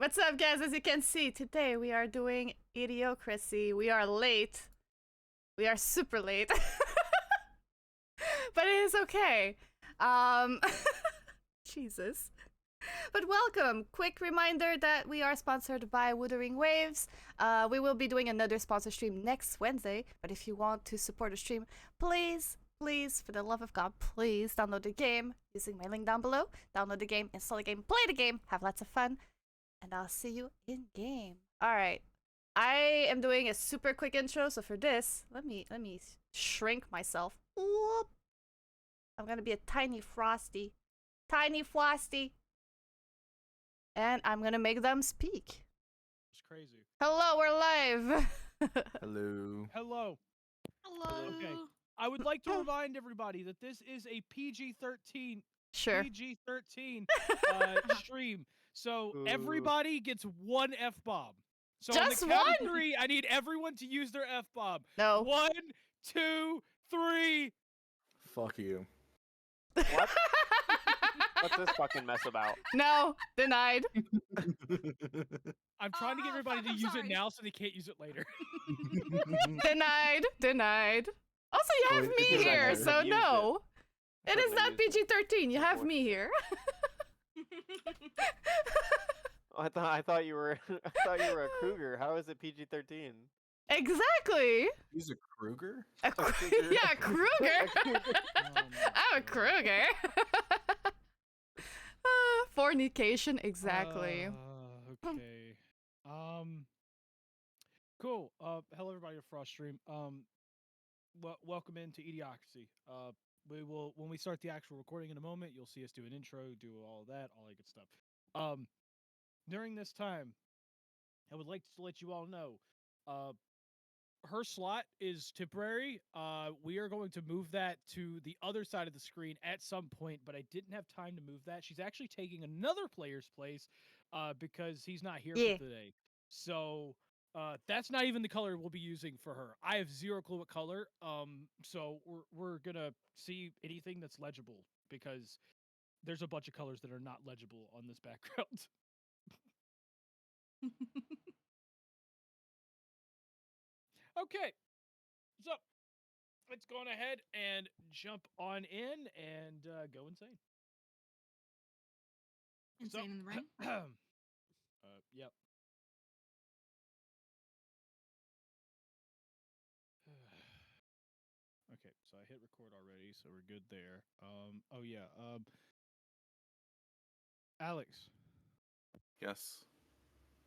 What's up, guys? As you can see, today we are doing eDIOCRACY. We are late. We are super late. But it is okay. Jesus. But welcome. Quick reminder that we are sponsored by Wuthering Waves. We will be doing another sponsor stream next Wednesday. But if you want to support the stream, please, for the love of God, please download the game using my link down below. Download the game, install the game, play the game, have lots of fun. And I'll see you in game. All right, I am doing a super quick intro. So for this, let me shrink myself. Whoop. I'm gonna be a tiny frosty, and I'm gonna make them speak. It's crazy. Hello, we're live. Hello. Hello. Hello. Okay. I would like to remind everybody that this is a PG-13 Sure. PG-13 stream. So everybody gets one F-bomb. So Just on the count one? of 3, I need everyone to use their F-bomb. No. 1, 2, 3. Fuck you. What? What's this fucking mess about? No. Denied. I'm trying to get everybody fuck, to I'm use sorry. it now so they can't use it later. Denied. Also, you have Wait, me it doesn't here, matter. so Use it. no. It is Shouldn't not have used it PG-13. You have before. me here. Oh, I thought you were a Kruger. How is it PG-13? Exactly. He's a Kruger? Kruger. Yeah, Kruger. no. I'm a Kruger. Fornication, exactly. Okay. Cool. Hello everybody to Frost Stream. Welcome into eDIOCRACY. We will, when we start the actual recording in a moment, you'll see us do an intro, do all that good stuff. During this time, I would like to let you all know, her slot is temporary. We are going to move that to the other side of the screen at some point, but I didn't have time to move that. She's actually taking another player's place, because he's not here Yeah. for today. So, that's not even the color we'll be using for her. I have zero clue what color. So we're gonna see anything that's legible because there's a bunch of colors that are not legible on this background. Okay, so let's go on ahead and jump on in and go insane. Insane in the Brain? Yep. Okay, so I hit record already, so we're good there. Oh yeah. Alex. Yes.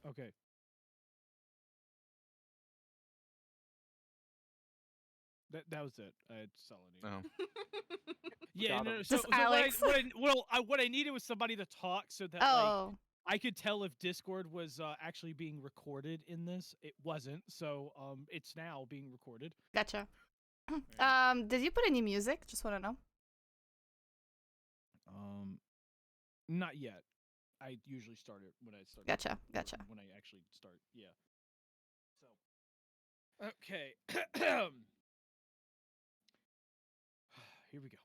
Okay. That was it. I had Selene. Oh. Yeah, Got no, him. so, Just so Alex. what I needed was somebody to talk so that like Oh, I could tell if Discord was actually being recorded in this. It wasn't, so it's now being recorded. gotcha. Yeah. Did you put any music? Just want to know. Not yet. I usually start it when I start. Gotcha. When I actually start, yeah. So, okay. Here we go.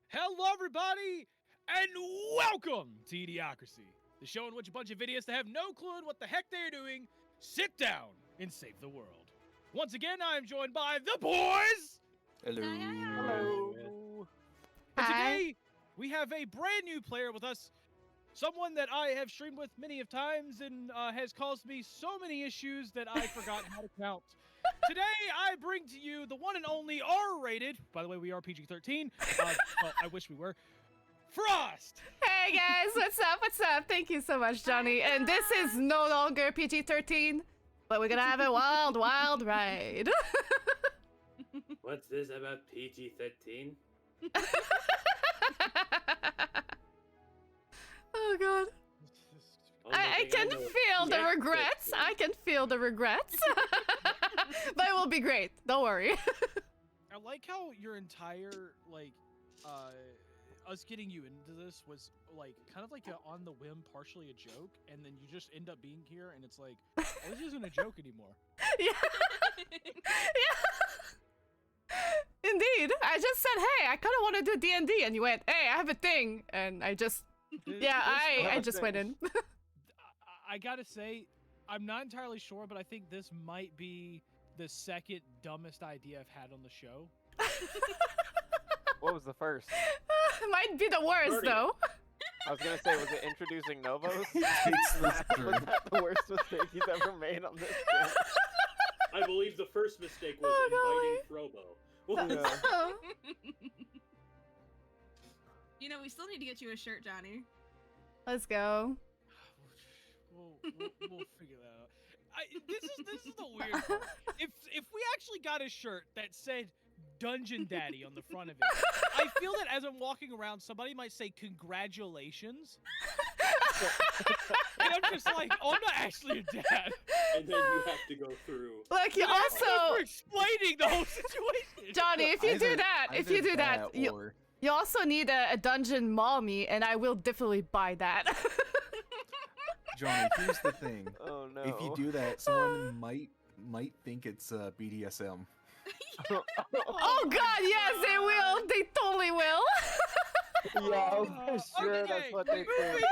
Hello, everybody, and welcome to eDIOCRACY, the show in which a bunch of idiots that have no clue what the heck they're doing sit down and save the world. Once again, I am joined by the boys. Hello. Hello. And Hi. today, we have a brand new player with us. Someone that I have streamed with many of times and has caused me so many issues that I forgot how to count. Today, I bring to you the one and only R-rated, by the way, we are PG-13, well, I wish we were, Frost! Hey guys, what's up? What's up? Thank you so much, Johnny. And this is no longer PG-13, but we're gonna have a wild, wild ride. What's this about PG-13? Oh god. I can feel the regrets. I can feel the regrets. But it will be great. Don't worry. I like how your entire, like, us getting you into this was, like, kind of like a on the whim, partially a joke, and then you just end up being here, and it's like, oh, this isn't a joke anymore. Yeah. Yeah. Indeed. I just said, hey, I kind of want to do D&D. And you went, hey, I have a thing. And I just, yeah, I just went in. I gotta say, I'm not entirely sure, but I think this might be the second dumbest idea I've had on the show. What was the first? Might be the worst, Party. though. I was gonna say, was it introducing Novos? Takes the Was stream. that the worst mistake he's ever made on this game? I believe the first mistake was Oh, inviting Frobo. Yeah. You know, we still need to get you a shirt, Johnny. Let's go. We'll figure that out. This is the weird part. If we actually got a shirt that said Dungeon Daddy on the front of it, I feel that as I'm walking around, somebody might say congratulations. And I'm just like, oh, I'm not actually a dad. And then you have to go through. Look, you Thank you also, for explaining the whole situation. Johnny, if you do that, you or you also need a dungeon mommy, and I will definitely buy that. Johnny, here's the thing. Oh no. If you do that, someone might think it's BDSM. Oh God, yes, they will. They totally will. Yeah, I'm sure Okay, that's what they moving think.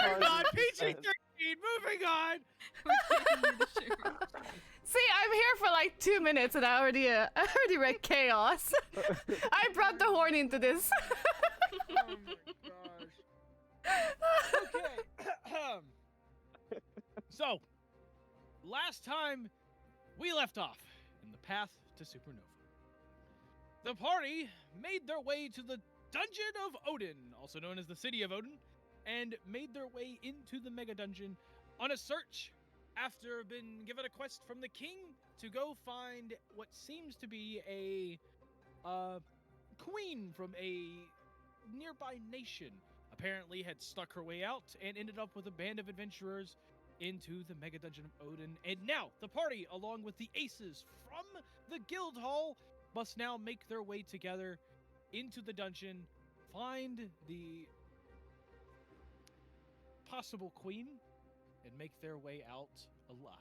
on, on. PG-13, moving on. We're getting you the shirt. See, I'm here for like 2 minutes, and I already read chaos. I brought the horn into this. Oh my gosh. Okay. So, last time we left off in the path to Supernova. The party made their way to the Dungeon of Odin, also known as the City of Odin, and made their way into the Mega Dungeon on a search after being given a quest from the king to go find what seems to be a queen from a nearby nation. Apparently had stuck her way out and ended up with a band of adventurers into the Mega Dungeon of Odin. And now the party, along with the aces from the guild hall, must now make their way together into the dungeon, find the possible queen, and make their way out alive.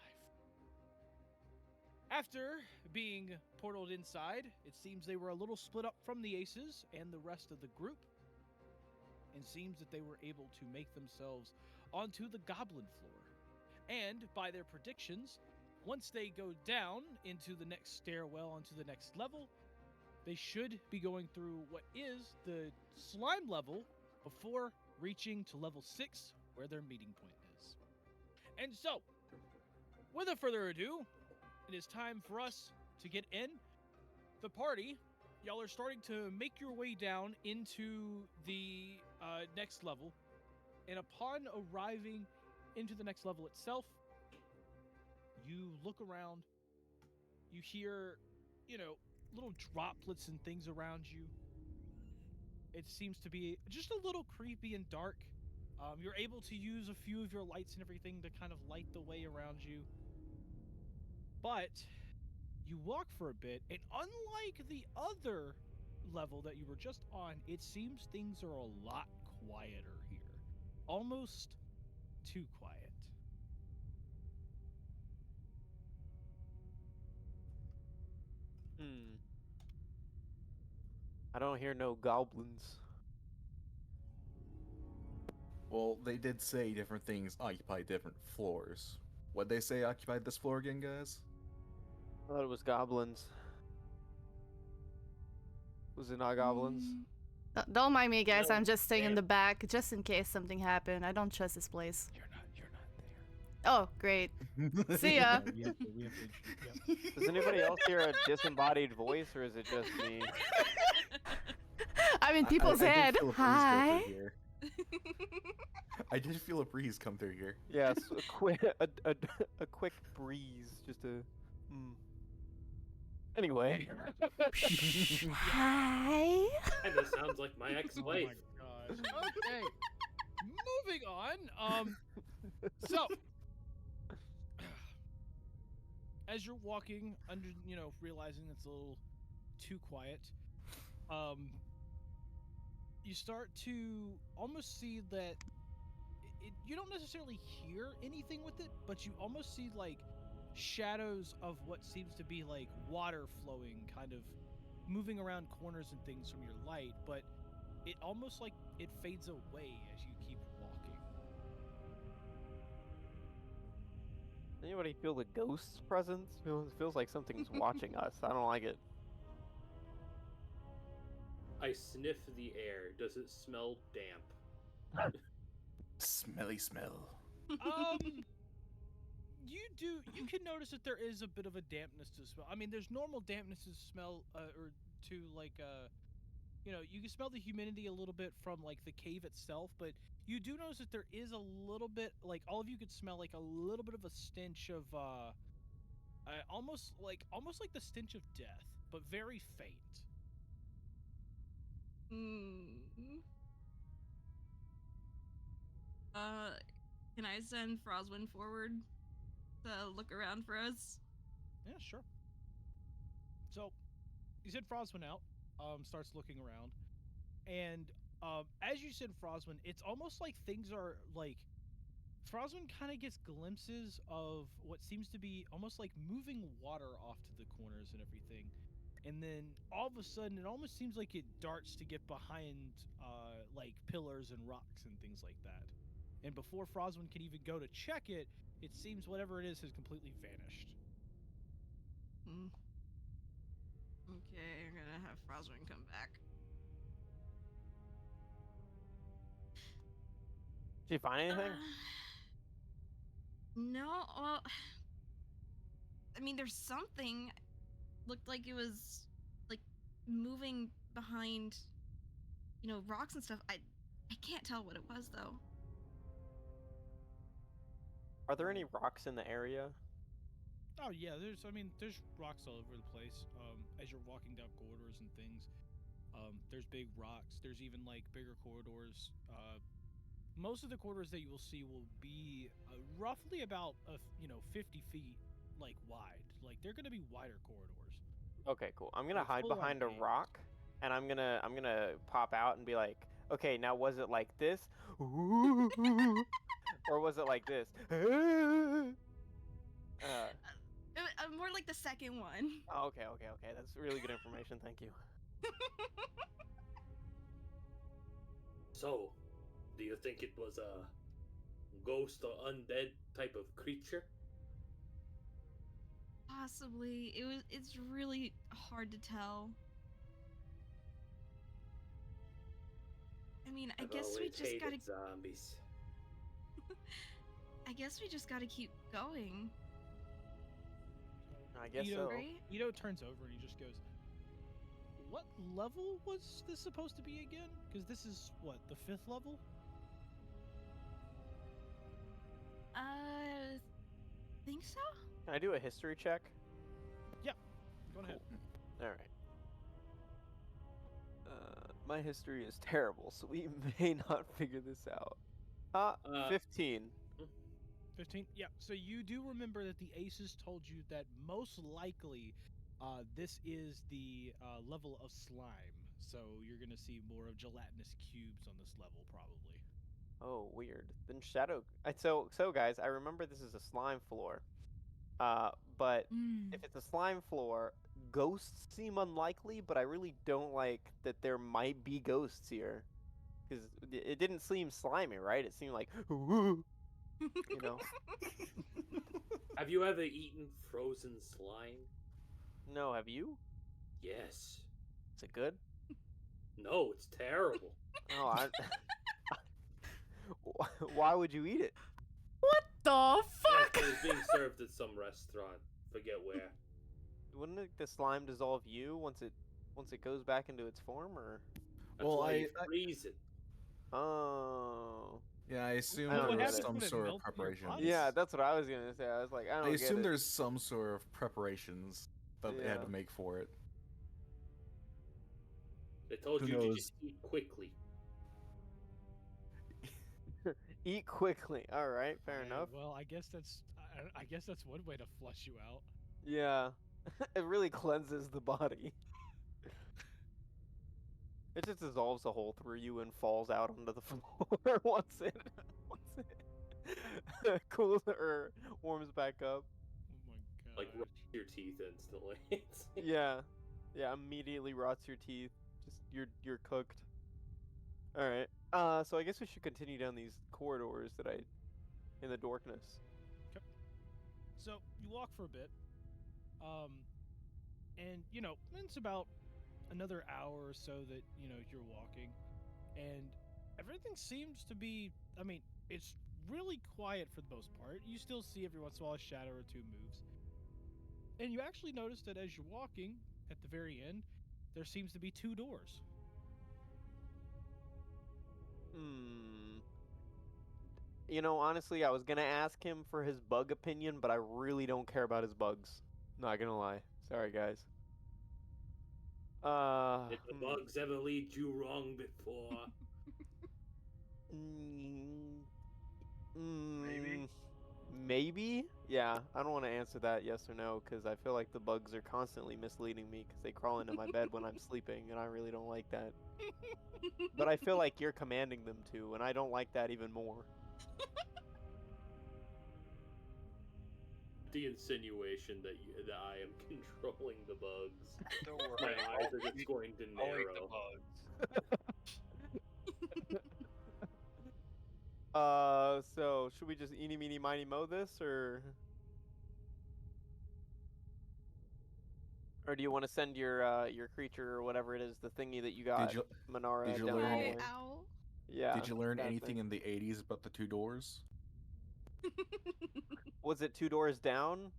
After being portaled inside, it seems they were a little split up from the aces and the rest of the group, and seems that they were able to make themselves onto the goblin floor. And by their predictions, once they go down into the next stairwell onto the next level, they should be going through what is the slime level before reaching to level 6, where their meeting point is. And so, without further ado, it is time for us to get in. The party, y'all are starting to make your way down into the next level. And upon arriving into the next level itself, you look around, you hear, little droplets and things around you. It seems to be just a little creepy and dark. You're able to use a few of your lights and everything to kind of light the way around you. But you walk for a bit, and unlike the other level that you were just on, it seems things are a lot quieter here. Almost too quiet. I don't hear no goblins. Well, they did say different things occupy different floors. What'd they say occupied this floor again, guys? I thought it was goblins. Was it not goblins? Don't mind me, guys. No, I'm just staying in damn. the back, just in case something happened. I don't trust this place. You're not there. Oh, great. See ya. We have to, Does anybody else hear a disembodied voice, or is it just me? I'm in people's I did head. feel a breeze go Hi. through here. I did feel a breeze come through here. Yes, a quick breeze, just a. Anyway. Hi. Kinda sounds like my Oh ex-wife. my gosh. Okay. Moving on. So as you're walking under, realizing it's a little too quiet, you start to almost see that you don't necessarily hear anything with it, but you almost see like shadows of what seems to be like water flowing kind of moving around corners and things from your light, but it almost like it fades away as you keep walking. Anybody feel the ghost's presence? Feels like something's watching us. I don't like it. I sniff the air. Does it smell damp? Smelly smell. You can notice that there is a bit of a dampness to smell. I mean, there's normal dampness to smell, or to like, you can smell the humidity a little bit from like the cave itself, but you do notice that there is a little bit, like all of you could smell like a little bit of a stench of, almost like the stench of death, but very faint. Can I send Froswind forward to look around for us? Yeah, sure. So, you send Froswin out, starts looking around, and as you send Froswin, it's almost like things are like Froswin kind of gets glimpses of what seems to be almost like moving water off to the corners and everything, and then all of a sudden, it almost seems like it darts to get behind like pillars and rocks and things like that. And before Froswin can even go to check it, it seems whatever it is has completely vanished. Okay, I'm gonna have Froswind come back. Did you find anything? No, well, I mean, there's something. Looked like it was like moving behind, rocks and stuff. I can't tell what it was though. Are there any rocks in the area? Oh yeah, there's rocks all over the place. As you're walking down corridors and things, there's big rocks. There's even like bigger corridors. Most of the corridors that you will see will be roughly about 50 feet like wide. Like they're gonna be wider corridors. Okay, cool. I'm gonna Like, hide full-on behind a caves. rock, and I'm gonna pop out and be like, okay, now was it like this, or was it like this? More like the second one. Okay. That's really good information. Thank you. So, do you think it was a ghost or undead type of creature? Possibly. It's really hard to tell. I mean, I I've guess we always just hated gotta zombies. I guess we just gotta keep going. I guess Ito, so. Right? Ito turns over and he just goes, "What level was this supposed to be again? Because this is what, the 5th level?" Think so? Can I do a history check? Go ahead. All right. My history is terrible, so we may not figure this out. 15. 15. Yeah. So you do remember that the aces told you that most likely, this is the level of slime. So you're gonna see more of gelatinous cubes on this level, probably. Oh, weird. Then Shadow. So guys, I remember this is a slime floor. But if it's a slime floor, ghosts seem unlikely. But I really don't like that there might be ghosts here, because it didn't seem slimy, right? It seemed like, you know. Have you ever eaten frozen slime? No, have you? Yes. Is it good? No, it's terrible. Oh, why would you eat it? The fuck? It was being served at some restaurant. Forget where. Wouldn't the slime dissolve you once it goes back into its form, or? That's Well, why you I- freeze it. Oh. Yeah, I assume I don't there get was it. some When it sort of melts in your preparation. body? Yeah, that's what I was gonna say. I was like, I don't I get assume it. there's some sort of preparations that they had Yeah. to make for it. They told Who you to knows? just eat quickly. Eat quickly. All right, fair Okay, enough. Well, I guess that's one way to flush you out. Yeah, it really cleanses the body. It just dissolves a hole through you and falls out onto the floor once it cools or warms back up. Oh my god. Like, brush your teeth instantly. Yeah. Yeah, immediately rots your teeth. Just you're cooked. All right. So I guess we should continue down these corridors that I in the darkness. So you walk for a bit, and it's about another hour or so that you're walking, and everything seems to be. I mean, it's really quiet for the most part. You still see every once in a while a shadow or two moves, and you actually notice that as you're walking, at the very end, there seems to be two doors. Honestly, I was gonna ask him for his bug opinion, but I really don't care about his bugs. Not gonna lie. Sorry, guys. Did the bugs ever lead you wrong before? Maybe. Maybe? Yeah, I don't want to answer that yes or no because I feel like the bugs are constantly misleading me because they crawl into my bed when I'm sleeping, and I really don't like that. But I feel like you're commanding them to, and I don't like that even more. The insinuation that I am controlling the bugs. Don't My worry. eyes are just going to I'll eat the narrow. bugs. So should we just eeny meeny miny moe this, or do you want to send your creature or whatever it is, the thingy that you got, you- Manara, did you down the learn- hallway? Owl. Yeah. Did you learn that anything thing. in the 80s about the two doors? Was it 2 doors down?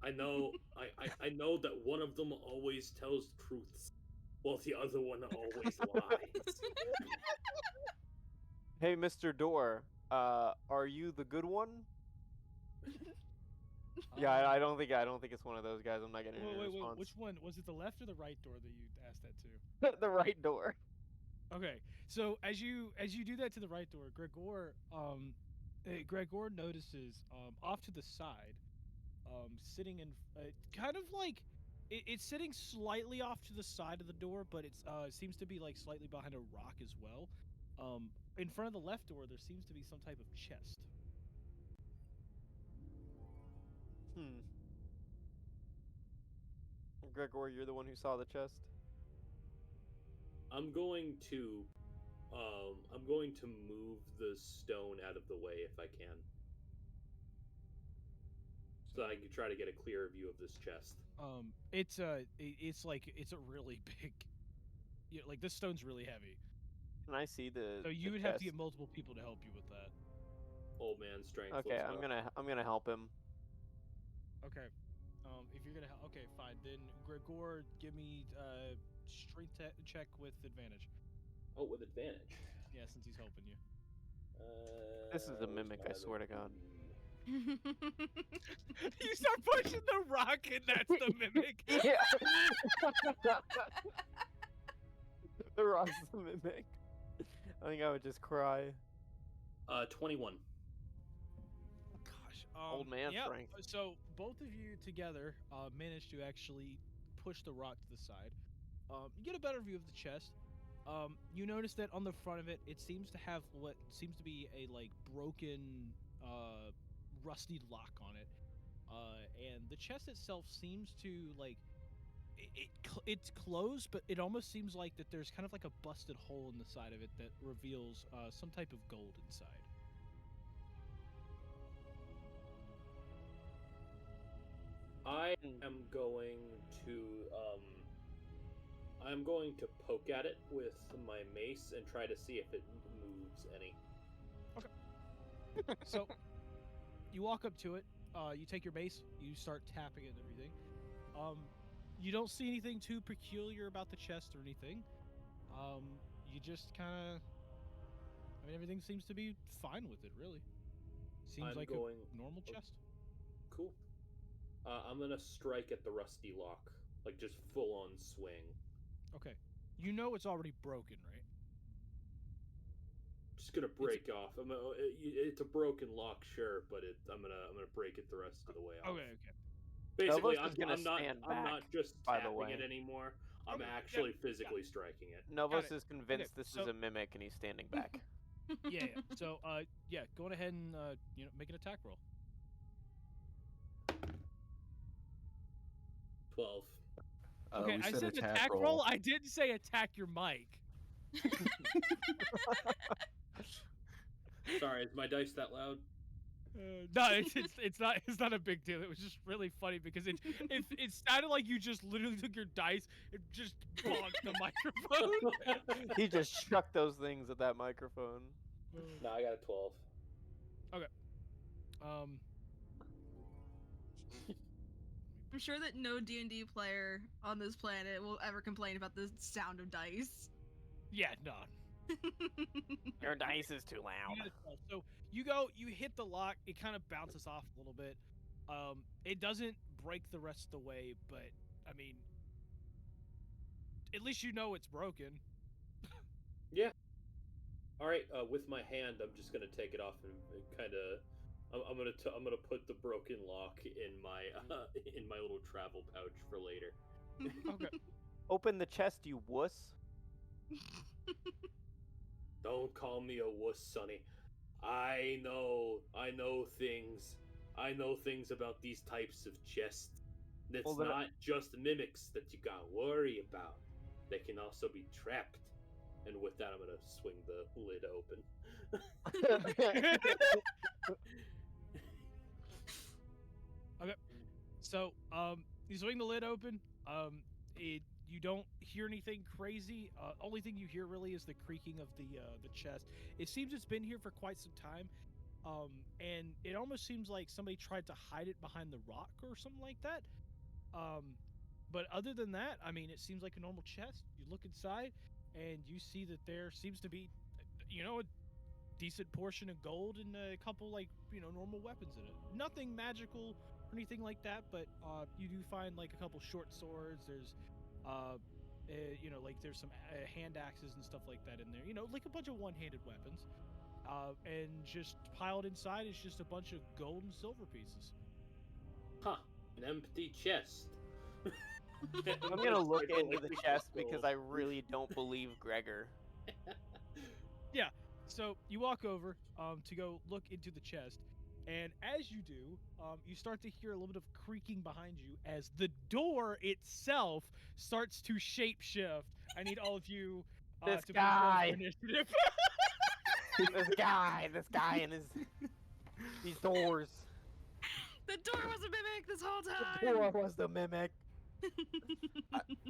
I know I know that one of them always tells truths, while the other one always lies. Hey, Mr. Door, are you the good one? Yeah, I don't think it's one of those guys. I'm not getting any Wait. response. Which one was it? The left or the right door that you asked that to? The right door. Okay, so as you do that to the right door, Gregor notices off to the side, sitting in kind of like it's sitting slightly off to the side of the door, but it seems to be like slightly behind a rock as well. In front of the left door, there seems to be some type of chest. Gregor, you're the one who saw the chest. I'm going to move the stone out of the way if I can, so I can try to get a clearer view of this chest. It's a really big, like this stone's really heavy. Can I see the? So you the would chest? have to get multiple people to help you with that. Old man strength. Okay, let's I'm go. gonna help him. Okay. If you're gonna okay, fine. Then Gregor, give me strength check with advantage. Oh, with advantage. Yeah, since he's helping you. This is a mimic, I swear to God. You start pushing the rock, and that's the mimic. Yeah. The rock's the mimic. I think I would just cry. 21. Gosh. Old man yeah, strength. So both of you together managed to actually push the rock to the side. You get a better view of the chest. You notice that on the front of it, it seems to have what seems to be a like broken, rusty lock on it. And the chest itself seems to like it's closed, but it almost seems like that there's kind of like a busted hole in the side of it that reveals some type of gold inside. I am going to poke at it with my mace and try to see if it moves any. So you walk up to it, you take your mace, you start tapping it and everything. You don't see anything too peculiar about the chest or anything. You just kind of, I mean, everything seems to be fine with it, really. Seems I'm like going- a normal chest. Cool. I'm gonna strike at the rusty lock, like just full on swing. Okay. You know it's already broken, right? Just gonna break off. It's a broken lock, sure, but I'm gonna break it the rest of the way off. Okay. Basically, Novos is gonna stand I'm not back, just by the tapping way. it anymore. I'm Okay, actually yeah, physically striking it. Novos it. is convinced Okay, this so- is a mimic and he's standing back. Yeah. So, go ahead and make an attack roll. 12. Okay, we I said said attack attack roll. roll. I didn't say attack your mic. Sorry, is my dice that loud? No, it's not a big deal. It was just really funny because it sounded like you just literally took your dice and just bonked the microphone. He just chucked those things at that microphone. No, I got a 12. Um, I'm sure that no D&D player on this planet will ever complain about the sound of dice. yeah, no. Your dice is too You loud. got a 12. So you hit the lock. It kind of bounces off a little bit. It doesn't break the rest of the way, but I mean, at least you know it's broken. Yeah. All right. With my hand, I'm just gonna take it off and kind of. I'm gonna put the broken lock in my little travel pouch for later. Okay. Open the chest, you wuss. Don't call me a wuss, Sonny. I know things. I know things about these types of chests. It's Well, then- not just mimics that you gotta worry about. They can also be trapped. And with that, I'm gonna swing the lid open. So, you swing the lid open. You don't hear anything crazy. Only thing you hear really is the creaking of the chest. It seems it's been here for quite some time. And it almost seems like somebody tried to hide it behind the rock or something like that. But other than that, I mean, it seems like a normal chest. You look inside, and you see that there seems to be, a decent portion of gold and a couple, normal weapons in it. Nothing magical or anything like that, but you do find, a couple short swords. There's, there's some hand axes and stuff like that in there. Like a bunch of one-handed weapons. And just piled inside is just a bunch of gold and silver pieces. Huh. An empty chest. I'm gonna look Cycle into the every chest gold. because I really don't believe Gregor. Yeah. So you walk over to go look into the chest, and as you do, you start to hear a little bit of creaking behind you as the door itself starts to shapeshift. I need all of you This to please roll for guy. initiative. this guy and these doors. The door was a mimic this whole The time. door was the mimic.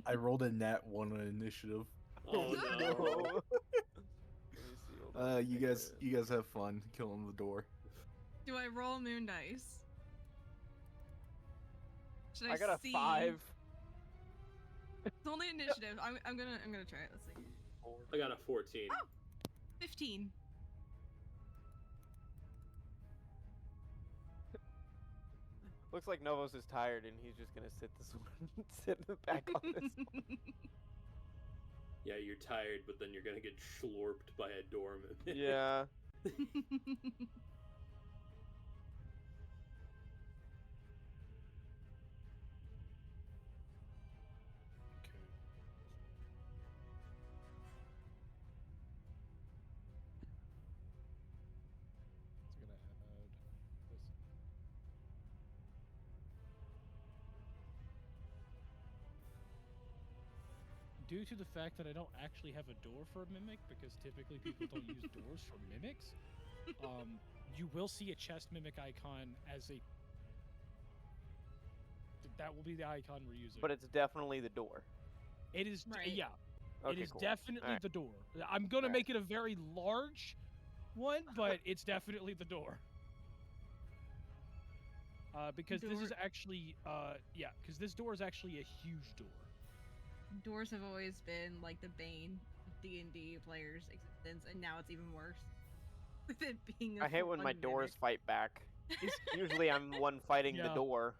I rolled a nat 1 on initiative. Oh no. You guys have fun killing the door. Do I roll moon dice? Should I got a see? 5. It's only initiative. I'm gonna try it. Let's see. I got a 14. 15. Looks like Novos is tired and he's just gonna sit back on this one. Yeah, you're tired, but then you're gonna get schlorped by a doorman. Yeah. Due to the fact that I don't actually have a door for a mimic, because typically people don't use doors for mimics, you will see a chest mimic icon as a... That will be the icon we're using. But it's definitely the door. It is, Right. yeah. Okay, it is cool. definitely Alright. the door. I'm going to Alright. make it a very large one, but it's definitely the door. Because this is Door. actually, because this door is actually a huge door. Doors have always been like the bane of D&D players' existence, and now it's even worse. With it being a I hate when my full-on doors mimic. fight back. Usually I'm the one fighting the Yeah. door.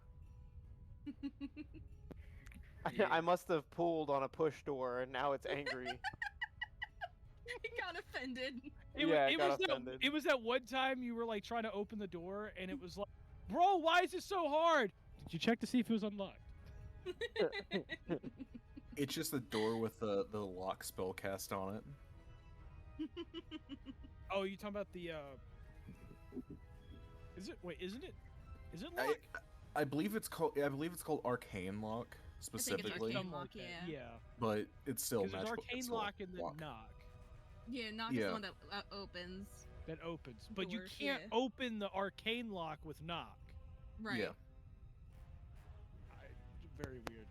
Yeah. I must have pulled on a push door and now it's angry. I got offended. Yeah, it got was offended. it was that one time you were trying to open the door and it was like, bro, why is it so hard? Did you check to see if it was unlocked? It's just a door with the lock spell cast on it. Oh, you talking about the Is it? Wait, isn't it? Is it I, lock? I believe it's called arcane lock. specifically, arcane Something lock, like that. yeah. Yeah. but it's still Because there's magical. arcane it's still lock and then lock. knock Yeah, knock is Yeah. the one that opens. that opens, but you Doors, can't yeah. open the arcane lock with knock. Right. Yeah. Very weird.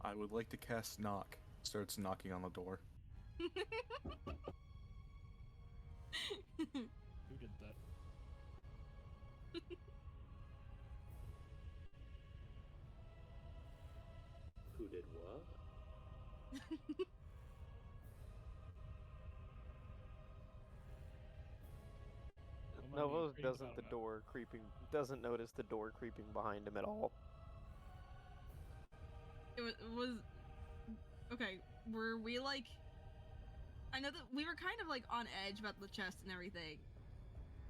I would like to cast knock. Starts knocking on the door. Who did that? Who did what? What am I Novos reading doesn't about? doesn't notice the door creeping behind him at all. It was okay. Were we like? I know that we were kind of like on edge about the chest and everything.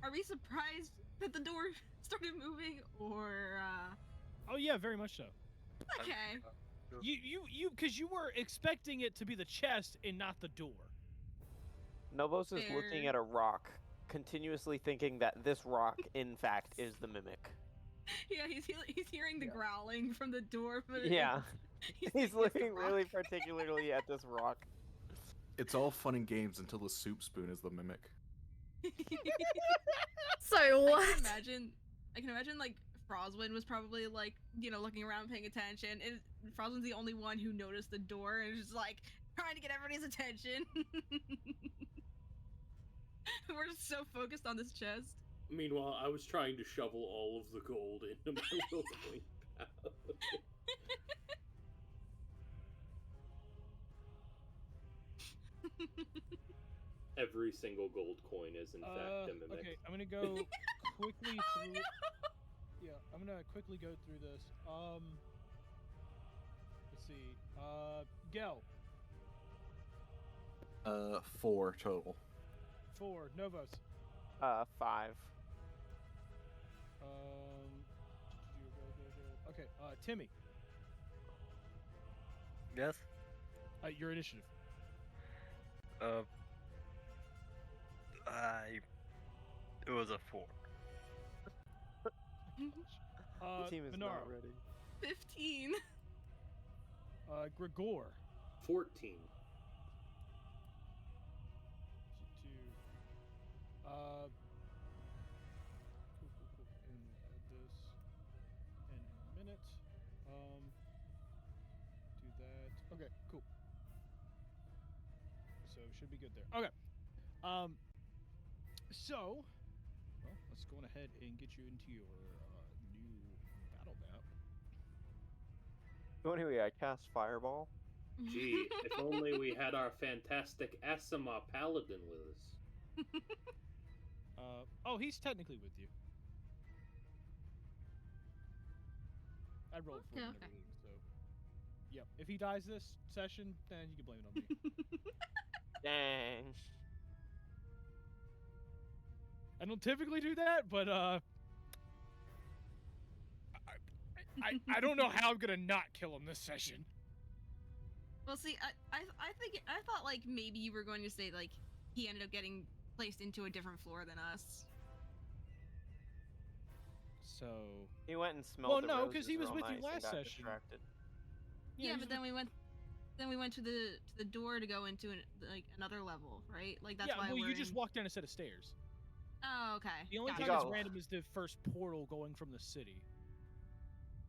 Are we surprised that the door started moving, or? Oh yeah, very much so. Okay. Because you were expecting it to be the chest and not the door. Novos is looking Fair. at a rock, continuously thinking that this rock, in fact, is the mimic. Yeah, he's hearing the growling from the door. But Yeah. he's He's thinking it's the looking really rock. particularly at this rock. It's all fun and games until the soup spoon is the mimic. So I what? can imagine like Froswind was probably like, looking around paying attention. And Froswind's the only one who noticed the door and is just like trying to get everybody's attention. We're just so focused on this chest. Meanwhile, I was trying to shovel all of the gold into my little coin pouch. Every single gold coin is in fact a mimic. Okay, I'm gonna go quickly through. No! Yeah, I'm gonna quickly go through this. Let's see. Gel. 4 total. 4. Novos. 5. Okay. Timmy. Yes. Your initiative. It was a 4. The team is Minaro. not ready. 15. Gregor. 14. 2. Cool. And add this in a minute. Do that. Okay, cool. So should be good there. Okay. So, well, let's go on ahead and get you into your new battle map. So anyway, I cast Fireball. Gee, if only we had our fantastic Asima Paladin with us. Oh, he's technically with you. I rolled for him and Okay. everything, so. Yep. If he dies this session, then you can blame it on me. Dang. I don't typically do that, but I don't know how I'm gonna not kill him this session. Well, see, I thought like maybe you were going to say like he ended up getting placed into a different floor than us. So. He went and smelled Well, the no, roses he was real with you nice and last got session. distracted. Yeah, he's but then we went to the door to go into another level, right? Like that's yeah, why well, we're you just in... walked down a set of stairs. Oh, okay. The only Gotcha. time it's got- random is the first portal going from the city.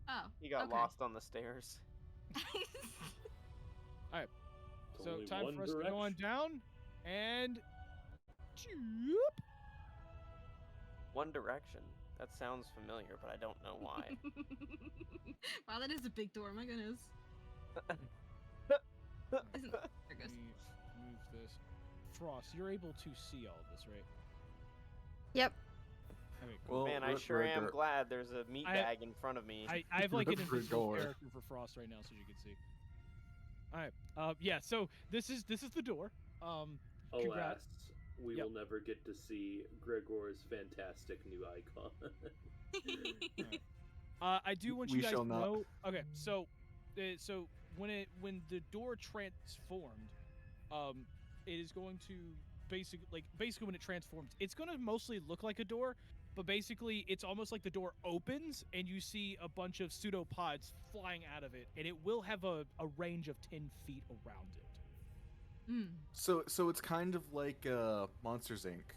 Oh. He got okay. lost on the stairs. It's So only time one for us to go on direction. down, and choop. One Direction. That sounds familiar, but I don't know why. Wow, that is a big door. My goodness. Isn't Let there me move this. Frost, you're able to see all of this, right? Yep. Okay, cool. Well, Man, I sure am Gregor- glad there's a meat I- bag in front of me. I have like an invisible Gregor. character for Frost right now, so you can see. All right. Yeah. So this is the door. Alas, Congrats. we Yep. will never get to see Gregor's fantastic new icon. I do want you We guys shall to not. know. Okay, so when the door transformed, it is going to basically when it transforms, it's gonna mostly look like a door, but basically it's almost like the door opens and you see a bunch of pseudopods flying out of it, and it will have a range of 10 feet around it. Mm. So it's kind of like Monsters Inc.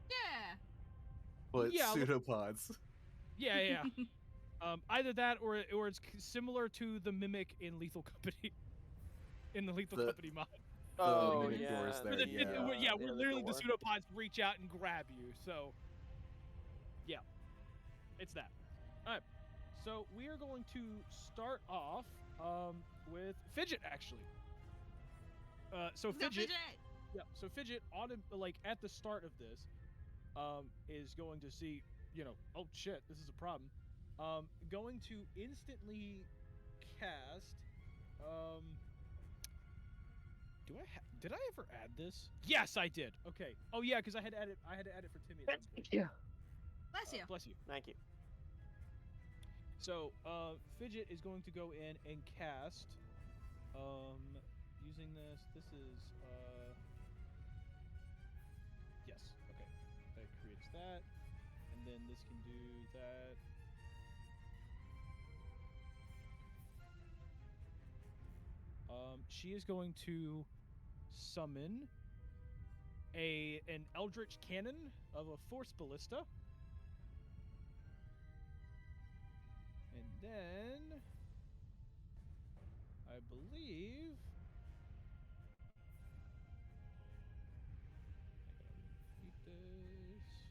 Yeah. But Yeah, pseudopods. Yeah. Either that or it's similar to the mimic in Lethal Company, in the Lethal The- Company mod. Oh mimic yeah. doors there, Where yeah. where the literally the door. pseudopods reach out and grab you. So, yeah, it's that. All right. So we are going to start off with Fidget, actually. So Let's go, Fidget, Fidget. yeah. So Fidget, like at the start of this, is going to see, oh shit, this is a problem. Going to instantly cast. Did I ever add this? Yes, I did. Okay. Oh yeah, because I had to add it for Timmy at some point. Yeah. Bless you. Bless you. Thank you. So, Fidget is going to go in and cast, using this. This is, yes. Okay. That creates that, and then this can do that. She is going to summon an Eldritch Cannon of a Force Ballista. And then I believe I gotta repeat this.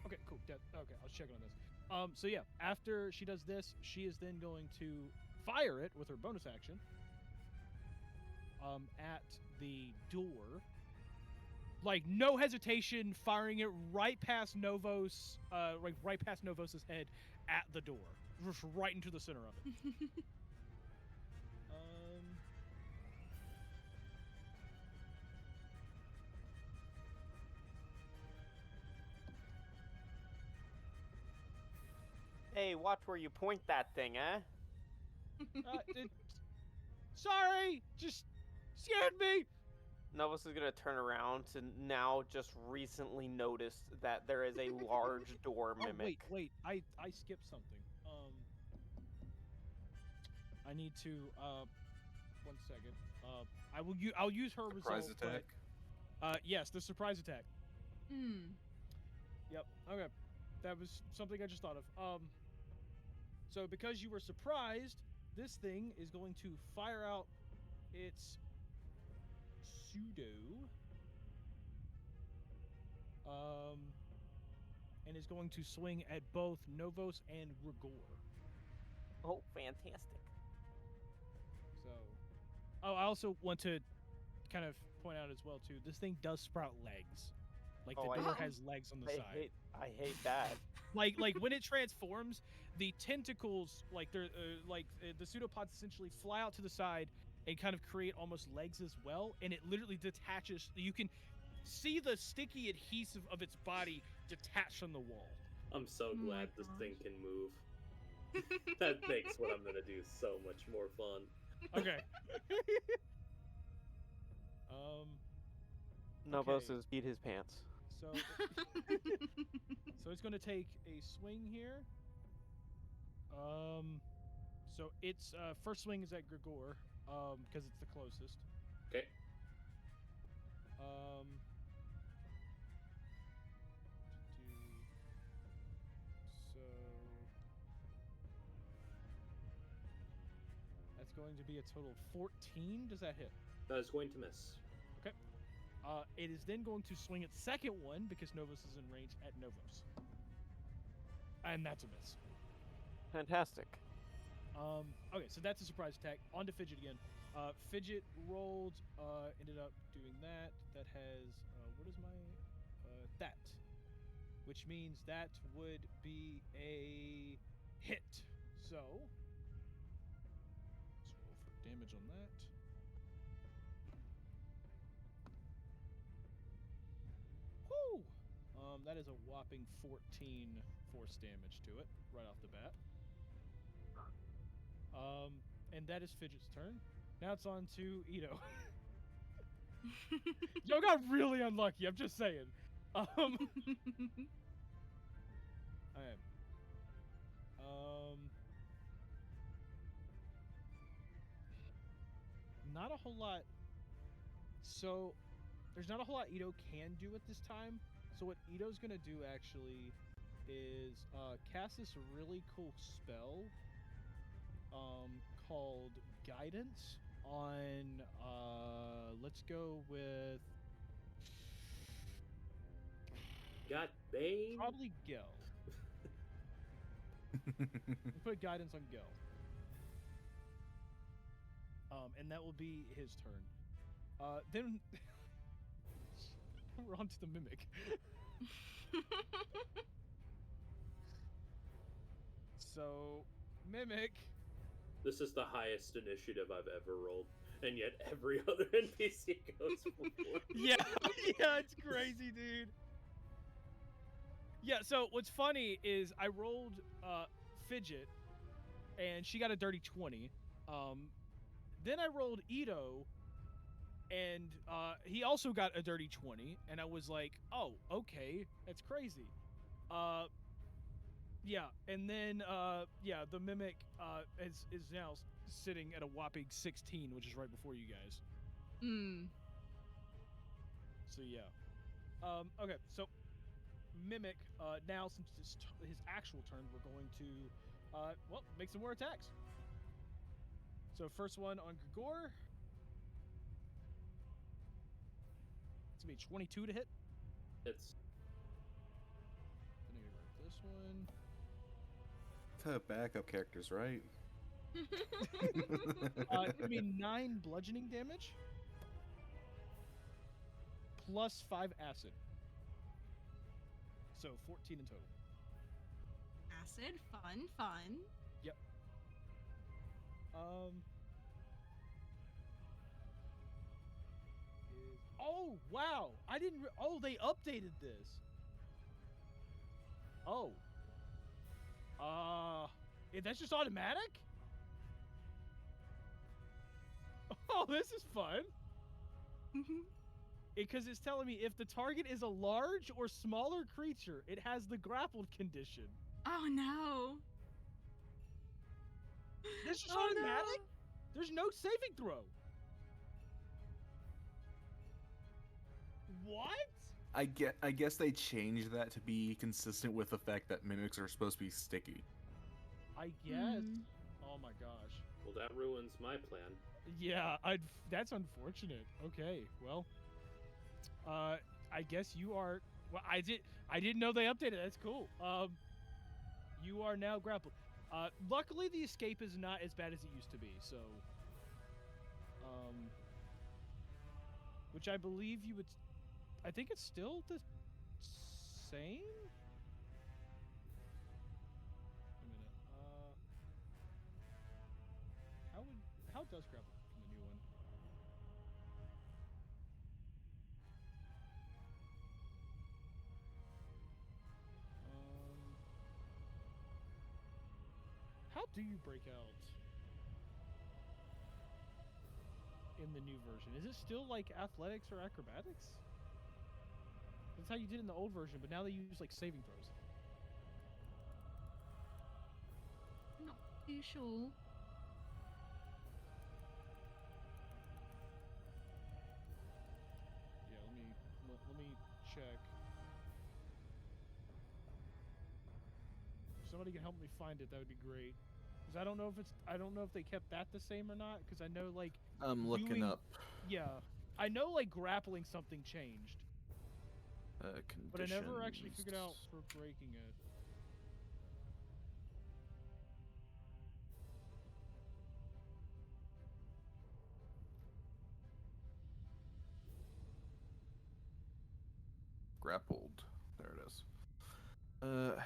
Okay, cool. Okay, I was checking on this. So yeah, after she does this, she is then going to fire it with her bonus action. At the door. Like, no hesitation, firing it right past Novos, right past Novos's head at the door. Just right into the center of it. Hey, watch where you point that thing, eh? Sorry! Just scared me! Novus is gonna turn around to now just recently notice that there is a large door mimic. Oh, wait, I skipped something. I need to, 1 second. I'll use her Surprise result, attack. but, yes, the surprise attack. Hmm. Yep. Okay. That was something I just thought of. So because you were surprised, this thing is going to fire out its pseudo. And is going to swing at both Novos and Rigor. Oh, fantastic. So, I also want to kind of point out as well too. This thing does sprout legs. Like Oh, the I door hate- has legs on the side. I hate that. Like when it transforms, the tentacles, the pseudopods essentially fly out to the side and kind of create almost legs as well, and it literally detaches. You can see the sticky adhesive of its body detach from the wall. I'm so Oh my glad this thing gosh. can move. That makes what I'm gonna do so much more fun. Okay. Novos Okay. has beat his pants. So so it's going to take a swing here. So its first swing is at Grigor, because it's the closest. Okay. So that's going to be a total of 14. Does that hit? That is going to miss. It is then going to swing its second one because Novos is in range at Novos. And that's a miss. Fantastic. Okay, so that's a surprise attack. On to Fidget again. Fidget rolled, ended up doing that. That has, what is my, that. Which means that would be a hit. So, let's roll for damage on that. Woo! That is a whopping 14 force damage to it right off the bat. And that is Fidget's turn. Now it's on to Ito. Yo got really unlucky. I'm just saying. Alright. Not a whole lot. So, there's not a whole lot Ito can do at this time. So what Ito's gonna do actually is cast this really cool spell called Guidance on let's go with Got Bane? probably Gel. We'll put Guidance on Gel. And that will be his turn. Then we're on to the Mimic. So, Mimic. This is the highest initiative I've ever rolled, and yet every other NPC goes before. Yeah, it's crazy, dude. Yeah, so what's funny is I rolled Fidget, and she got a dirty 20. Then I rolled Ito, and he also got a dirty 20, and I was like, oh, okay, that's crazy. Yeah, and then the Mimic is now sitting at a whopping 16, which is right before you guys. So yeah. Okay, so Mimic, now since it's his actual turn, we're going to make some more attacks. So first one on Grigor. It's gonna be 22 to hit. It's Then I'm gonna grab this one. To backup characters, right? It's gonna be 9 bludgeoning damage. Plus 5 acid. So 14 in total. Acid, fun. Yep. Oh wow! I didn't. Oh, they updated this. Oh. That's just automatic. Oh, this is fun. Because it's telling me if the target is a large or smaller creature, it has the grappled condition. Oh no. This is Oh, automatic? no. There's no saving throw. What? I guess they changed that to be consistent with the fact that mimics are supposed to be sticky. I guess. Hmm. Oh my gosh. well, that ruins my plan. Yeah, that's unfortunate. Okay, well, I guess you are. Well, I didn't know they updated. That's cool. You are now grappled. Luckily the escape is not as bad as it used to be. So, which I believe you would. I think it's still the same. A minute. How does grapple from the new one? How do you break out in the new version? Is it still like athletics or acrobatics? That's how you did in the old version, but now they use like saving throws. Not too sure. Yeah, let me check. If somebody can help me find it, that would be great. Because I don't know if they kept that the same or not. Because I know like I'm looking doing- up yeah, I know like grappling something changed, conditions. but I never actually figured out for breaking it. Grappled. There it is. That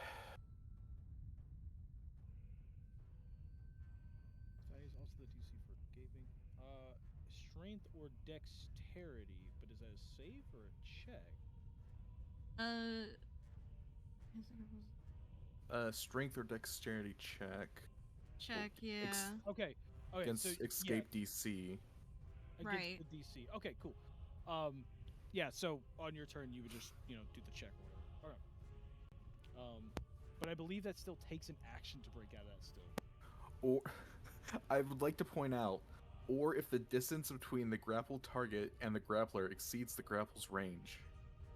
is also the DC for gaping. strength or dexterity, but is that a save or a check? Strength or dexterity check Check, yeah. Okay. Okay. against so escape DC. against Right. the DC. Okay, cool. Yeah. So on your turn, you would just do the check or whatever. All right. But I believe that still takes an action to break out of that still. Or, I would like to point out, or if the distance between the grappled target and the grappler exceeds the grapple's range.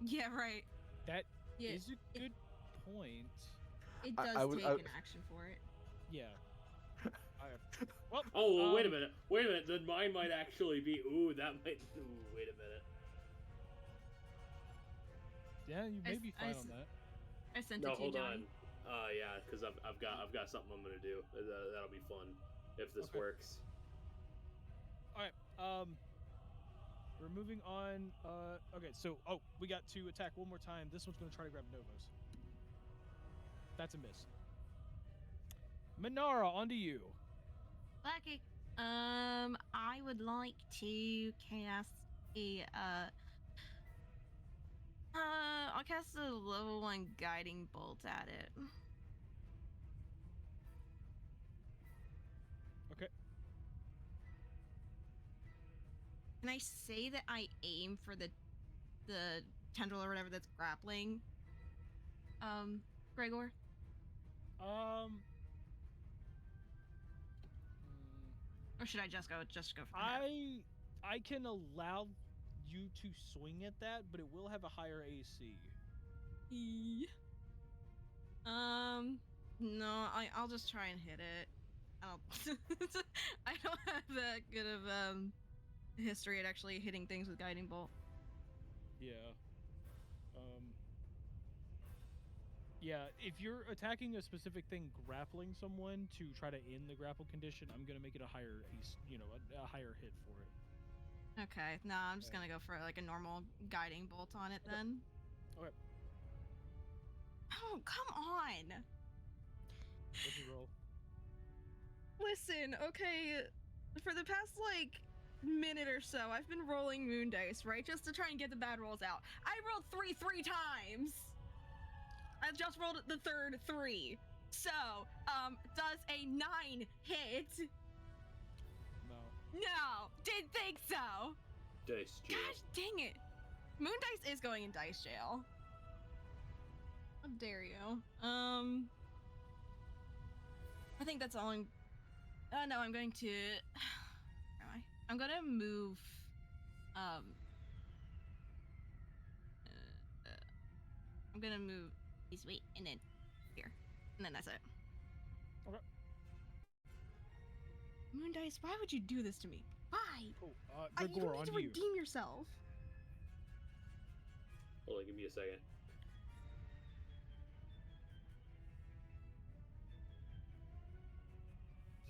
Yeah, right. That Yeah, is a good point. it I- does I would- take I- an action for it. Yeah. Well, Oh, wait a minute. Wait a minute. Then mine might actually be. Ooh, that might. Ooh, wait a minute. Yeah, you may be fine I on that. I sent No, it to you, hold Johnny. on. Yeah, because I've got something I'm gonna do. That'll be fun if this Okay. works. All right. We're moving on. Okay. So, we got to attack one more time. This one's gonna try to grab Novos. That's a miss. Minara, onto you. Okay. I would like to cast a I'll cast a level 1 guiding bolt at it. Okay. Can I say that I aim for the tendril or whatever that's grappling? Gregor? Or should I just go for him? I can allow you to swing at that, but it will have a higher AC. No, I'll just try and hit it. I don't have that good of history at actually hitting things with guiding bolt. Yeah. Yeah, if you're attacking a specific thing, grappling someone to try to end the grapple condition, I'm gonna make it a higher ace, a higher hit for it. Okay, no, I'm just gonna go for like a normal guiding bolt on it then. Okay. Oh, come on! What'd you roll? Listen, okay, for the past like minute or so, I've been rolling moon dice, right, just to try and get the bad rolls out. I rolled three times. I just rolled the third 3. So, does a 9 hit? No. No, didn't think so. Dice jail. Gosh dang it. Moon dice is going in dice jail. How dare you? I think that's all I'm. No, I'm going to. Where am I? I'm gonna move. I'm gonna move this way and then here, and then that's it. Okay. Moon dice, why would you do this to me? Why? Cool. You Gregor, don't need on to you. redeem yourself. Hold on, give me a second.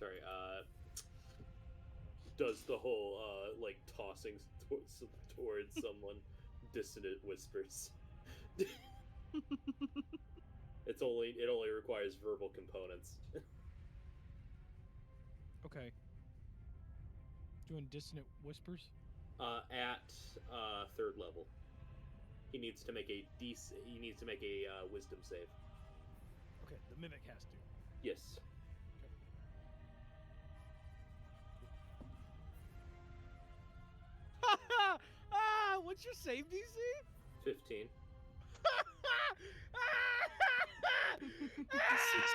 Sorry, does the whole, like, tossing towards someone, dissonant whispers. It only requires verbal components. Okay. Doing dissonant whispers? At, 3rd level. He needs to make a wisdom save. Okay, the mimic has to. Yes. What's your save DC? 15.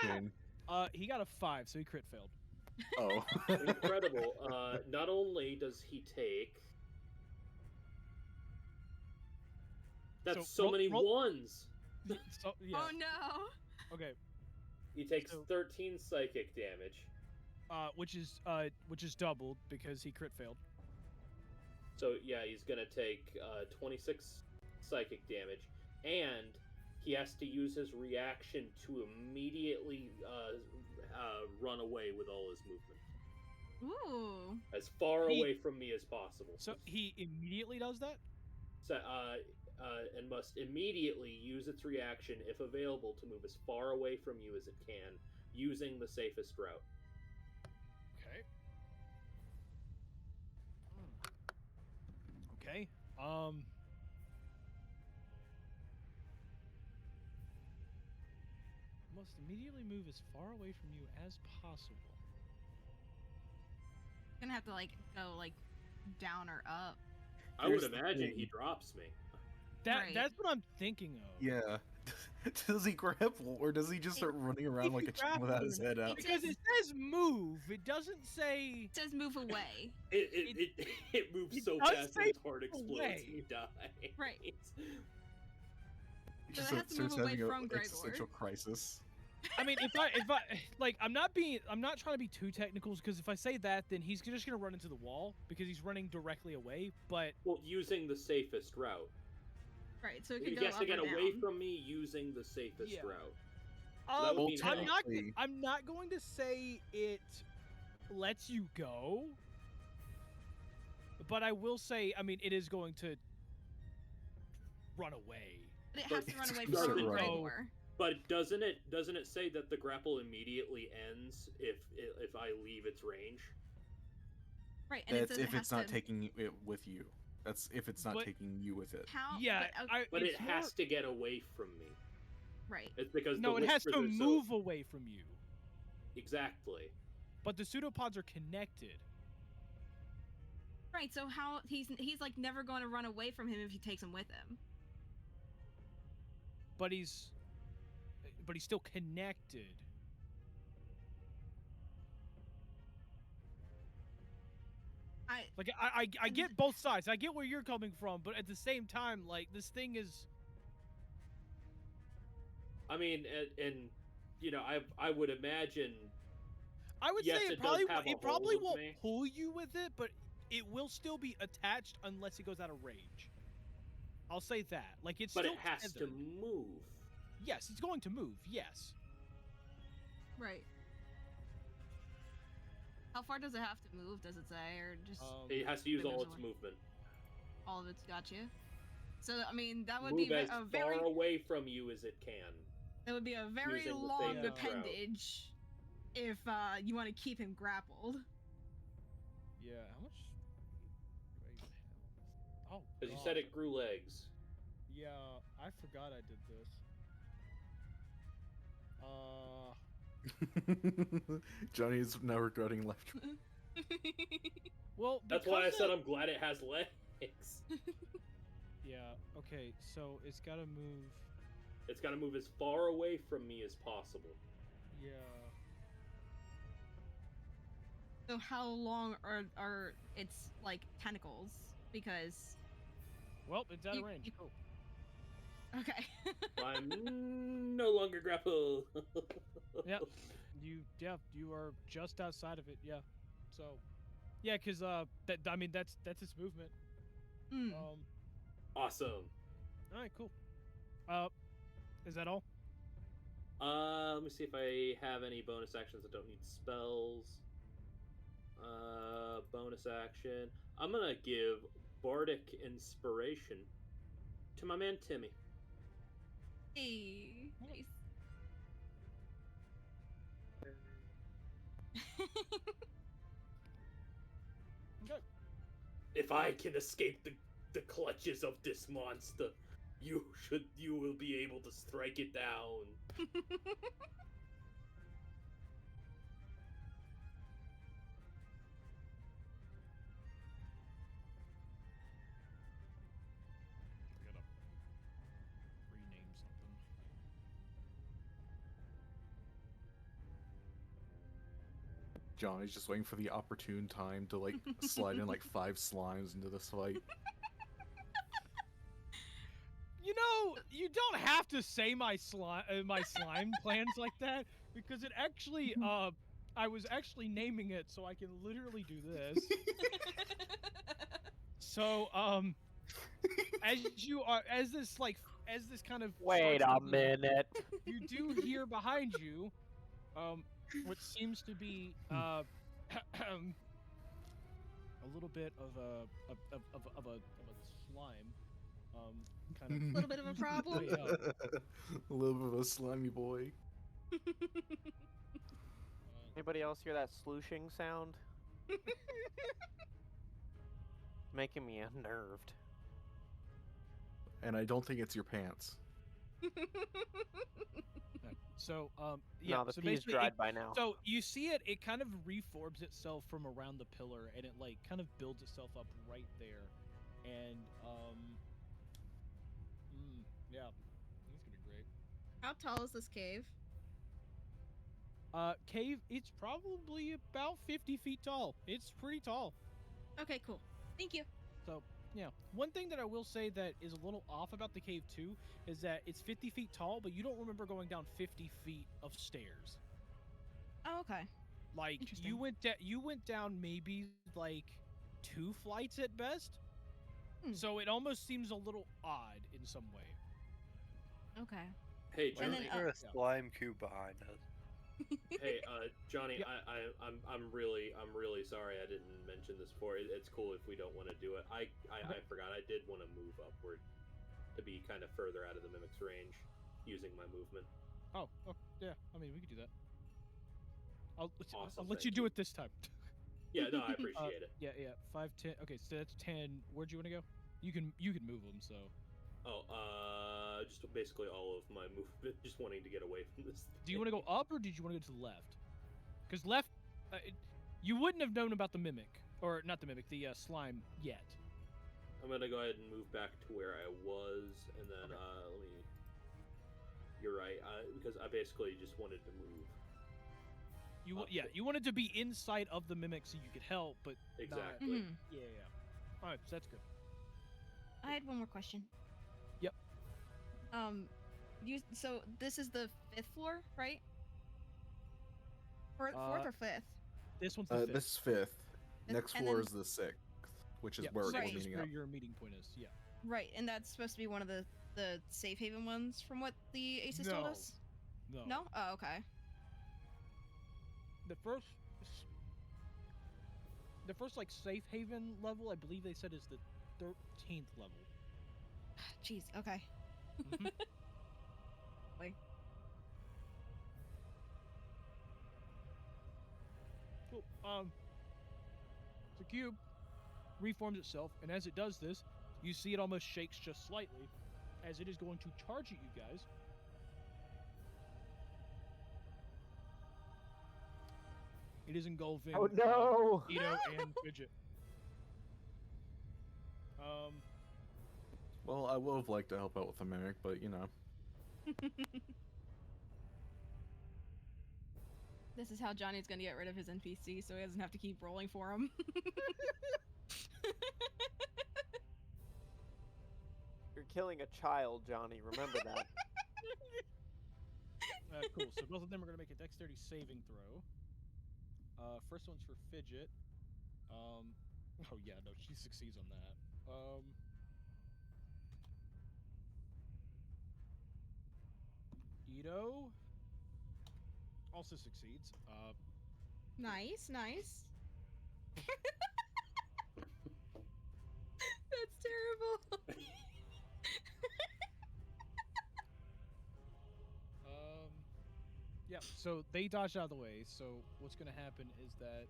16. He got a 5, so he crit failed. Oh. Incredible. Not only does he take... That's so many ones! So, yeah. Oh no! Okay. He takes So- 13 psychic damage. Which is doubled because he crit failed. So yeah, he's gonna take 26 psychic damage, and he has to use his reaction to immediately run away with all his movement, Ooh. as far away from me as possible. So he immediately does that? So, and must immediately use its reaction, if available, to move as far away from you as it can, using the safest route. Okay. Must immediately move as far away from you as possible. Gonna have to like go like down or up. I would Here's the imagine he thing. drops me. Right. That's what I'm thinking of. Yeah. Does he grapple, or does he just start running around like a chicken without his head out? Because it says move. It doesn't say. It says move away. It moves it so does fast that say its heart explodes away. and you die. Right. He So just it has to starts move away having from an Gregor. existential crisis. I mean, if I like, I'm not trying to be too technical, because if I say that, then he's just gonna run into the wall because he's running directly away. But Well, using the safest route. Right. So it He could go has up to get or away down. from me using the safest Yeah. route. So that would mean technically- I'm not going to say it lets you go, but I will say, I mean, it is going to run away. But it But has to run it's away gonna from run. Gregor. But doesn't it say that the grapple immediately ends if I leave its range? Right. And it That's says if it has it's not to... taking it with you. That's if it's not But- taking you with it. How? Yeah, But it's it has to get away from me. Right. It's because No, the it has to whispers are so- move away from you. Exactly. But the pseudopods are connected. Right. So how he's like never going to run away from him if he takes him with him. But he's still connected. I get both sides. I get where you're coming from, but at the same time, like, this thing is. I mean, and you know, I would imagine. I would Yes, say it it does probably have a it probably hold of won't me. pull you with it, but it will still be attached unless it goes out of range. I'll say that. Like, it's But still it has to tethered. move. Yes, it's going to move. Yes. Right. How far does it have to move? Does it say, or just It has to use it all moves its away? movement. All of it's got you? So I mean, that would Move be as a very far away from you as it can. that would be a very using the long safest route. appendage if you want to keep him grappled. Yeah. How much do I even have? Oh. Because you said God. it grew legs. Yeah, I forgot I did this. Johnny's now regretting left. Well, That's why I because said of- I'm glad it has legs. Yeah. Okay. So it's got to move. It's got to move as far away from me as possible. Yeah. So how long are its like tentacles? Because Well, it's out of You- range. you- Cool. okay. I'm no longer grappled. Yep. You are just outside of it. Yeah. So, yeah, because that's its movement. Hmm. Awesome. All right, cool. Is that all? Let me see if I have any bonus actions that don't need spells. Bonus action. I'm gonna give Bardic Inspiration to my man Timmy. Hey, nice. Okay. If I can escape the clutches of this monster, you will be able to strike it down. I gotta rename something. Johnny's just waiting for the opportune time to like slide in like 5 slimes into this fight. You know, you don't have to say my slime plans like that, because it actually I was actually naming it, so I can literally do this. So as this kind of Wait starts a to- minute. you do hear behind you what seems to be a little bit of a slime kind of A little bit of a problem. way up. A little bit of a slimy boy. Anybody else hear that slooshing sound? Making me unnerved. and I don't think it's your pants. So, yeah. No, the so pea's basically, dried by now. so you see it. It kind of reforms itself from around the pillar, and it like kind of builds itself up right there, and yeah, it's gonna be great. How tall is this cave? Cave. It's probably about 50 feet tall. It's pretty tall. Okay, cool. Thank you. So, yeah. One thing that I will say that is a little off about the cave too is that it's 50 feet tall, but you don't remember going down 50 feet of stairs. Oh, okay. Like Interesting. you went down maybe like 2 flights at best. So it almost seems a little odd in some way. Okay. Hey, And Johnny. then, Is there a slime cube behind us? Hey, Johnny. Yep. I'm really sorry I didn't mention this before. It's cool if we don't want to do it. I forgot. I did want to move upward to be kind of further out of the mimic's range using my movement. Oh, yeah. I mean, we could do that. I'll Awesome, let you thank do you. it this time. Yeah, no, I appreciate it. Yeah. 5, 10. Okay, so that's 10. Where'd you want to go? You can move them. So. Oh, just basically all of my movement, just wanting to get away from this. Do you want to go up or did you want to go to the left? Because left, you wouldn't have known about the mimic, or not the mimic, the slime yet. I'm gonna go ahead and move back to where I was, and then let me. You're right, because I basically just wanted to move. You wanted to be inside of the mimic so you could help, but Exactly. Yeah. All right, so that's good. I had one more question. Yep. So this is the 5th floor, right? Or 4th or 5th? This one's the fifth. This is 5th. Next And floor then- is the 6th, which is Yep, where sixth we're is meeting where up. your meeting point is. Yeah. Right, and that's supposed to be one of the safe haven ones from what the Aces told No. us? No. No? Oh, okay. The first like safe haven level, I believe they said is the 13th level. Jeez, okay. Mhm. Wait. Cool. The cube reforms itself, and as it does this, you see it almost shakes just slightly, as it is going to charge at you guys. It is engulfing. Oh no! Ito and Fidget. Well, I would have liked to help out with the mimic, but you know. This is how Johnny's gonna get rid of his NPC so he doesn't have to keep rolling for him. You're killing a child, Johnny. Remember that. Cool. So both of them are going to make a dexterity saving throw. First one's for Fidget. Oh yeah, no, she succeeds on that. Ito also succeeds. Nice. That's terrible. Yeah, so they dodged out of the way. So what's going to happen is that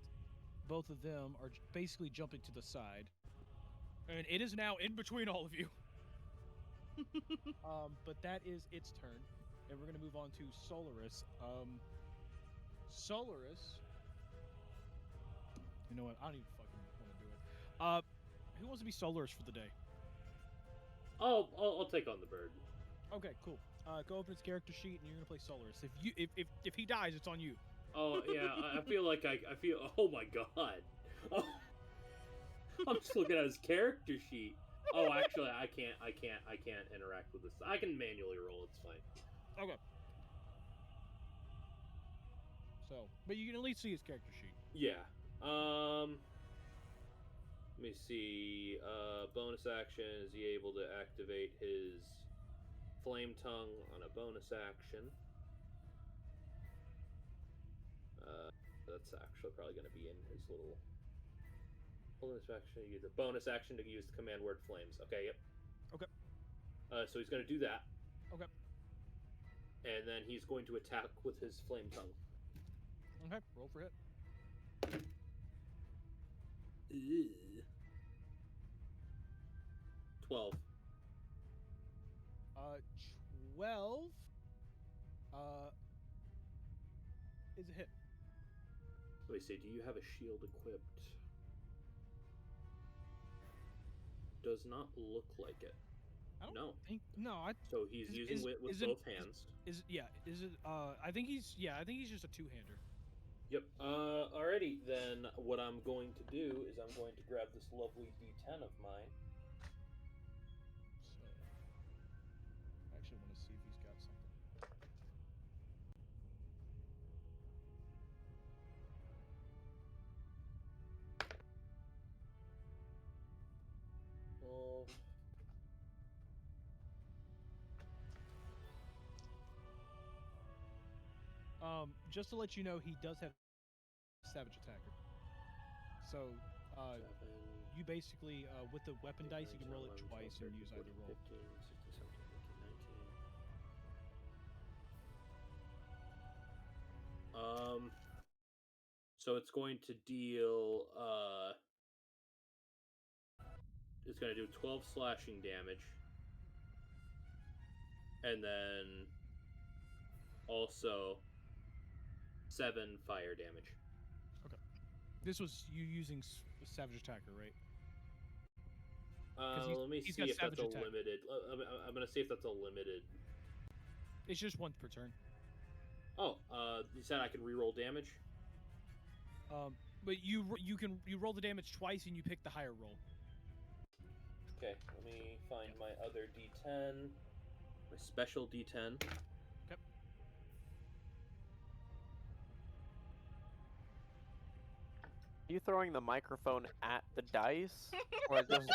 both of them are basically jumping to the side, and it is now in between all of you. But that is its turn, and we're going to move on to Solaris. Solaris. You know what? I don't even fucking want to do it. Who wants to be Solaris for the day? I'll take on the bird. Okay, cool. Go open his character sheet, and you're gonna play Solaris. If he dies, it's on you. Oh yeah, I feel like I feel. Oh my god. Oh, I'm just looking at his character sheet. Oh, actually, I can't interact with this. I can manually roll. It's fine. Okay. So, but you can at least see his character sheet. Yeah. Let me see. Bonus action. Is he able to activate his flame tongue on a bonus action? That's actually probably going to be in his little bonus action. Use a bonus action to use the command word flames. Okay. Yep. Okay. So he's going to do that. Okay. And then he's going to attack with his flame tongue. Okay. Roll for hit. 12. 12 is a hit. Let me see. Do you have a shield equipped? Does not look like it. I don't No. think no. So he's using it with both hands. Is it? I think he's just a two-hander. Yep. Alrighty, then what I'm going to do is I'm going to grab this lovely D10 of mine. So I actually want to see if he's got something. Just to let you know, he does have Savage Attacker. So, you basically, with the weapon dice, you can roll it twice and use either roll. 15, 16, 17, 18, 19. So it's going to deal, it's going to do 12 slashing damage. And then also 7 fire damage. Okay. This was you using Savage Attacker, right? Let me see if that's a limited. I'm going to see if that's a limited. It's just once per turn. Oh, you said I can reroll damage? But you roll the damage twice and you pick the higher roll. Okay, let me find my other D10. My special D10. Okay. Are you throwing the microphone at the dice? Or just...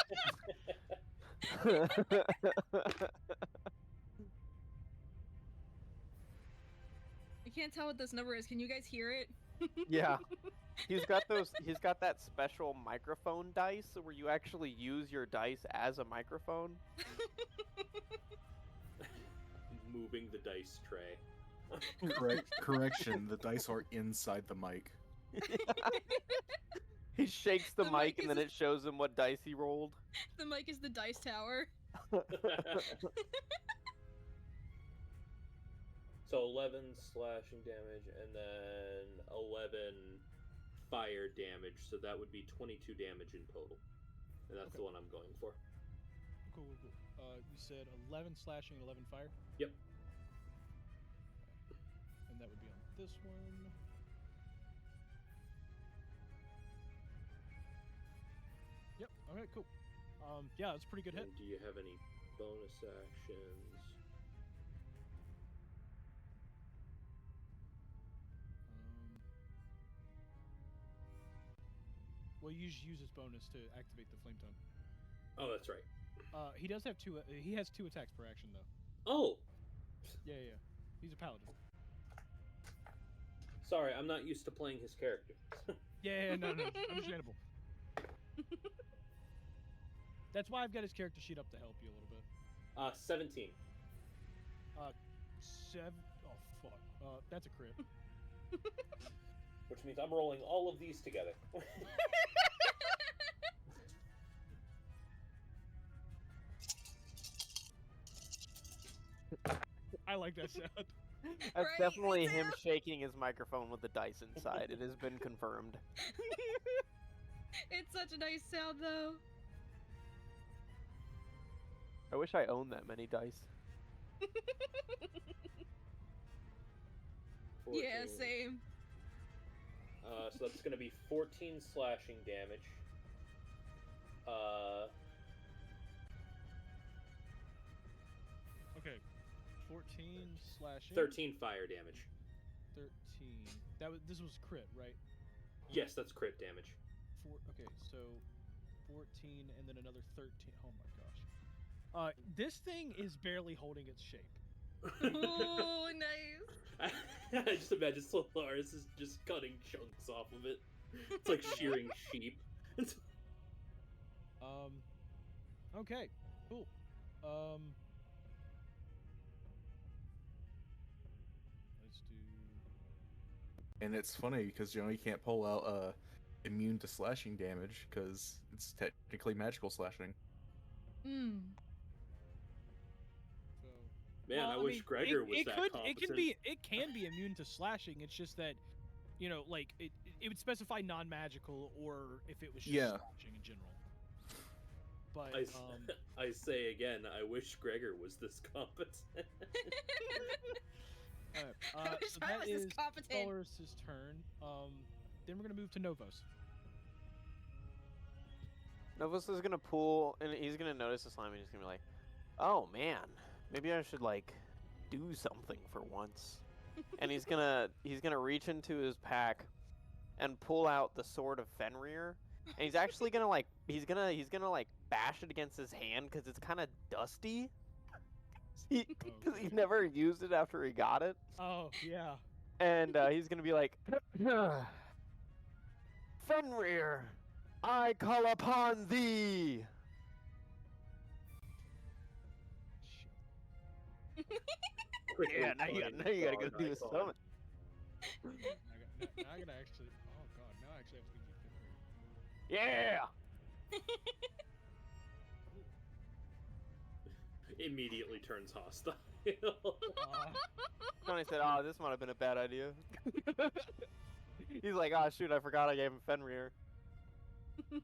I can't tell what this number is. Can you guys hear it? Yeah. He's got that special microphone dice where you actually use your dice as a microphone. Moving the dice tray. Correction, the dice are inside the mic. He shakes the The mic mic and then is- it shows him what dice he rolled. The mic is the dice tower. So 11 slashing damage and then 11 fire damage, so that would be 22 damage in total. And that's Okay. the one I'm going for. Cool. You said 11 slashing, 11 fire? Yep. And that would be on this one. Yep, okay, cool. Yeah, that's a pretty good hit. And do you have any bonus actions? Well, you just use his bonus to activate the flame tongue. Oh, that's right. He does have two. He has 2 attacks per action, though. Oh! Yeah. He's a paladin. Sorry, I'm not used to playing his character. Yeah, no, understandable. That's why I've got his character sheet up to help you a little bit. 17. 7. Oh fuck. That's a crit. Which means I'm rolling all of these together. I like that sound. That's Right, definitely it's him him. shaking his microphone with the dice inside. It has been confirmed. It's such a nice sound, though. I wish I owned that many dice. 14. Yeah, same. So that's going to be 14 slashing damage. Okay. 14 slashing. 13 fire damage. 13. This was crit, right? Yes, that's crit damage. Okay, so 14 and then another 13. Oh my gosh. This thing is barely holding its shape. Oh, nice. I just imagine Solaris is just cutting chunks off of it. It's like shearing sheep. Okay, cool. Let's do. And it's funny because you can't pull out immune to slashing damage because it's technically magical slashing. Hmm. So Man, Well, I wish mean, Gregor was that competent. It can be immune to slashing. It's just that, like it would specify non-magical or if it was just Yeah. slashing in general. But I say again, I wish Gregor was this competent. alright, I wish so I that was this is competent. Dolores' turn. Then we're gonna move to Novos. Novus is gonna pull, and he's gonna notice the slime, and he's gonna be like, "Oh man, maybe I should like do something for once." And he's gonna reach into his pack and pull out the sword of Fenrir, and he's actually gonna like he's gonna like bash it against his hand because it's kind of dusty. Because he never used it after he got it. Oh yeah. And he's gonna be like, Fenrir, I call upon thee. Quickly Yeah, now you find gotta go Darn do a Icon. summon. Now I gotta actually. Oh god, now I actually have to think of Yeah. Immediately turns hostile. Johnny said, "Oh, this might have been a bad idea." He's like, "Oh shoot, I forgot I gave him Fenrir." Yeah.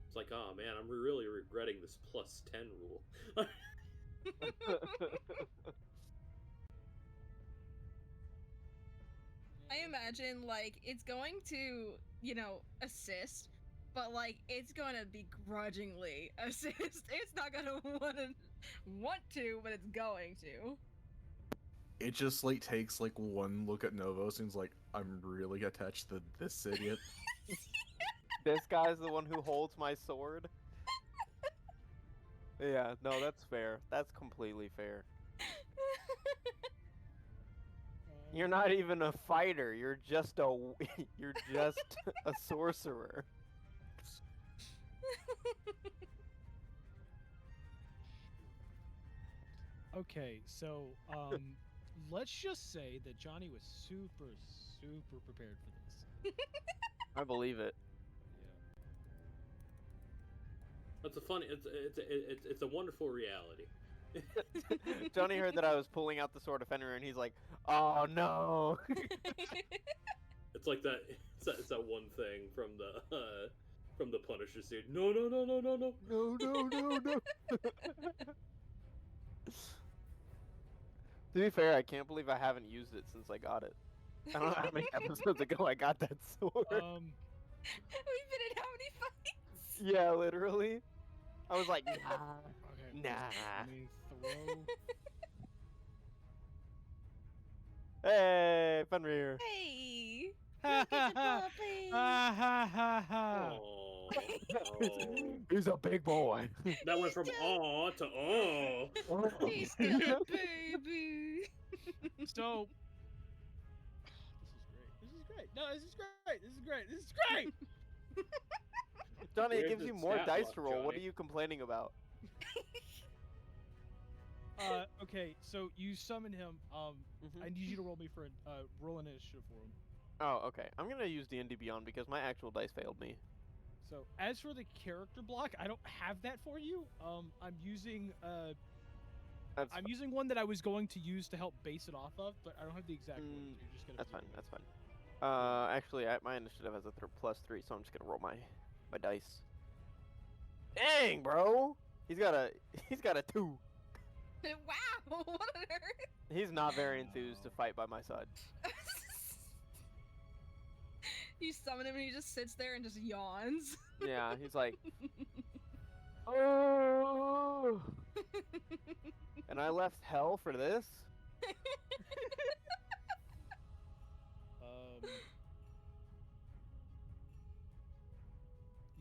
It's like, oh man, I'm really regretting this +10 rule. I imagine like it's going to, assist, but like it's gonna begrudgingly assist. It's not gonna want to, but it's going to. It just like takes like one look at Novos and is like, I'm really attached to this idiot. This guy's the one who holds my sword. Yeah, no, that's fair. That's completely fair. You're not even a fighter. You're just a you're just a sorcerer. Okay, so let's just say that Johnny was super prepared for this. I believe it. That's a funny. It's a wonderful reality. Johnny heard that I was pulling out the sword of Fenrir, and he's like, "Oh no!" It's like that. It's that one thing from the Punisher suit. No. No. To be fair, I can't believe I haven't used it since I got it. I don't know how many episodes ago I got that sword. We've been in how many fights? Yeah, literally. I was like, nah. Okay. Nah. Let me throw. Hey, Fenrir. Hey. Ha Look at the ha puppy. ha ha ha ha. Oh. He's a big boy. That went from aw to oh. He's still a baby. So this is great. No, this is great. This is great. This is great. Johnny, it Where's gives the you more stat dice block, to roll. What are Johnny? you complaining about? Okay, so you summon him. Mhm. I need you to roll me for roll an initiative for him. Oh, okay. I'm gonna use D&D Beyond because my actual dice failed me. So as for the character block, I don't have that for you. I'm using That's I'm using one that I was going to use to help base it off of, but I don't have the exact one. So you're just gonna. That's have fine. to That's fine. Actually, my initiative has a +3, so I'm just gonna roll my dice. Dang, bro! He's got a 2. Wow, what on earth? He's not very enthused to fight by my side. You summon him and he just sits there and just yawns. Yeah, he's like, oh! And I left hell for this?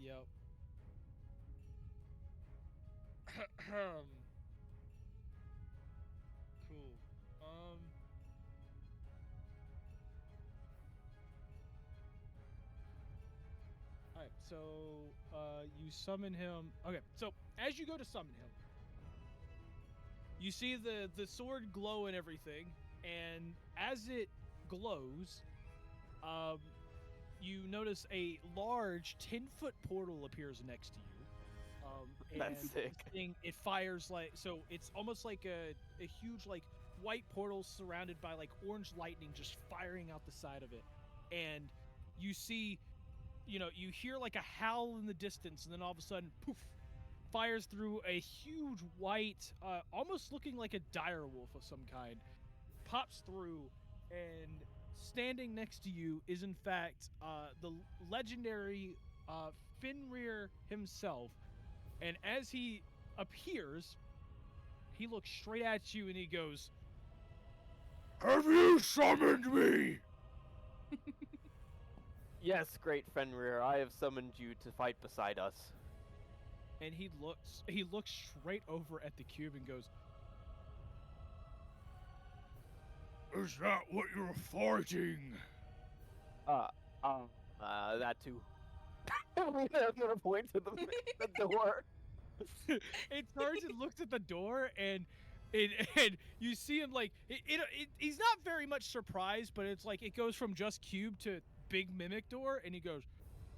Yep. Cool. Alright, so you summon him. Okay, so as you go to summon him, you see the sword glow and everything, and as it glows, you notice a large 10-foot portal appears next to you. And That's sick. this thing, it fires so it's almost like a huge white portal surrounded by orange lightning just firing out the side of it, and you see, you hear a howl in the distance, and then all of a sudden, poof, fires through a huge white, almost looking like a dire wolf of some kind, pops through, and standing next to you is in fact the legendary Fenrir himself. And as he appears, he looks straight at you and he goes, "Have you summoned me?" Yes, great Fenrir, I have summoned you to fight beside us. And he looks straight over at the cube and goes, "Is that what you're fighting?" That too. I'm gonna point to the door. It turns and looks at the door, and you see him he's not very much surprised, but it's it goes from just cube to big mimic door, and he goes,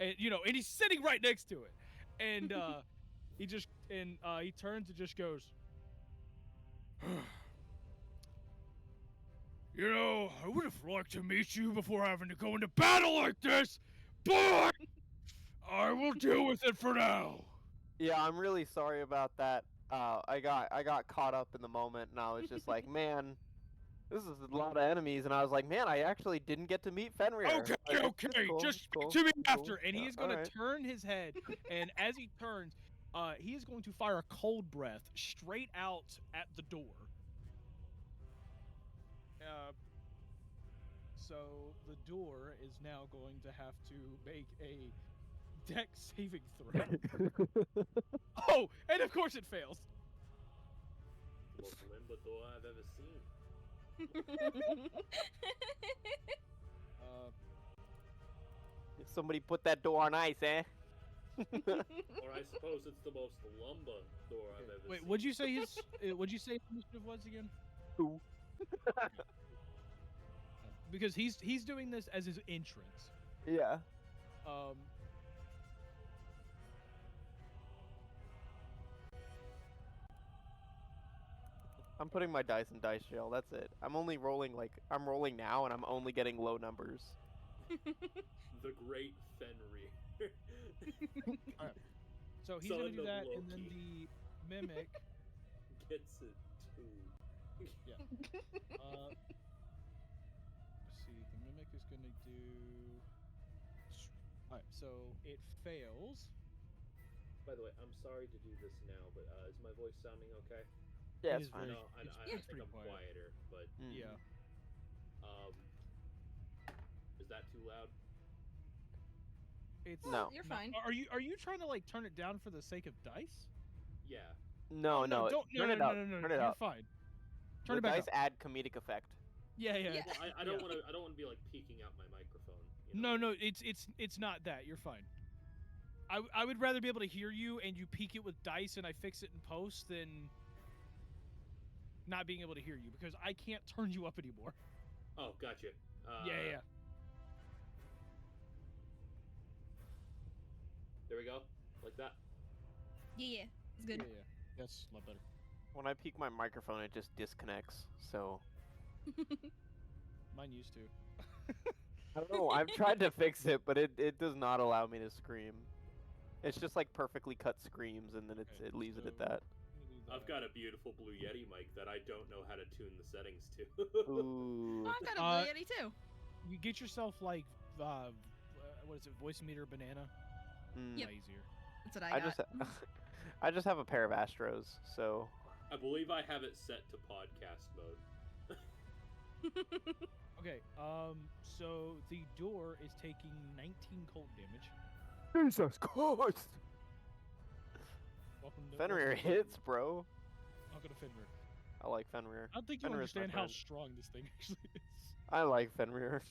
and and he's sitting right next to it, and he turns and just goes, "I would have liked to meet you before having to go into battle like this, but I will deal with it for now." Yeah, I'm really sorry about that. I got caught up in the moment, and I was just like, man, this is a lot of enemies, and I was like, man, I actually didn't get to meet Fenrir. Okay, But it's okay, cool, just it's speak cool, to me it's cool. after, and Yeah, he is gonna alright. turn his head, and as he turns, he is going to fire a cold breath straight out at the door. So the door is now going to have to make a dex saving throw. Oh, and of course it fails. Most limbo door I've ever seen. Somebody put that door on ice, eh? Or I suppose it's the most lumber door I've ever Wait, seen. what'd you say his initiative was again? Who? Because he's doing this as his entrance. Yeah. I'm putting my dice in dice jail. That's it. I'm only rolling I'm rolling now, and I'm only getting low numbers. The great Fenrir. Alright. So he's Son gonna do of that, and then Loki. the mimic. Gets it too. Yeah. Let's see. The mimic is gonna do. All right. So it fails. By the way, I'm sorry to do this now, but is my voice sounding okay? Yeah, It it's is fine. very- No, it's I pretty think I'm quiet. quieter, but Yeah. is that too loud? It's No. You're fine. Are you trying to turn it down for the sake of dice? Yeah. No, no. Don't. Turn it up. No. Turn it You're up. fine. Turn The it back dice up. add comedic effect. Yeah. Yeah. Well, I don't Yeah. want to. I don't want to be peeking out my microphone. No. It's not that. You're fine. I would rather be able to hear you and you peek it with dice and I fix it in post than not being able to hear you, because I can't turn you up anymore. Oh, gotcha. Yeah. There we go. Like that. Yeah, it's good. Yeah. That's a lot better. When I peek my microphone, it just disconnects. So Mine used to. I don't know. I've tried to fix it, but it does not allow me to scream. It's just perfectly cut screams, and then Okay, it leaves it at so- that. I've got a beautiful Blue Yeti mic that I don't know how to tune the settings to. Ooh. Oh, I've got a Blue Yeti too. You get yourself what is it, voice meter banana? Mm. Yep. Easier. That's what I I got. just I just have a pair of Astros, so I believe I have it set to podcast mode. Okay. So the door is taking 19 cold damage. Jesus Christ! Welcome to Fenrir welcome to- hits, bro. Welcome to Fenrir. I like Fenrir. I don't think you Fenrir's my understand how friend. strong this thing actually is. I like Fenrir.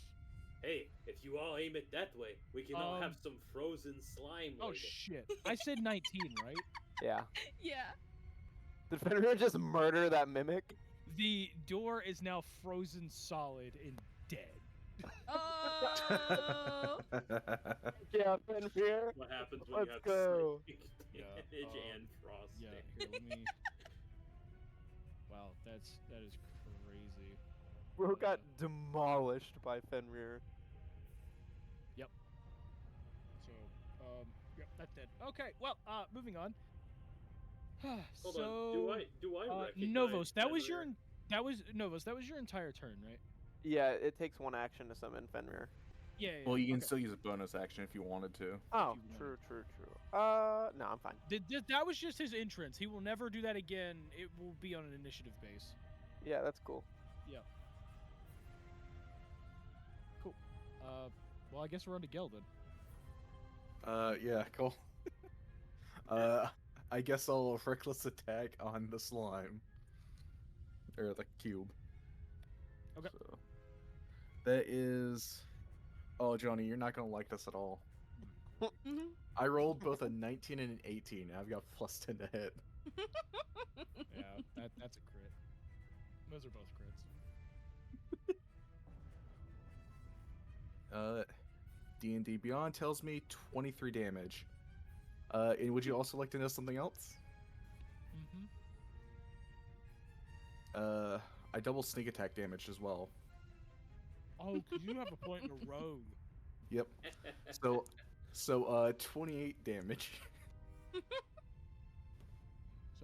Hey, if you all aim it that way, we can all have Um, some frozen slime Oh later. shit! I said 19, right? Yeah. Yeah. Did Fenrir just murder that mimic? The door is now frozen solid and dead. Oh. Yeah, Fenrir. What happens when Let's you have go. snake? Yeah, Damage and frosting. Yeah, here, let me. Wow, that is crazy. Bro got demolished by Fenrir. Yep. So, yep, that's dead. Okay, well, moving on. Hold so, on. Do I recognize Novos, that was Fenrir? That was your entire turn, right? Yeah, it takes one action to summon Fenrir. Yeah. Well, you can okay. still use a bonus action if you wanted to. Oh, you true. wanted. No, I'm fine. That was just his entrance. He will never do that again. It will be on an initiative base. Yeah, that's cool. Yeah. Cool. Well, I guess we're on to Gel then. Yeah, cool. I guess I'll reckless attack on the slime. Or the cube. Okay. So, that is... Oh, Johnny, you're not gonna like this at all. I rolled both a 19 and an 18. I've got plus 10 to hit. Yeah, that's a crit. Those are both crits. D&D Beyond tells me 23 damage. And would you also like to know something else? Mm-hmm. I double sneak attack damage as well. Oh, because you have a point in a rogue. Yep. So 28 damage. So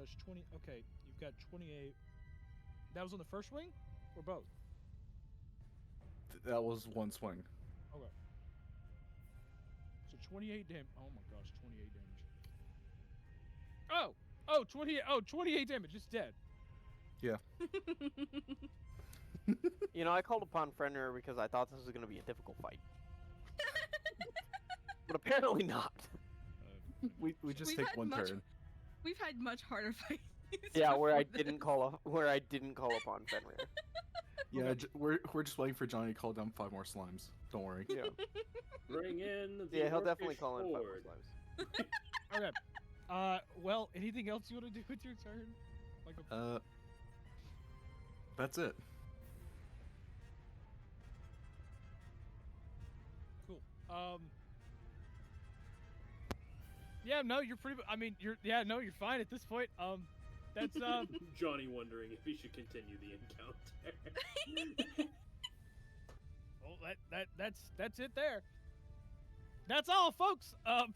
it's 20. Okay, you've got 28. That was on the first swing, or both? That was one swing. Okay. So 28 damage. Oh my gosh, 28 damage. Oh, 28. Oh, 28 damage. It's dead. Yeah. You know, I called upon Fenrir because I thought this was going to be a difficult fight. But apparently not. We just We've take had one much- turn. We've had much harder fights. Yeah, where I before this. didn't call upon Fenrir. Yeah, Okay. we're just waiting for Johnny to call down 5 more slimes. Don't worry. Yeah. Bring in the Yeah, he'll definitely orcish call in 5 more horde. slimes. Okay. Well, anything else you want to do with your turn? Like a... That's it. Cool. Yeah, no, you're pretty. I mean, you're. Yeah, no, you're fine at this point. That's Johnny wondering if he should continue the encounter. Well, that's it there. That's all, folks. One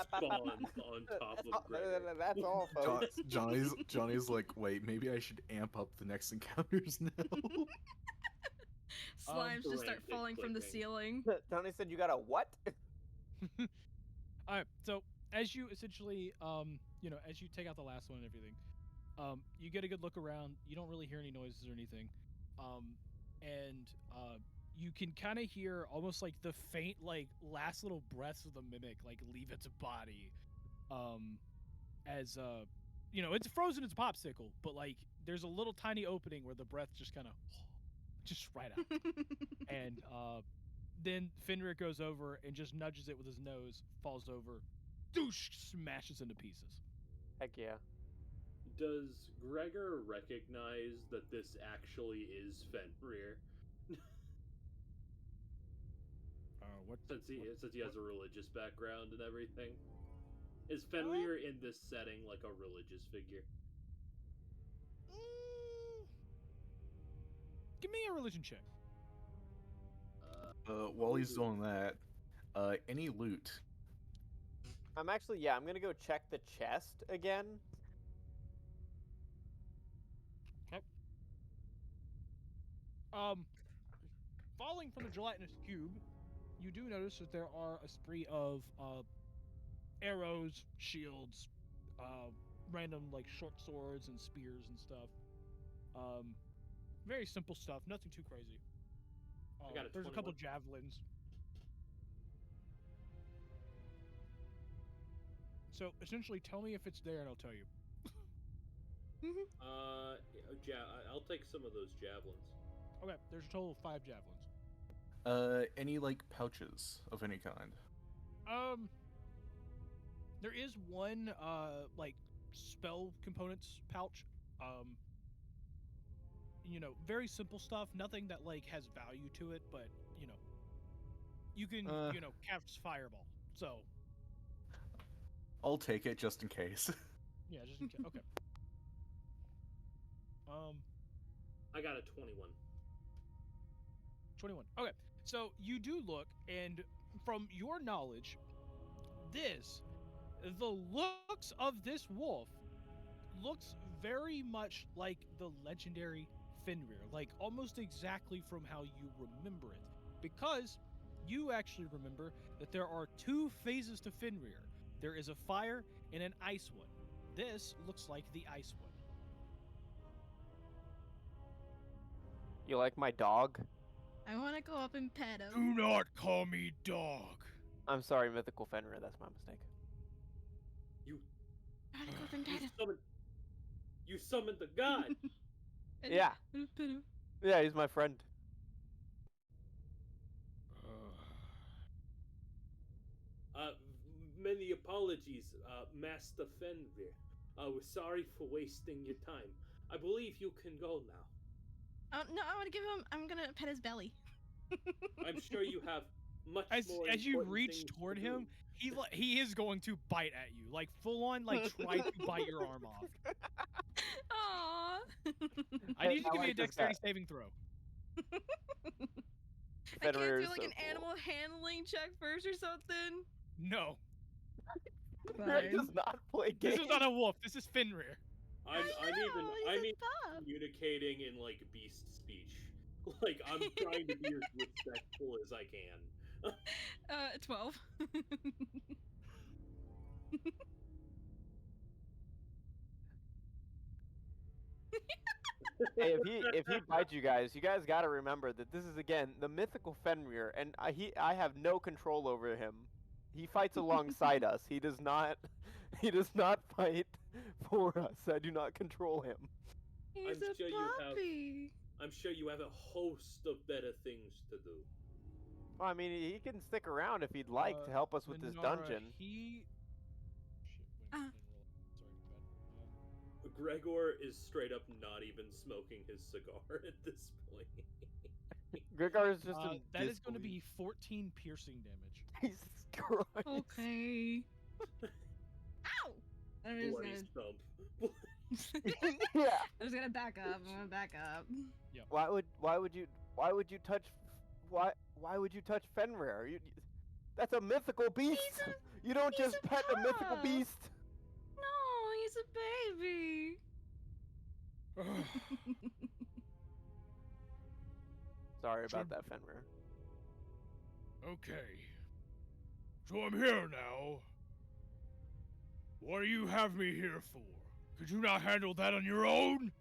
spawns on top of Gregor. That's all, folks. Johnny's like, wait, maybe I should amp up the next encounters now. Slimes just start Frantic falling from the clicking. ceiling. Tony said you got a what? All right. So as you essentially, as you take out the last one and everything, you get a good look around. You don't really hear any noises or anything, and you can kind of hear almost like the faint, like last little breaths of the mimic, like leave its body, as it's frozen as a popsicle, but like there's a little tiny opening where the breath just kind of, just right out, and then Fenrir goes over and just nudges it with his nose, falls over, doosh, smashes into pieces. Heck yeah. Does Gregor recognize that this actually is Fenrir? Since he has a religious background and everything, is Fenrir in this setting like a religious figure? Give me a religion check. While he's doing that, any loot? I'm gonna go check the chest again. Falling from the gelatinous cube, you do notice that there are a spree of arrows, shields, random like short swords and spears and stuff. Very simple stuff, nothing too crazy. I got a There's a couple 21. javelins. So essentially, tell me if it's there, and I'll tell you. I'll take some of those javelins. Okay, there's a total of 5 javelins. Any like pouches of any kind? There is one like spell components pouch. Very simple stuff, nothing that like has value to it, but you can cast fireball. So I'll take it just in case. Yeah, just in case. Okay. I got a 21. 21. Okay. So you do look, and from your knowledge, the looks of this wolf looks very much like the legendary Fenrir, like almost exactly from how you remember it. Because you actually remember that there are two phases to Fenrir. There is a fire and an ice one. This looks like the ice one. You like my dog? I want to go up and pet Do him. not call me dog. I'm sorry, Mythical Fenrir. That's my mistake. You I want to go up and pet him. you summoned the god. Yeah. Pet him. Yeah, he's my friend. Many apologies, Master Fenrir. We're sorry for wasting your time. I believe you can go now. No, I want to give him. I'm gonna pet his belly. I'm sure you have much more. As you important reach things to toward do. him, he is going to bite at you, like full on, like try to bite your arm off. Aww. I need you to I give me a like this dexterity guy. saving throw. I can't Fenrir do is like so an cool. animal handling check first or something. No, Fenrir does not play games. this is not a wolf. This is Fenrir. I'm he's a pup. communicating in like beast speech. Like I'm trying to be as respectful as I can. 12. Hey, if he bites you guys got to remember that this is again the mythical Fenrir, and I have no control over him. He fights alongside us. He does not fight for us. I do not control him. He's I'm a sure you have- puppy. I'm sure you have a host of better things to do. Well, I mean, he can stick around if he'd like to help us with this Minara, dungeon. Shit, wait, Uh. didn't roll. Sorry, bad. Gregor is straight up not even smoking his cigar at this point. Gregor is just in That is going to disbelief. be 14 piercing damage. Jesus Christ. Okay. Ow! I'm just Bloody gonna. stump. Yeah. I'm just gonna back up. I'm gonna back up. Why would you touch Fenrir? That's a mythical beast. You don't he's just a pet a mythical pup. beast. No, he's a baby. Sorry about that, Fenrir. Okay. So I'm here now. What do you have me here for? Could you not handle that on your own?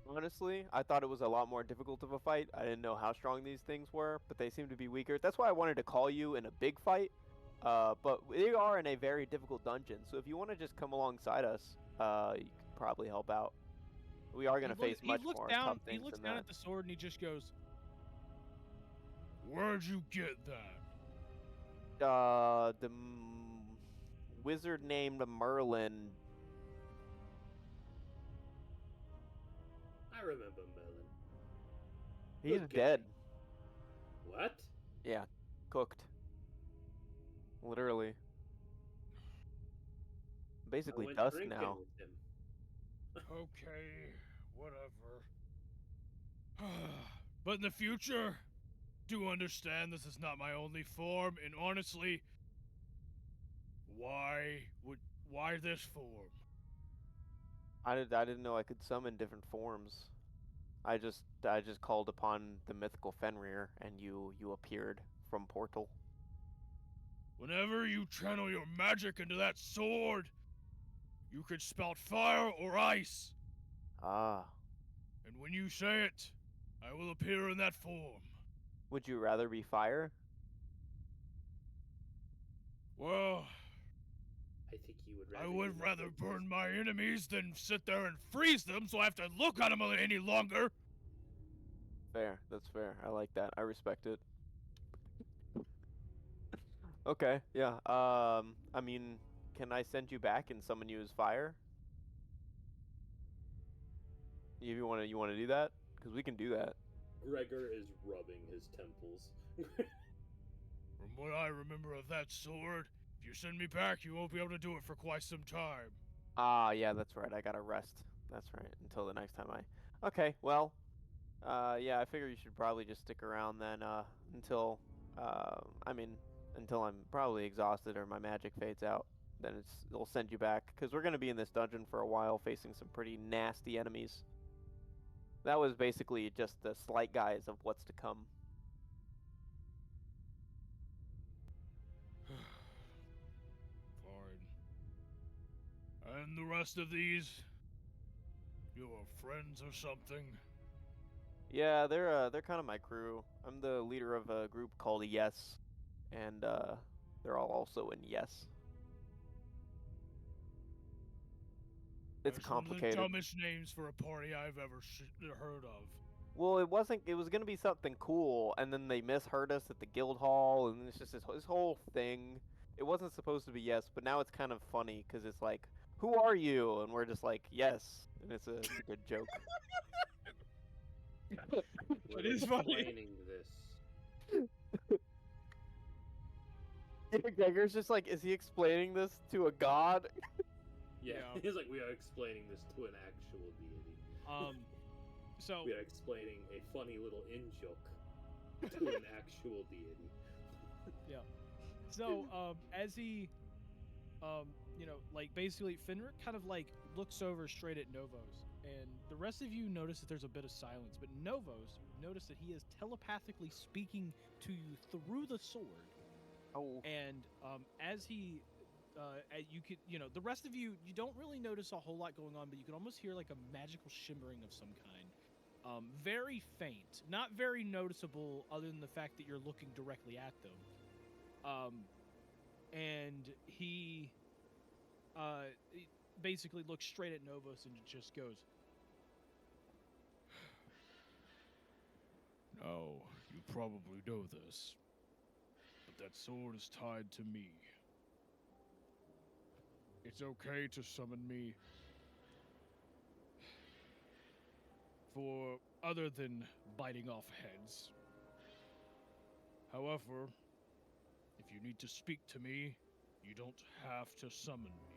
Honestly, I thought it was a lot more difficult of a fight. I didn't know how strong these things were, but they seem to be weaker. That's why I wanted to call you in a big fight. But we are in a very difficult dungeon, so if you want to just come alongside us, you could probably help out. We are going to face much more tough things He looks than down that. at the sword and he just goes, "Where'd you get that?" The wizard named Merlin. I remember Merlin. He's Good guy. dead. What? Yeah, cooked. Literally. Basically I went dust drinking now. with him. Okay, whatever. But in the future, do understand this is not my only form, and honestly, why this form? I didn't know I could summon different forms. I just called upon the mythical Fenrir, and you appeared from portal. Whenever you channel your magic into that sword, you could spout fire or ice. Ah. And when you say it, I will appear in that form. Would you rather be fire? Well, I think he would I rather. would you rather not burn my enemies than sit there and freeze them so I have to look at them any longer. Fair. That's fair. I like that. I respect it. Okay. Yeah. I mean, can I send you back and summon you as fire? You want to do that? Because we can do that. Gregor is rubbing his temples. From what I remember of that sword, If you send me back, you won't be able to do it for quite some time. Ah, yeah, that's right. I gotta rest. That's right. Until the next time I. Okay, well, yeah, I figure you should probably just stick around then, until, I mean, until I'm probably exhausted or my magic fades out. Then it'll send you back, because we're gonna be in this dungeon for a while, facing some pretty nasty enemies. That was basically just the slight guise of what's to come. Fine. And the rest of these? Your friends or something? Yeah, they're kind of my crew. I'm the leader of a group called Yes, and they're all also in Yes. It's They're some of the complicated. dumbest names for a party I've ever heard of. Well, it wasn't. It was gonna be something cool, and then they misheard us at the guild hall, and it's just this whole thing. It wasn't supposed to be Yes, but now it's kind of funny because it's like, "Who are you?" And we're just like, "Yes," and it's a good joke. When It is funny. explaining this. Gregor's just like, is he explaining this to a god? Yeah, Yeah. he's like, we are explaining this to an actual deity. So We are explaining a funny little in-joke to an actual deity. yeah. So as he, like basically Fenrir kind of like looks over straight at Novos, and the rest of you notice that there's a bit of silence, but Novos notice that he is telepathically speaking to you through the sword. Oh, And as he, you could, the rest of you, you don't really notice a whole lot going on, but you can almost hear like a magical shimmering of some kind. Very faint, not very noticeable, other than the fact that you're looking directly at them. And he basically looks straight at Novos and just goes, "No, you probably know this, but that sword is tied to me. It's okay to summon me for other than biting off heads. However, if you need to speak to me, you don't have to summon me.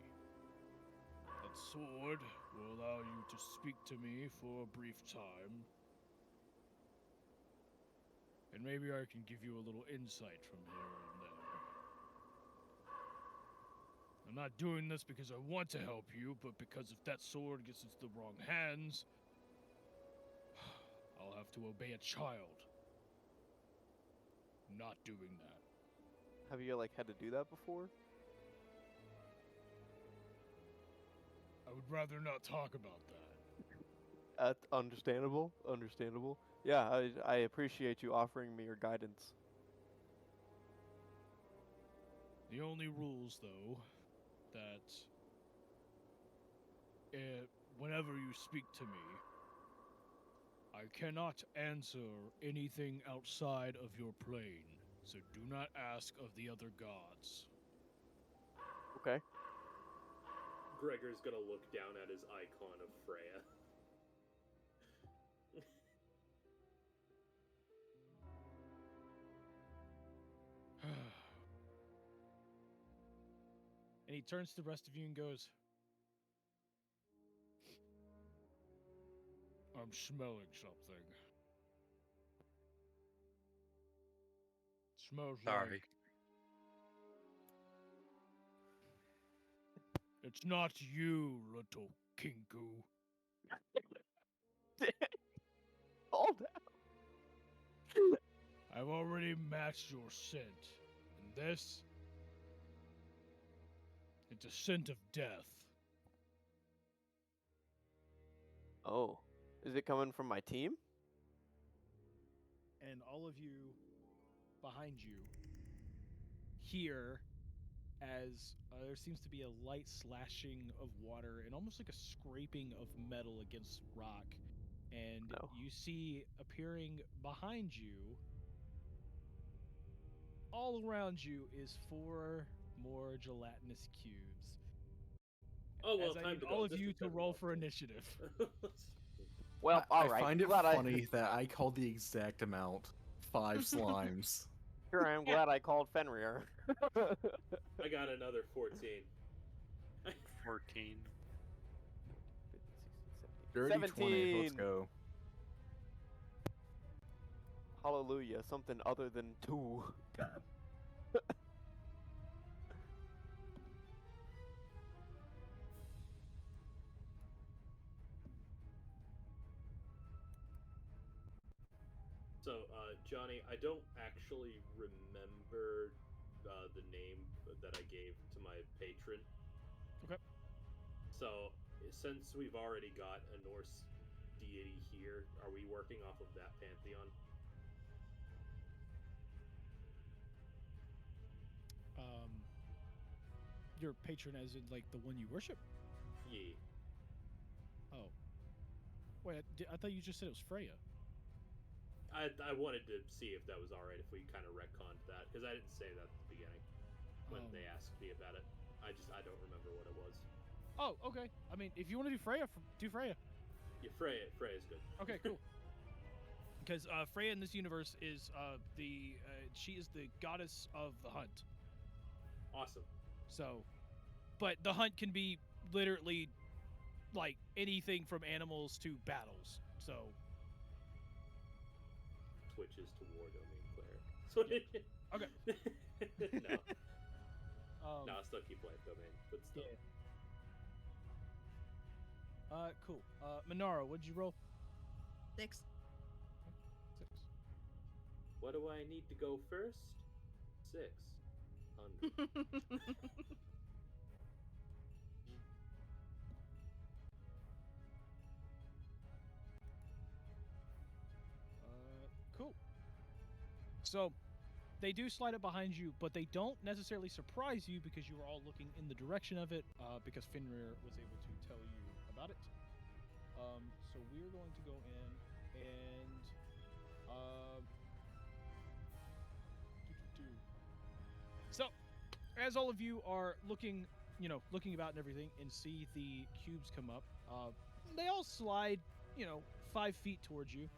That sword will allow you to speak to me for a brief time. And maybe I can give you a little insight from here and there. I'm not doing this because I want to help you, but because if that sword gets into the wrong hands, I'll have to obey a child. Not doing that. have you like had to do that before? I would rather not talk about that. Understandable. Understandable. Yeah, I appreciate you offering me your guidance. The only rules, though, that whenever you speak to me, I cannot answer anything outside of your plane, so do not ask of the other gods. Okay. Gregor's gonna look down at his icon of Freya. And he turns to the rest of you and goes, I'm smelling something. Smells Sorry. like... It's not you, little kinku. Hold down. I've already matched your scent. And this... It's a scent of death. Oh, is it coming from my team? And all of you behind you hear as there seems to be a light slashing of water and almost like a scraping of metal against rock. And No. you see appearing behind you, all around you, is 4 more gelatinous cubes. Oh well, As I time need to go. all of This you is to been roll rough. for initiative. Well, all right. I find it Glad funny that I called the exact amount 5 slimes. Sure, I'm glad I called Fenrir. I got another 14. 14. dirty 20. Let's 17. go. Hallelujah, something other than 2. So, Johnny, I don't actually remember the name that I gave to my patron. Okay. So, since we've already got a Norse deity here, are we working off of that pantheon? Your patron, as in like the one you worship? Yeah. Oh. Wait, I thought you just said it was Freya. I wanted to see if that was alright if we kind of retconned that, because I didn't say that at the beginning when they asked me about it. I don't remember what it was. Oh, okay. I mean, if you want to do Freya, do Freya. Yeah, Freya's good. Okay, cool. Because Freya in this universe is she is the goddess of the hunt. Awesome. So, but the hunt can be literally like anything from animals to battles. So, Switches to war domain cleric. Okay. No. No, I'll still keep playing domain, but still. Yeah. Cool. Minara, what'd you roll? 6. 6. What do I need to go first? 600. Cool. So, they do slide it behind you, but they don't necessarily surprise you because you were all looking in the direction of it, because Fenrir was able to tell you about it. So we're going to go in and so as all of you are looking about and everything, and see the cubes come up, they all slide 5 feet towards you,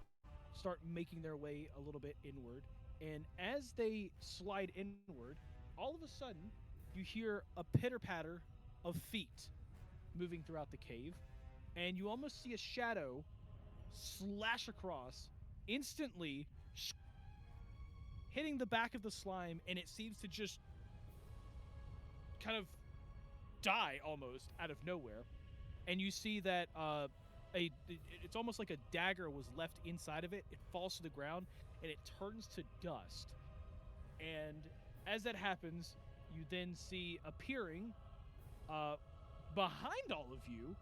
start making their way a little bit inward. And as they slide inward, all of a sudden, you hear a pitter-patter of feet moving throughout the cave, and you almost see a shadow slash across, instantly hitting the back of the slime, and it seems to just kind of die almost out of nowhere. And you see that it's almost like a dagger was left inside of it. It falls to the ground, and it turns to dust. And as that happens, you then see appearing behind all of you,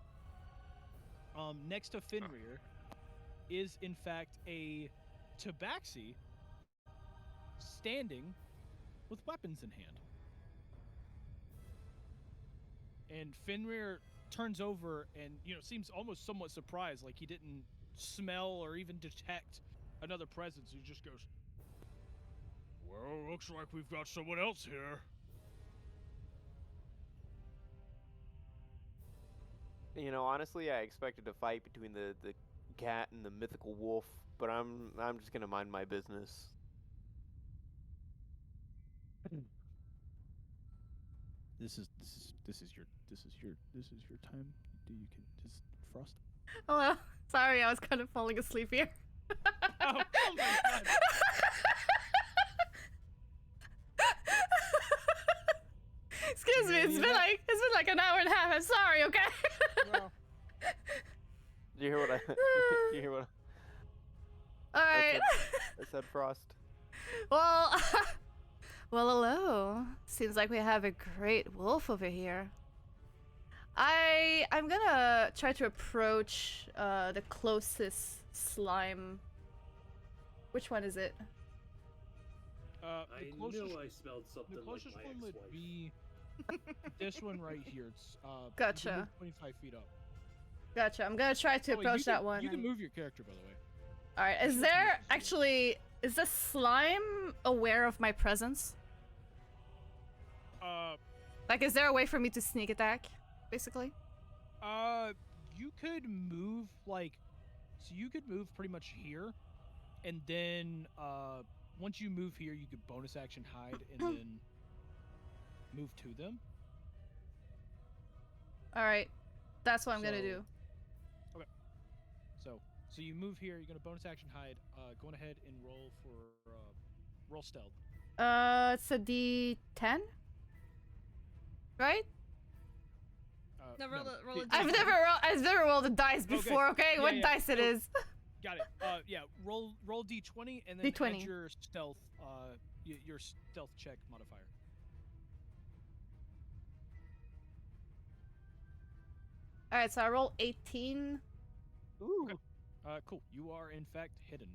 next to Fenrir, is in fact a tabaxi standing with weapons in hand. And Fenrir turns over and seems almost somewhat surprised, like he didn't smell or even detect another presence. He just goes, "Well, looks like we've got someone else here." Honestly, I expected a fight between the cat and the mythical wolf, but I'm just gonna mind my business. This is your time. You can just Frost. Hello. Sorry, I was kind of falling asleep here. Oh my god. Excuse me, it's been like an hour and a half. I'm sorry, okay? Well, Did you hear what I? Did you hear what Alright. I said? Frost. Well, well, hello. Seems like we have a great wolf over here. I'm gonna try to approach the closest slime. Which one is it? I knew I smelled something The like closest my one would ex-wife. be this one right here. It's you can Gotcha. move 25 feet up. Gotcha. I'm gonna try to Oh, wait, approach that one. You can move your character, by the way. Alright, is there actually... Is the slime aware of my presence? Like, is there a way for me to sneak attack, basically? You could move, so you could move pretty much here, and then, once you move here, you could bonus action hide, and then, move to them. All right, that's what I'm gonna do. So you move here. You're gonna bonus action hide. Go ahead and roll for roll stealth. It's a D10, right? No, roll a I've D10. never rolled a dice before. Okay, Yeah, what yeah. dice it So- is? Got it. Yeah. Roll D20 and then D20. add your stealth your stealth check modifier. All right, so I roll 18. Ooh. Cool. You are in fact hidden.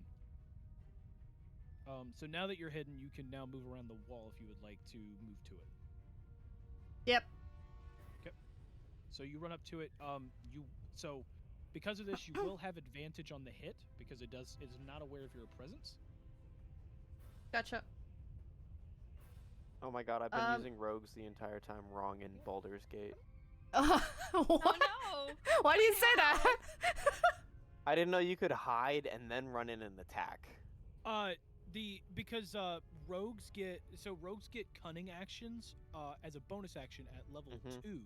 So now that you're hidden, you can now move around the wall if you would like to move to it. Yep. So you run up to it. So because of this, you will have advantage on the hit because it is not aware of your presence. Gotcha. Oh my god, I've been using rogues the entire time wrong in Baldur's Gate. What? Oh no! Why do you say that? I didn't know you could hide and then run in and attack. Because rogues get cunning actions as a bonus action at level 2.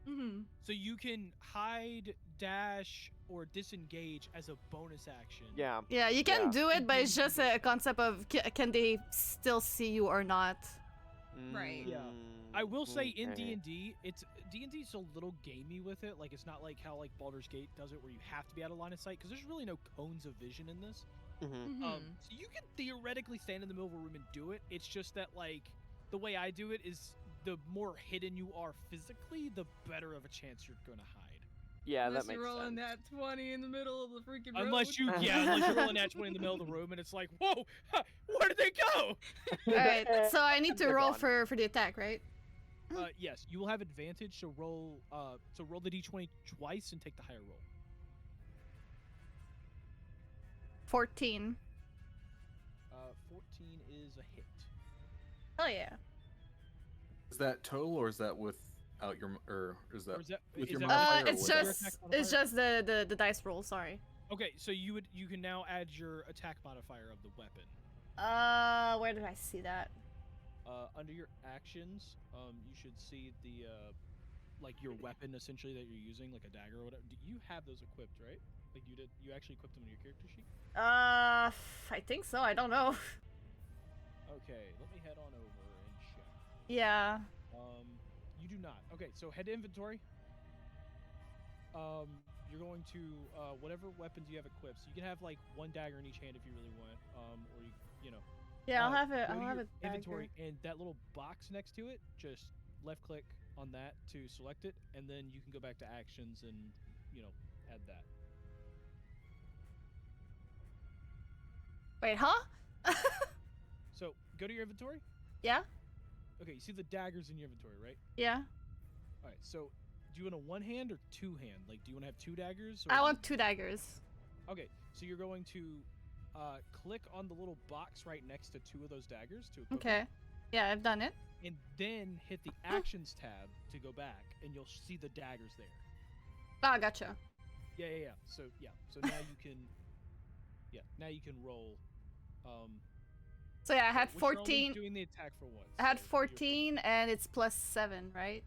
Mm-hmm. So you can hide, dash, or disengage as a bonus action. Yeah. Yeah, you can Yeah. do it, but it's just a concept of can they still see you or not? Right. Yeah. I will say in Okay. D&D, D&D's a little gamey with it. Like it's not like how like Baldur's Gate does it, where you have to be out of line of sight, because there's really no cones of vision in this. Mm-hmm. So you can theoretically stand in the middle of a room and do it. It's just that like the way I do it is the more hidden you are physically, the better of a chance you're gonna hide. Yeah, Unless that makes you're rolling sense. that 20 in the middle of the freaking road. Unless you're rolling that 20 in the middle of the room and it's like, whoa, where did they go? All right, so I need to They're roll gone. for the attack, right? Yes, you will have advantage. So roll the d20 twice and take the higher roll. 14. 14 is a hit. Oh yeah. Is that total or is that without your or is that Or is that, with is your that modifier or It's without? your just attack it's modifier? just the dice roll. Sorry. Okay, so you can now add your attack modifier of the weapon. Where did I see that? Under your actions, you should see the like your weapon essentially that you're using, like a dagger or whatever. You have those equipped, right? Like you actually equipped them in your character sheet? I think so. I don't know. Okay, let me head on over and check. Yeah. You do not. Okay, so head to inventory. You're going to whatever weapons you have equipped. So you can have like one dagger in each hand if you really want, or you know. Yeah, I'll have it. Go I'll to have your it. inventory, and that little box next to it, just left click on that to select it, and then you can go back to actions and add that. Wait, huh? So go to your inventory. Yeah. Okay, you see the daggers in your inventory, right? Yeah. All right. So do you want a one hand or two hand? Like, do you want to have two daggers? Or I want 2 daggers. Okay, so you're going to click on the little box right next to 2 of those daggers to equip them, Okay. Yeah, I've done it. and then hit the actions tab to go back, and you'll see the daggers there. Ah, gotcha. Yeah. So now you can roll. So yeah, I had which you're only 14. doing the attack for once. I had so you're- 14, and it's plus 7, right?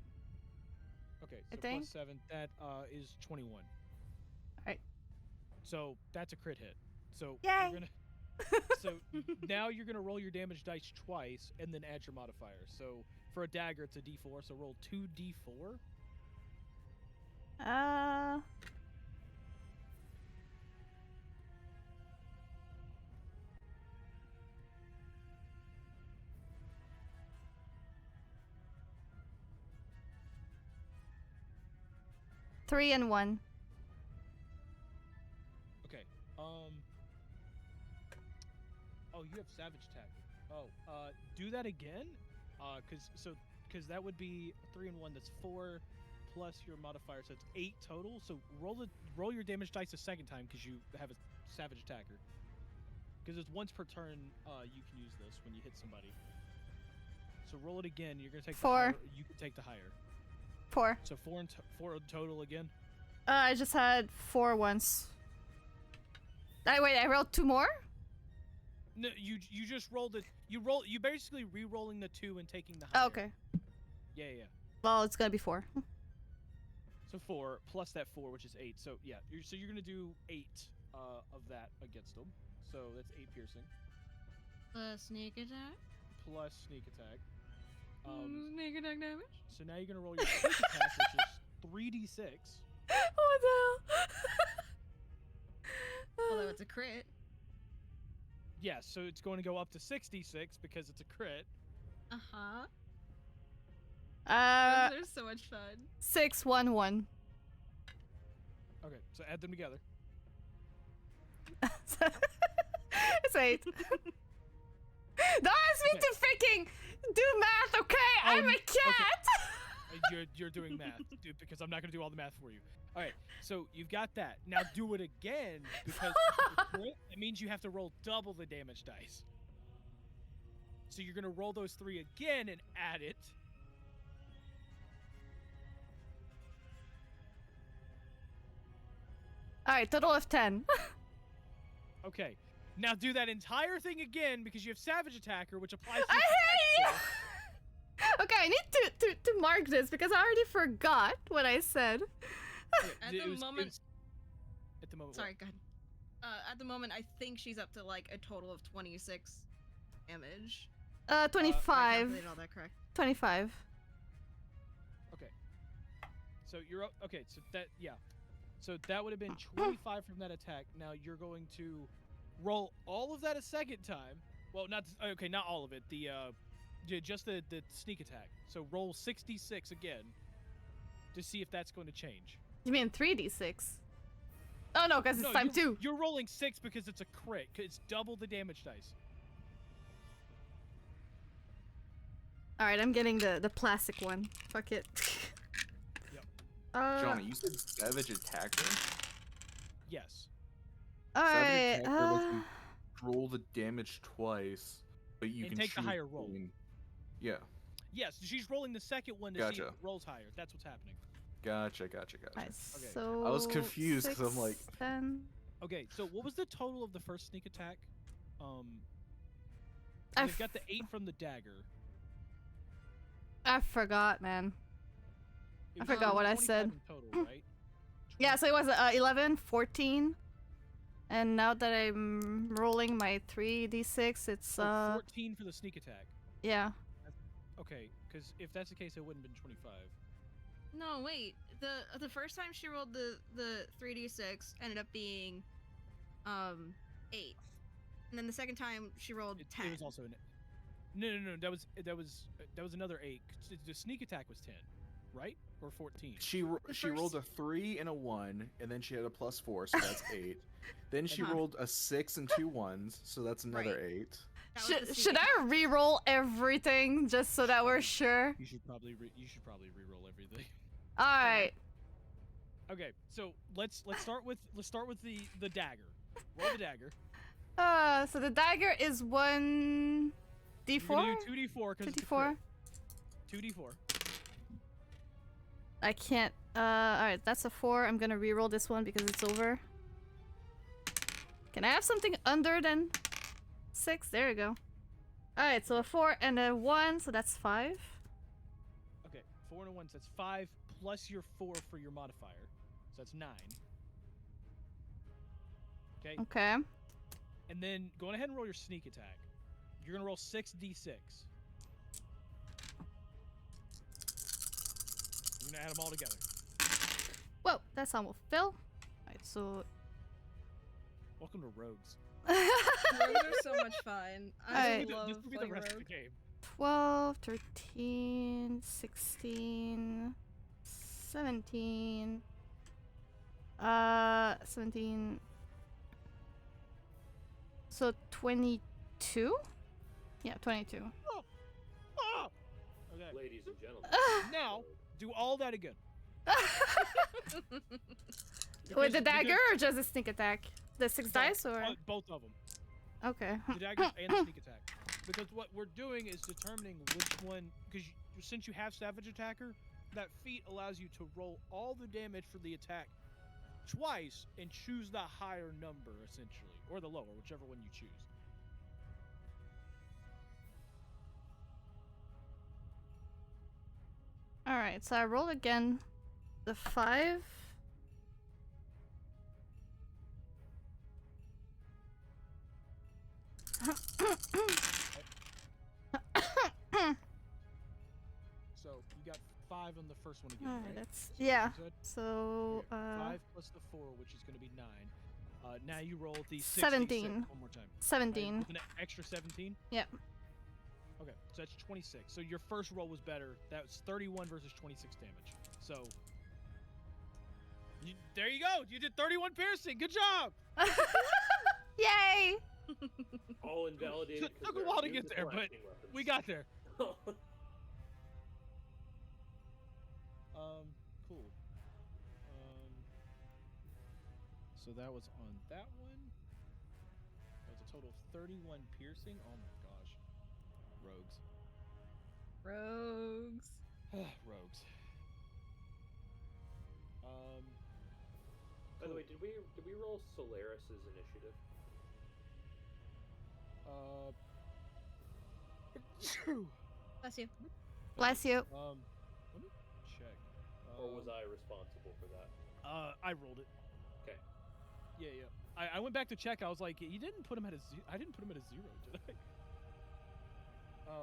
Okay, I so think. plus 7. That is 21. Alright. So that's a crit hit. So Yay! you're gonna. So now you're gonna roll your damage dice twice and then add your modifier. So for a dagger, it's a D4. So roll 2d4. Three and 1. Okay. Oh, you have savage attack. Oh, do that again. Cause that would be 3 and 1. That's 4 plus your modifier, so it's 8 total. So roll your damage dice a second time because you have a savage attacker. Because it's once per turn. You can use this when you hit somebody. So roll it again. You're gonna take 4. The higher, you can take the higher. 4. So 4 in total again. I just had 4 once. Wait, I rolled 2 more? No, you just rolled it. You basically re-rolling the 2 and taking the higher. Oh, okay. Yeah. Well, it's gonna be 4. So 4 plus that 4, which is 8. So yeah, you're gonna do 8 of that against him. So that's 8 piercing Sneak attack. plus sneak attack. Sneak attack damage. So now you're gonna roll your sneak attack, which is 3d6. What the hell? Although it's a crit. Yeah, so it's going to go up to 66 because it's a crit. Uh-huh. Those They're so much fun. 6, 1, 1. Okay, so add them together. It's 8. Don't ask me to freaking do math, okay? I'm a cat! You're doing math, dude, because I'm not going to do all the math for you. All right, so you've got that. Now do it again, because it means you have to roll double the damage dice. So you're going to roll those 3 again and add it. Alright, total of 10. Okay, now do that entire thing again, because you have Savage Attacker, which applies to I hate you! Okay, I need to mark this, because I already forgot what I said. At the moment. At the moment. Sorry, go ahead. At the moment, I think she's up to like a total of 26 damage. 25. I calculated all that correct. 25. Okay. So you're okay. So that So that would have been 25 from that attack. Now you're going to roll all of that a second time. Well, not all of it. Just the sneak attack. So roll 66 again to see if that's going to change. You mean 3d6? Oh no, because it's time 2. You're rolling 6 because it's a crit. It's double the damage dice. Alright, I'm getting the plastic one. Fuck it. Yep. Johnny, you said Savage Attacker? Yes. Alright, Savage Attacker lets you roll the damage twice, but you And can take the choose higher roll. between- Yeah. Yes, she's rolling the second one to see if Gotcha. it rolls higher. That's what's happening. Gotcha. nice. Okay. So I was confused because I'm 6, like, 10. Okay, so what was the total of the first sneak attack? I You've got the 8 from the dagger. I forgot, man. It I was forgot what I 25 said. in total, right? Yeah, so it was 11, 14. And now that I'm rolling my 3d6, it's 14 for the sneak attack. yeah. Okay, because if that's the case, it wouldn't have been 25. No, wait. The first time she rolled the 3d6 ended up being 8. And then the second time she rolled 10. It was also an. No. That was another 8. The sneak attack was 10, right? Or 14. she rolled a 3 and a 1, and then she had a +4, so that's 8. Then she Uh-huh. rolled a 6 and 2 1s, so that's another 8. That was the Should sneak I re-roll everything just so that we're sure? You should probably re-roll everything. All right. Okay, so let's start with the dagger. Roll the dagger. So the dagger is 1d4. You're gonna do 2d4 because 2d4. 2d4. I can't. All right, that's a 4. I'm gonna re-roll this one because it's over. Can I have something under than 6? There you go. All right, so a 4 and a 1, so that's 5. Okay, 4 and a 1, so that's 5 plus your 4 for your modifier, so that's 9. Okay. Okay. And then go ahead and roll your sneak attack. You're gonna roll 6d6. You're gonna add them all together. Whoa, that's almost fill. All right, so. Welcome to Rogues. Rogues are so much fun. I love This will be the playing rest of rogue. the game. 12, 13, 16, 17. 17. So 22? Yeah, 22. Ah! Okay. Ladies and gentlemen. Now, do all that again. With the Because- dagger or just the sneak attack? The 6 dice or? Both of them. Okay. The dagger and the sneak attack. Because what we're doing is determining which one. Because since you have Savage Attacker, that feat allows you to roll all the damage for the attack twice and choose the higher number, essentially, or the lower, whichever one you choose. Alright, so I roll again. The 5. So you got 5 on the first one again, Alright, right? that's So yeah. you said? So Okay, 5 plus the 4, which is going to be 9. Now you roll the 60, 17. one more time. 17. With an extra 17? Yep. Okay, so that's 26. So your first roll was better. That's 31 versus 26 damage. So there you go. You did 31 piercing. Good job. Yay! All invalidated. Took a while to get there, but we got there. Cool. So that was on that one. That was a total of 31 piercing. Oh my gosh. Rogues. Rogues. Rogues. By the way, did we roll Solaris's initiative? Bless you. Bless you. Let me check. Or was I responsible for that? I rolled it. Okay. Yeah. I went back to check. I was like, you didn't put him at a zero. I didn't put him at a 0, did I?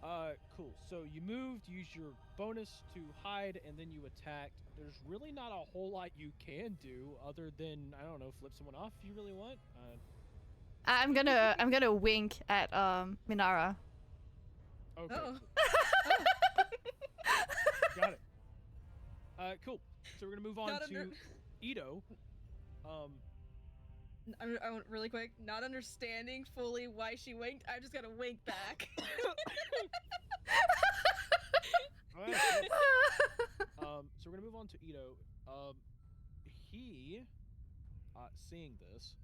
Alright. Cool. So you moved, used your bonus to hide, and then you attacked. There's really not a whole lot you can do other than, I don't know, flip someone off if you really want. I'm gonna wink at Minara. Okay. Oh. Got it. Cool. So we're gonna move on Not to under- Edo. I went really quick. Not understanding fully why she winked. I just gotta wink back. Alright, cool. So we're gonna move on to Edo. He, seeing this,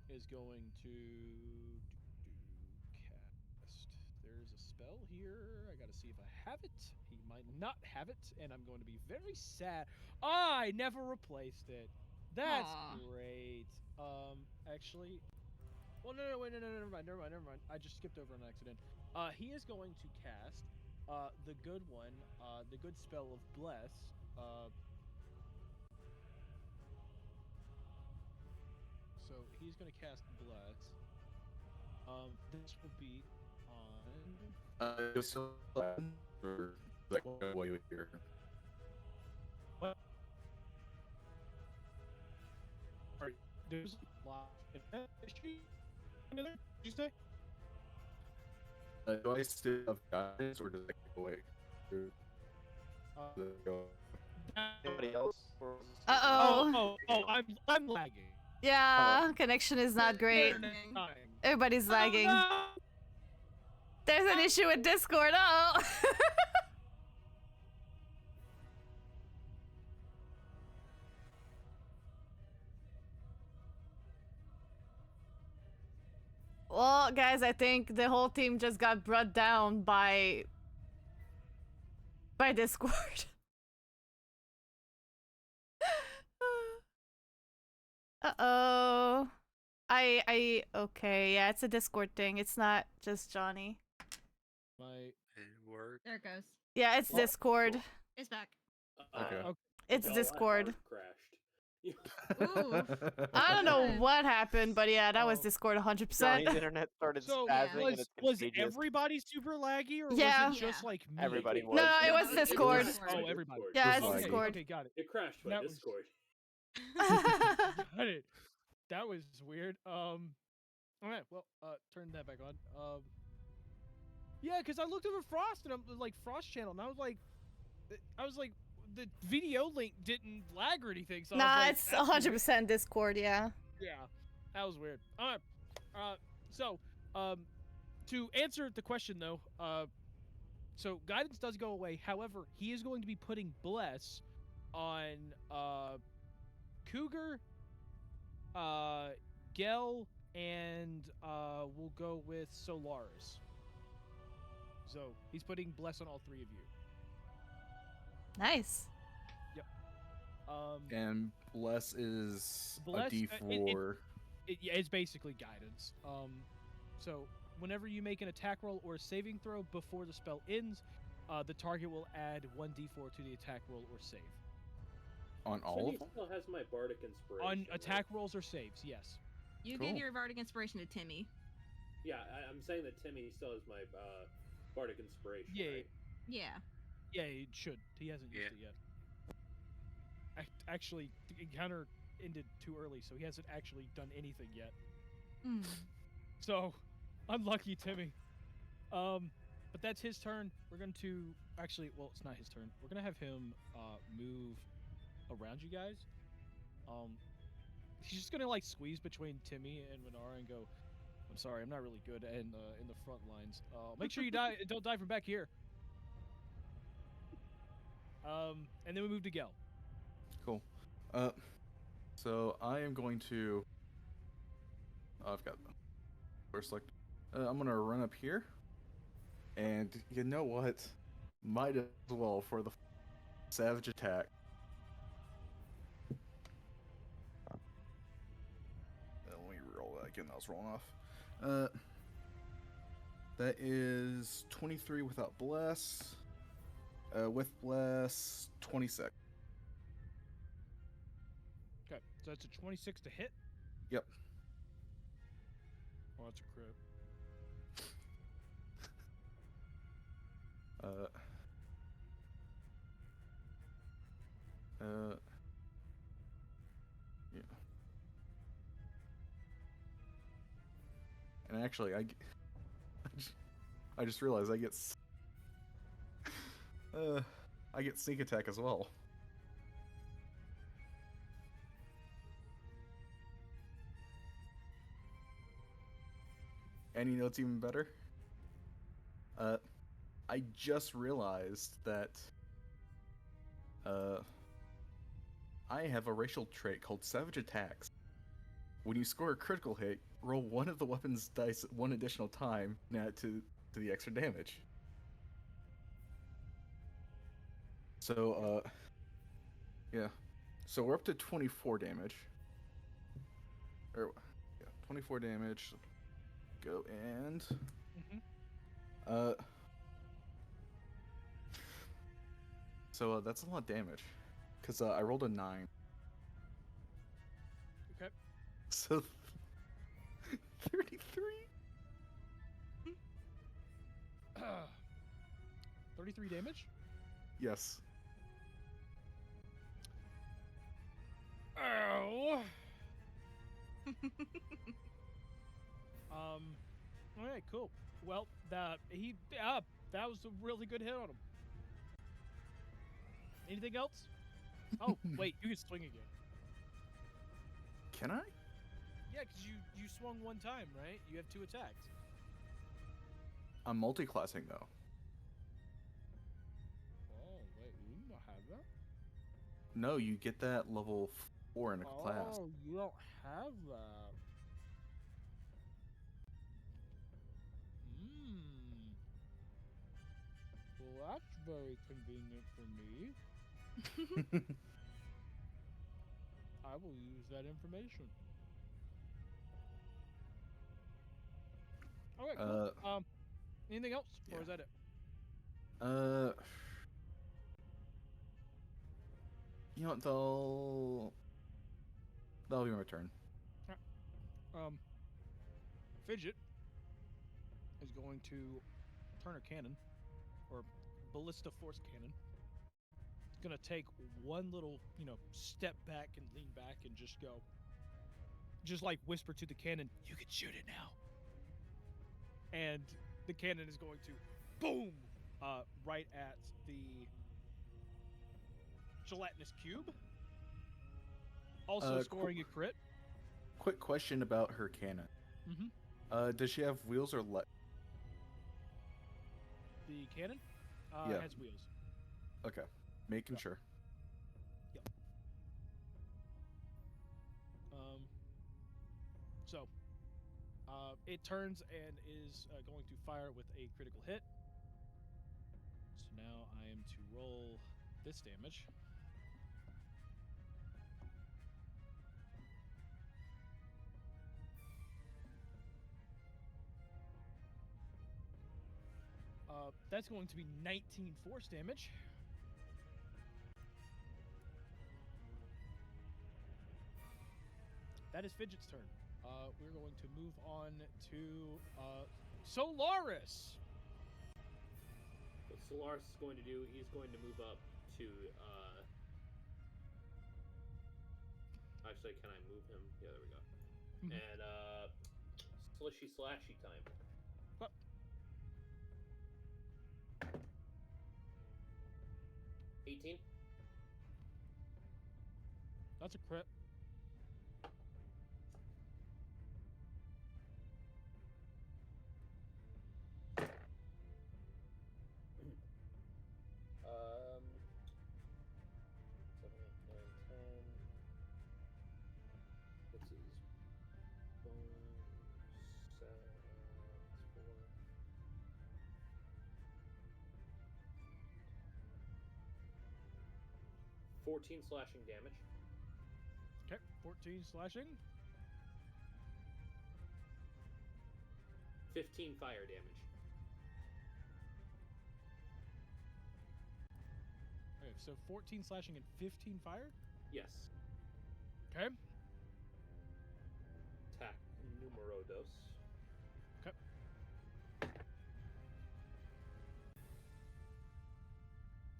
is going to cast. There's a spell here. I gotta see if I have it. He might not have it, and I'm going to be very sad. I never replaced it. That's Aw. great. Actually, well, no, wait, no, never mind. I just skipped over an accident. He is going to cast the good one, the good spell of Bless. So he's going to cast Bless. This will be on. You're still or like way here. What? Are there's a lot of issue? Did you say? Do I still have guidance, or does it go away? Does it go- Anybody else? Uh-oh. I'm lagging. Yeah, connection is not great. Everybody's lagging. No! There's an issue with Discord. Oh. Well, guys, I think the whole team just got brought down by Discord. Uh-oh. Okay, yeah, it's a Discord thing. It's not just Johnny. My It worked. There it goes. Yeah, it's Well, Discord. It's back. Okay. It's no, I Discord. hard crashed. Ooh. I don't know Okay. what happened, but yeah, that was Oh. Discord 100%. Johnny's internet started So spazzing Yeah. and it's was contagious. everybody super laggy, or Yeah. was it just Yeah. like me? Everybody No, was. No, it was It was Discord. Discord. Oh, everybody. Yeah, It it's was laggy. Discord. Okay, got it. It crashed my That was- Discord. Got it. That was weird. All right. Well, turn that back on. Yeah, because I looked over Frost and I'm like Frost channel, and I was like, the video link didn't lag or anything. So I Nah, was like, it's that's weird. 100% Discord, yeah. Yeah, that was weird. All right. So, to answer the question though, so guidance does go away. However, he is going to be putting Bless on Cougar, Gel, and we'll go with Solaris. So he's putting Bless on all 3 of you. Nice. And Bless is Bless, a D4. Yeah, it's basically guidance. So whenever you make an attack roll or a saving throw before the spell ends, the target will add 1d4 to the attack roll or save. On all Timmy of them? still has my bardic inspiration. On right? attack rolls or saves, yes. You Cool. gave your bardic inspiration to Timmy. Yeah, I'm saying that Timmy still has my bardic inspiration. Yeah, right? Yeah. Yeah, it should. He hasn't used it yet. Actually, the encounter ended too early, so he hasn't actually done anything yet. Hmm. So, unlucky Timmy. But that's his turn. We're going to actually, well, it's not his turn. We're going to have him move around you guys. He's just going to like squeeze between Timmy and Renara and go, I'm sorry, I'm not really good in the front lines. Make sure you don't die from back here. And then we move to Gel. Cool. So I am going to. I've got them. First, select. I'm gonna run up here, and you know what? Might as well for the savage attack. Let me roll that again. That was rolling off. That is 23 without bless. With bless, 26. Okay, so that's a 26 to hit. Yep. Oh, that's a crit. Yeah. And actually, I just realized I get sneak attack as well. And you know what's even better? I just realized that I have a racial trait called Savage Attacks. When you score a critical hit, roll one of the weapon's dice one additional time, and add to the extra damage. So, yeah. So we're up to 24 damage. Or, yeah, 24 damage. Go and... So that's a lot of damage. Because I rolled a 9. Okay. So 33? 33 damage? Yes. Ow! Alright, cool. Well, that was a really good hit on him. Anything else? Oh, wait, you can swing again. Can I? Yeah, because you swung one time, right? You have 2 attacks. I'm multi-classing though. Oh, wait, you don't have that? No, you get that level 4 in a class. Oh, you don't have that. Well, that's very convenient for me. I will use that information. Okay, cool. Anything else? Or is that it? You know what, that'll be my turn. Fidget is going to turn her cannon, or ballista force cannon. It's gonna take one little, step back and lean back and just like whisper to the cannon, "You can shoot it now." And the cannon is going to boom right at the gelatinous cube. Also scoring a crit. Quick question about her cannon. Does she have wheels or let? The cannon Yeah. has wheels. Okay, making sure. Yep. So it turns and is going to fire with a critical hit. So now I am to roll this damage. That's going to be 19 force damage. That is Fidget's turn. We're going to move on to Solaris. What Solaris is going to do, he's going to move up to. Actually, can I move him? Yeah, there we go. Mhm. And slishy slashy time. What? 18. That's a crit. Um, 7, 8, 9, 10. What's his bonus? 4. 14 slashing damage. Okay, 14 slashing. 15 fire damage. Okay, so 14 slashing and 15 fire. Yes. Okay. Attack numero dos. Okay.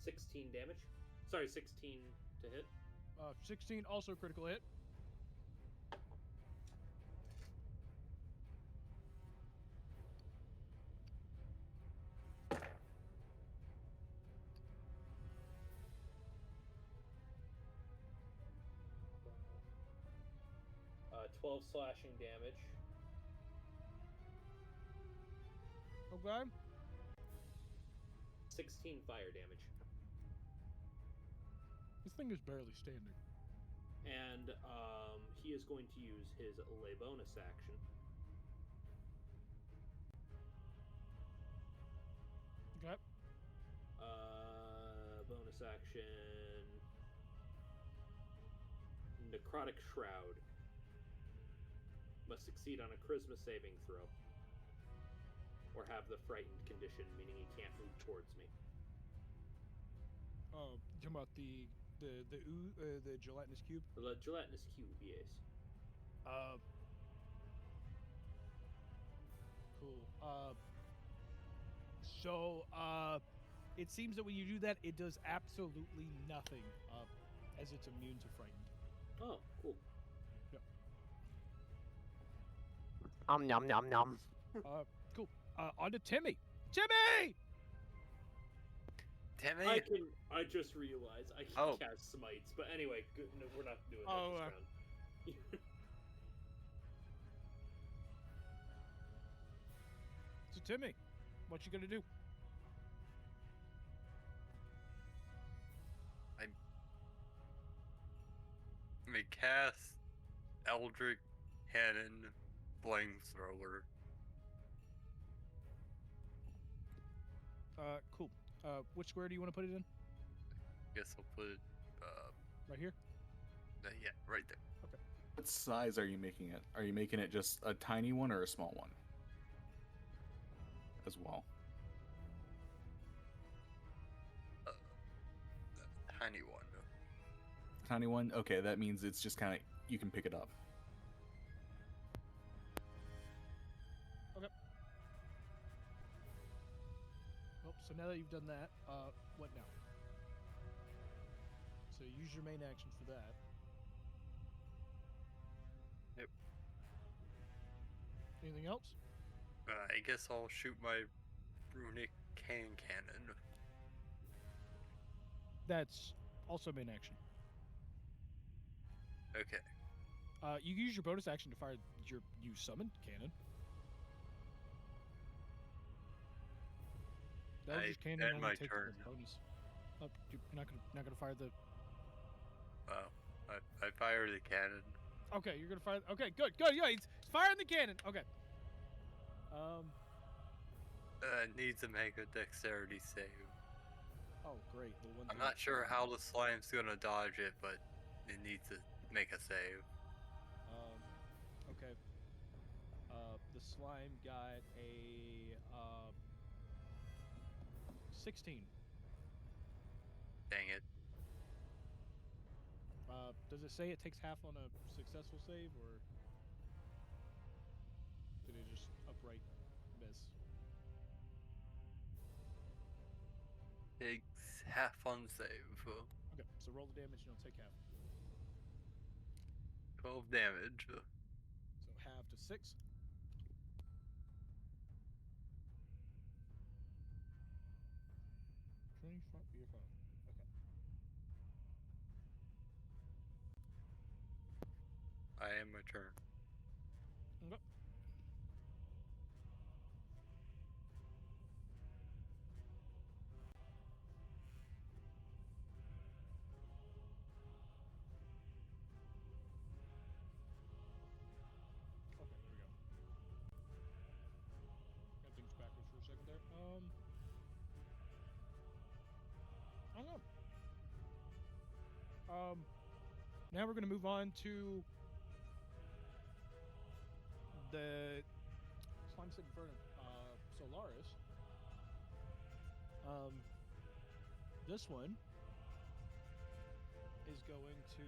$16 damage. Sorry, 16 to hit. 16 also critical hit. Uh, 12 slashing damage. Okay. 16 fire damage. This thing is barely standing. And he is going to use his lay bonus action. Okay. Bonus action. Necrotic Shroud. Must succeed on a charisma saving throw. Or have the frightened condition, meaning he can't move towards me. Oh, you talking about the gelatinous cube? The gelatinous cube, yes. Cool. So it seems that when you do that, it does absolutely nothing, as it's immune to frightened. Oh, cool. Nom nom nom. Cool. On to Timmy. Timmy! Timmy? I just realized I can Oh. cast smites, but anyway, no, we're not doing that Oh, this round. So Timmy, what you gonna do? I may cast Eldritch Cannon Flamethrower. Cool. Which square do you want to put it in? Guess I'll put it, Right here? yeah, right there. What size are you making it? Are you making it just a tiny one or a small one? As well. Tiny one. Tiny one? Okay, that means it's just kind of, you can pick it up. Well, so now that you've done that, what now? So use your main action for that. Yep. Anything else? I guess I'll shoot my runic cannon. That's also main action. Okay. You use your bonus action to fire your summoned cannon. That was just cannon end only my takes turn. the bonus. Oh, you're not gonna fire the. I fire the cannon. Okay, you're gonna fire. Okay, good. Yeah, he's firing the cannon. Okay. Needs to make a dexterity save. Oh, great. The one. I'm not sure how the slime's gonna dodge it, but it needs to make a save. Okay. The slime got a 16. Dang it. Does it say it takes half on a successful save, or did it just upright miss? Takes half on save. Okay, so roll the damage and you'll take half. 12 damage. So half to 6. 25 BFO. Okay. I am my turn. Okay. Okay, there we go. Got things backwards for a second there. I don't know. Now we're gonna move on to the slime stick inferno. Solaris. This one is going to.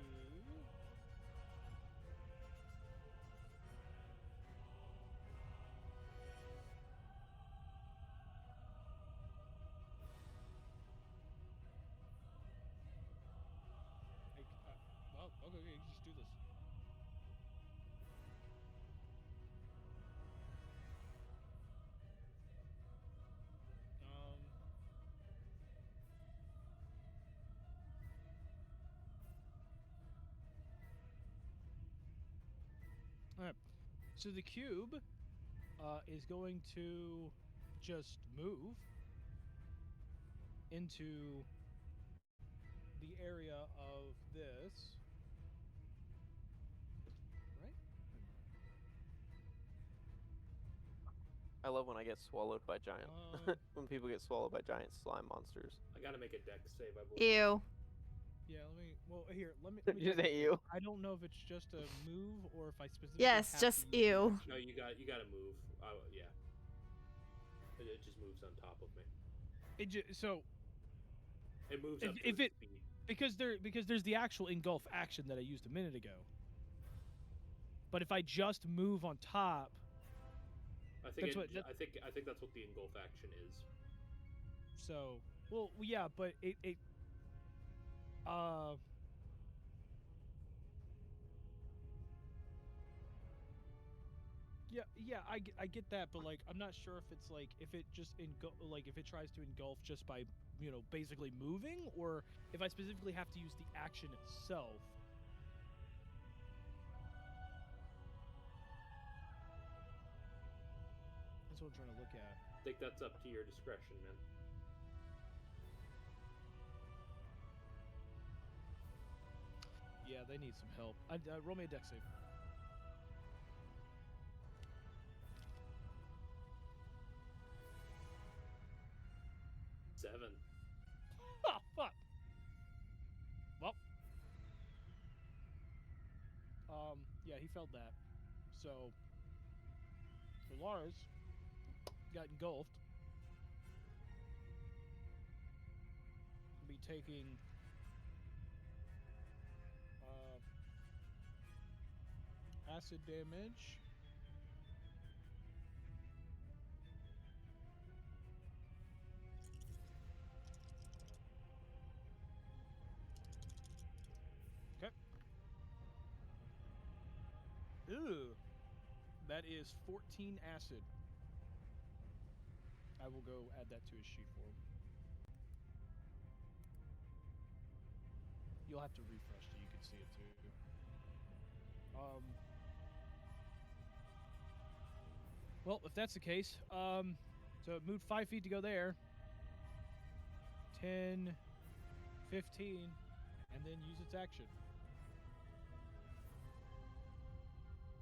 Well, okay, you just do this. Alright. So the cube is going to just move into the area of this. Right? I love when I get swallowed by giant. When people get swallowed by giant slime monsters. I gotta make a dex save, I believe. Ew. Yeah, let me Did you check say this. ew? I don't know if it's just a move or if I specifically Yes, have just to use the ew. action. No, you gotta move. Yeah. It just moves on top of me. So It moves up to if its it speed. because there's the actual engulf action that I used a minute ago. But if I just move on top, I think that's I think that's what the engulf action is. so well yeah, but it yeah, I get that, but like I'm not sure if it's like if it just if it tries to engulf just by basically moving, or if I specifically have to use the action itself. That's what I'm trying to look at. I think that's up to your discretion, man. Yeah, they need some help. Roll me a dex save. Seven. Oh, fuck. Well. Yeah, he failed that. So Lars got engulfed. Be taking acid damage. Okay. Ew. That is 14 acid. I will go add that to his sheet for him. You'll have to refresh so you can see it too. Well, if that's the case, so it moved 5 feet to go there. 10, 15, and then use its action.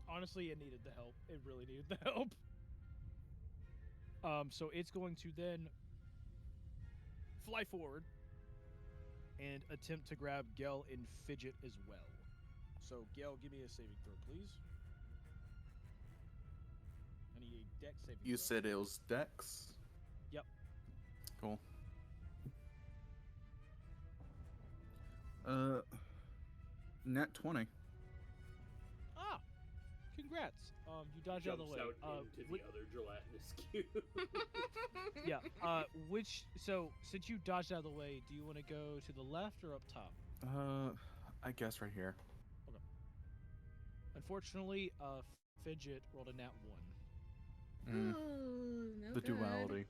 Honestly, it needed the help. It really needed the help. So it's going to then fly forward and attempt to grab Gel and Fidget as well. So, Gel, give me a saving throw, please. I need a dex saving throw. You said it was Dex? Yep. Cool. Net 20. Ah, congrats. You dodged out of the Jumps way. out into the other gelatinous cube. Yeah. So since you dodged out of the way, do you want to go to the left or up top? I guess right here. Unfortunately, Fidget rolled a nat 1. Ooh, no The good. duality.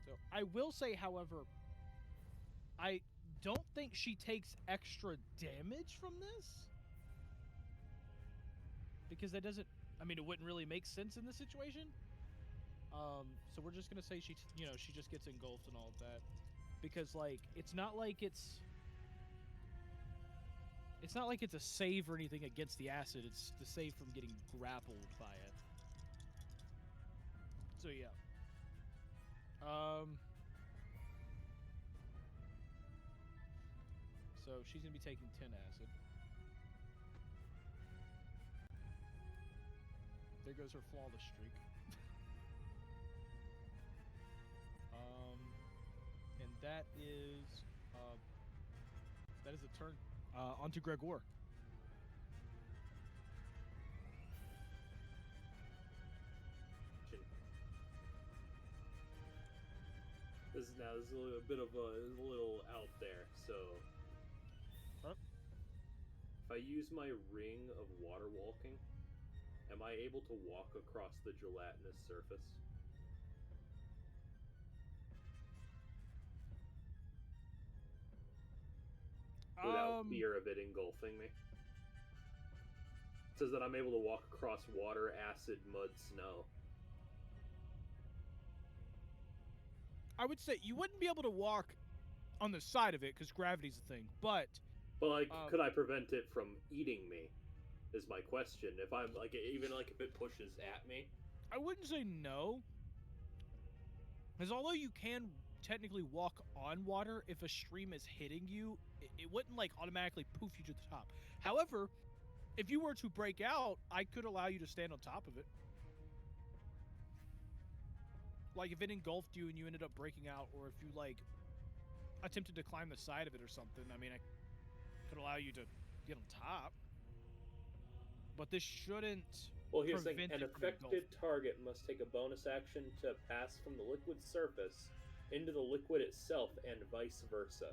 So I will say, however, I don't think she takes extra damage from this. Because that doesn't, I mean, it wouldn't really make sense in this situation. So we're just gonna say she just gets engulfed and all of that. Because like, it's not like it's a save or anything against the acid. It's the save from getting grappled by it. So yeah. So she's gonna be taking 10 acid. There goes her flawless streak. And that is a turn. On to Gregor. This is a little bit of a little out there. So, Huh? if I use my ring of water walking, am I able to walk across the gelatinous surface? Without fear of it engulfing me? It says that I'm able to walk across water, acid, mud, snow. I would say you wouldn't be able to walk on the side of it because gravity's a thing, but like, could I prevent it from eating me? Is my question. If I'm like, even like if it pushes at me, I wouldn't say no. Because although you can technically walk on water, if a stream is hitting you, it wouldn't like automatically poof you to the top. However, if you were to break out, I could allow you to stand on top of it. Like if it engulfed you and you ended up breaking out, or if you like attempted to climb the side of it or something, I mean, I could allow you to get on top. But this shouldn't. well, here's the thing: prevent an it from affected engulfing. target must take a bonus action to pass from the liquid surface into the liquid itself, and vice versa.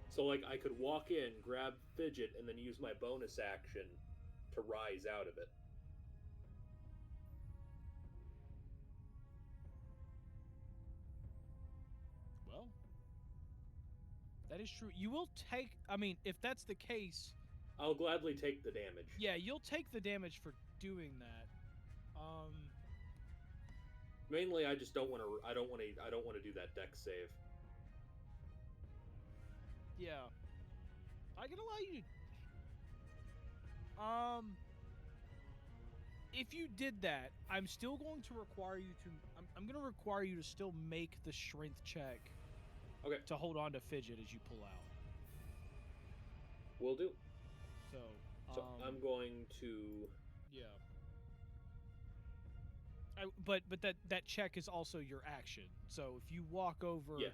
So, like, I could walk in, grab Fidget, and then use my bonus action to rise out of it. Well, that is true. You will take. I mean, if that's the case, I'll gladly take the damage. yeah, you'll take the damage for doing that. Mainly, I just don't want to. I don't want to do that dex save. Yeah, I can allow you to. If you did that, I'm still going to require you to. I'm going to require you to still make the strength check. Okay. To hold on to Fidget as you pull out. Will do. So I'm going to. Yeah. But that check is also your action. So if you walk over, Yes.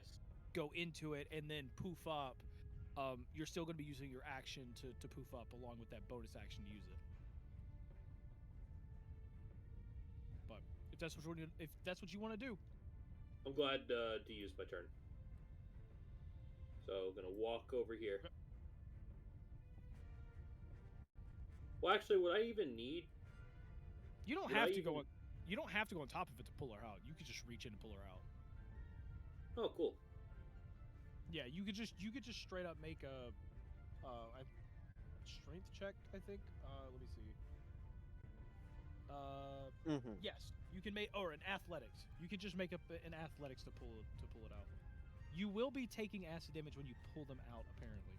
go into it, and then poof up, you're still going to be using your action to poof up along with that bonus action to use it. But if that's what you want to do, I'm glad to use my turn. So I'm gonna walk over here. Okay. Well, actually, would I even need? you don't Would have I to go even- on. You don't have to go on top of it to pull her out. You could just reach in and pull her out. Oh, cool. Yeah, you could just straight up make a strength check, I think. Let me see. Yes, you can make, or an athletics. You can just make up an athletics to pull it out. You will be taking acid damage when you pull them out, apparently.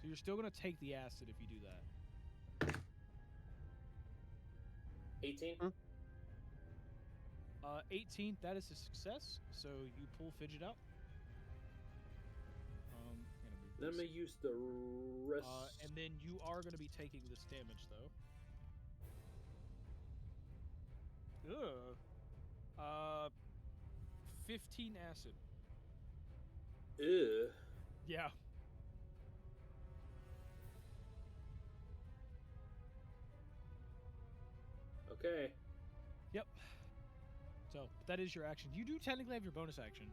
So you're still gonna take the acid if you do that. 18. 18. That is a success. So you pull Fidget out. Then I'm gonna use the rest. And then you are gonna be taking this damage though. 15 acid. Ew. Yeah. Okay. Yep. So that is your action. You do technically have your bonus action.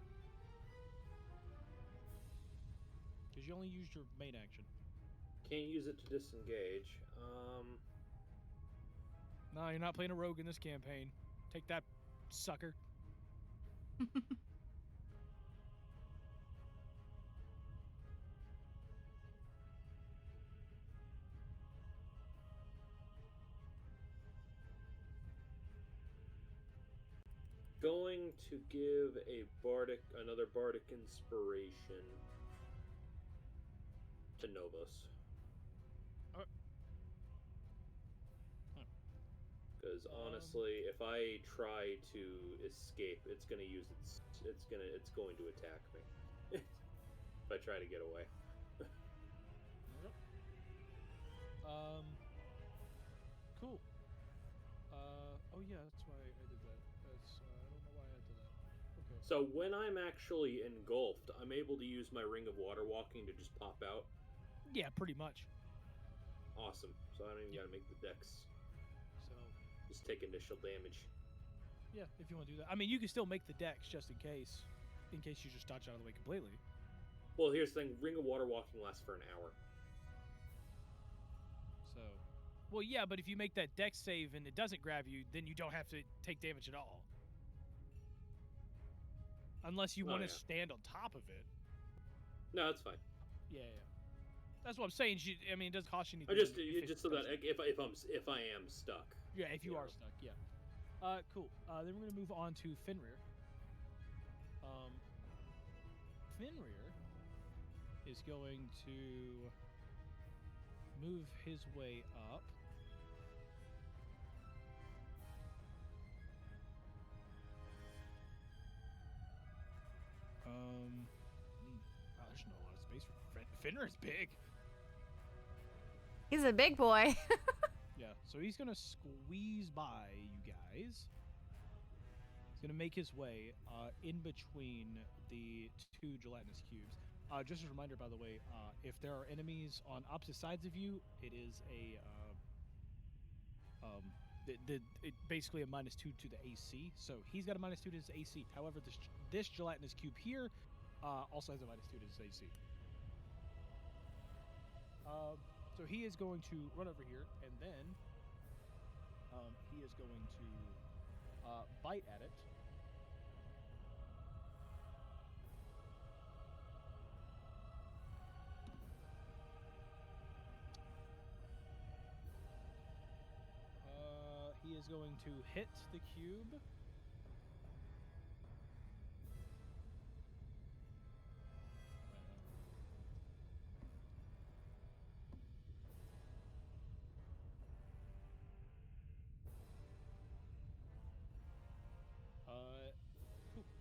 Because you only used your main action. Can't use it to disengage. No, you're not playing a rogue in this campaign. Take that, sucker. Going to give another bardic inspiration to Novos. Because honestly, if I try to escape, it's going to attack me. If I try to get away. Cool. Oh yeah, that's why I did that. I don't know why I did that. Okay. So when I'm actually engulfed, I'm able to use my ring of water walking to just pop out. Yeah, pretty much. Awesome. So I don't even gotta make the dex. So just take initial damage. Yeah, if you want to do that. I mean, you can still make the dex just in case you just dodge out of the way completely. Well, here's the thing: ring of water walking lasts for an hour. So, well, yeah, but if you make that dex save and it doesn't grab you, then you don't have to take damage at all. Unless you want to stand on top of it. No, that's fine. Yeah. That's what I'm saying. I mean, it doesn't cost you anything. Just so that if I am stuck. Yeah, if you are stuck, yeah. Cool. Then we're gonna move on to Fenrir. Fenrir is going to move his way up. There's not a lot of space for Fenrir's big. He's a big boy. Yeah, so he's gonna squeeze by you guys. He's gonna make his way in between the two gelatinous cubes. Just as a reminder, by the way, if there are enemies on opposite sides of you, it is basically a -2 to the AC. So he's got a -2 to his AC. However, this gelatinous cube here also has a -2 to his AC. So he is going to run over here, and then he is going to bite at it. He is going to hit the cube.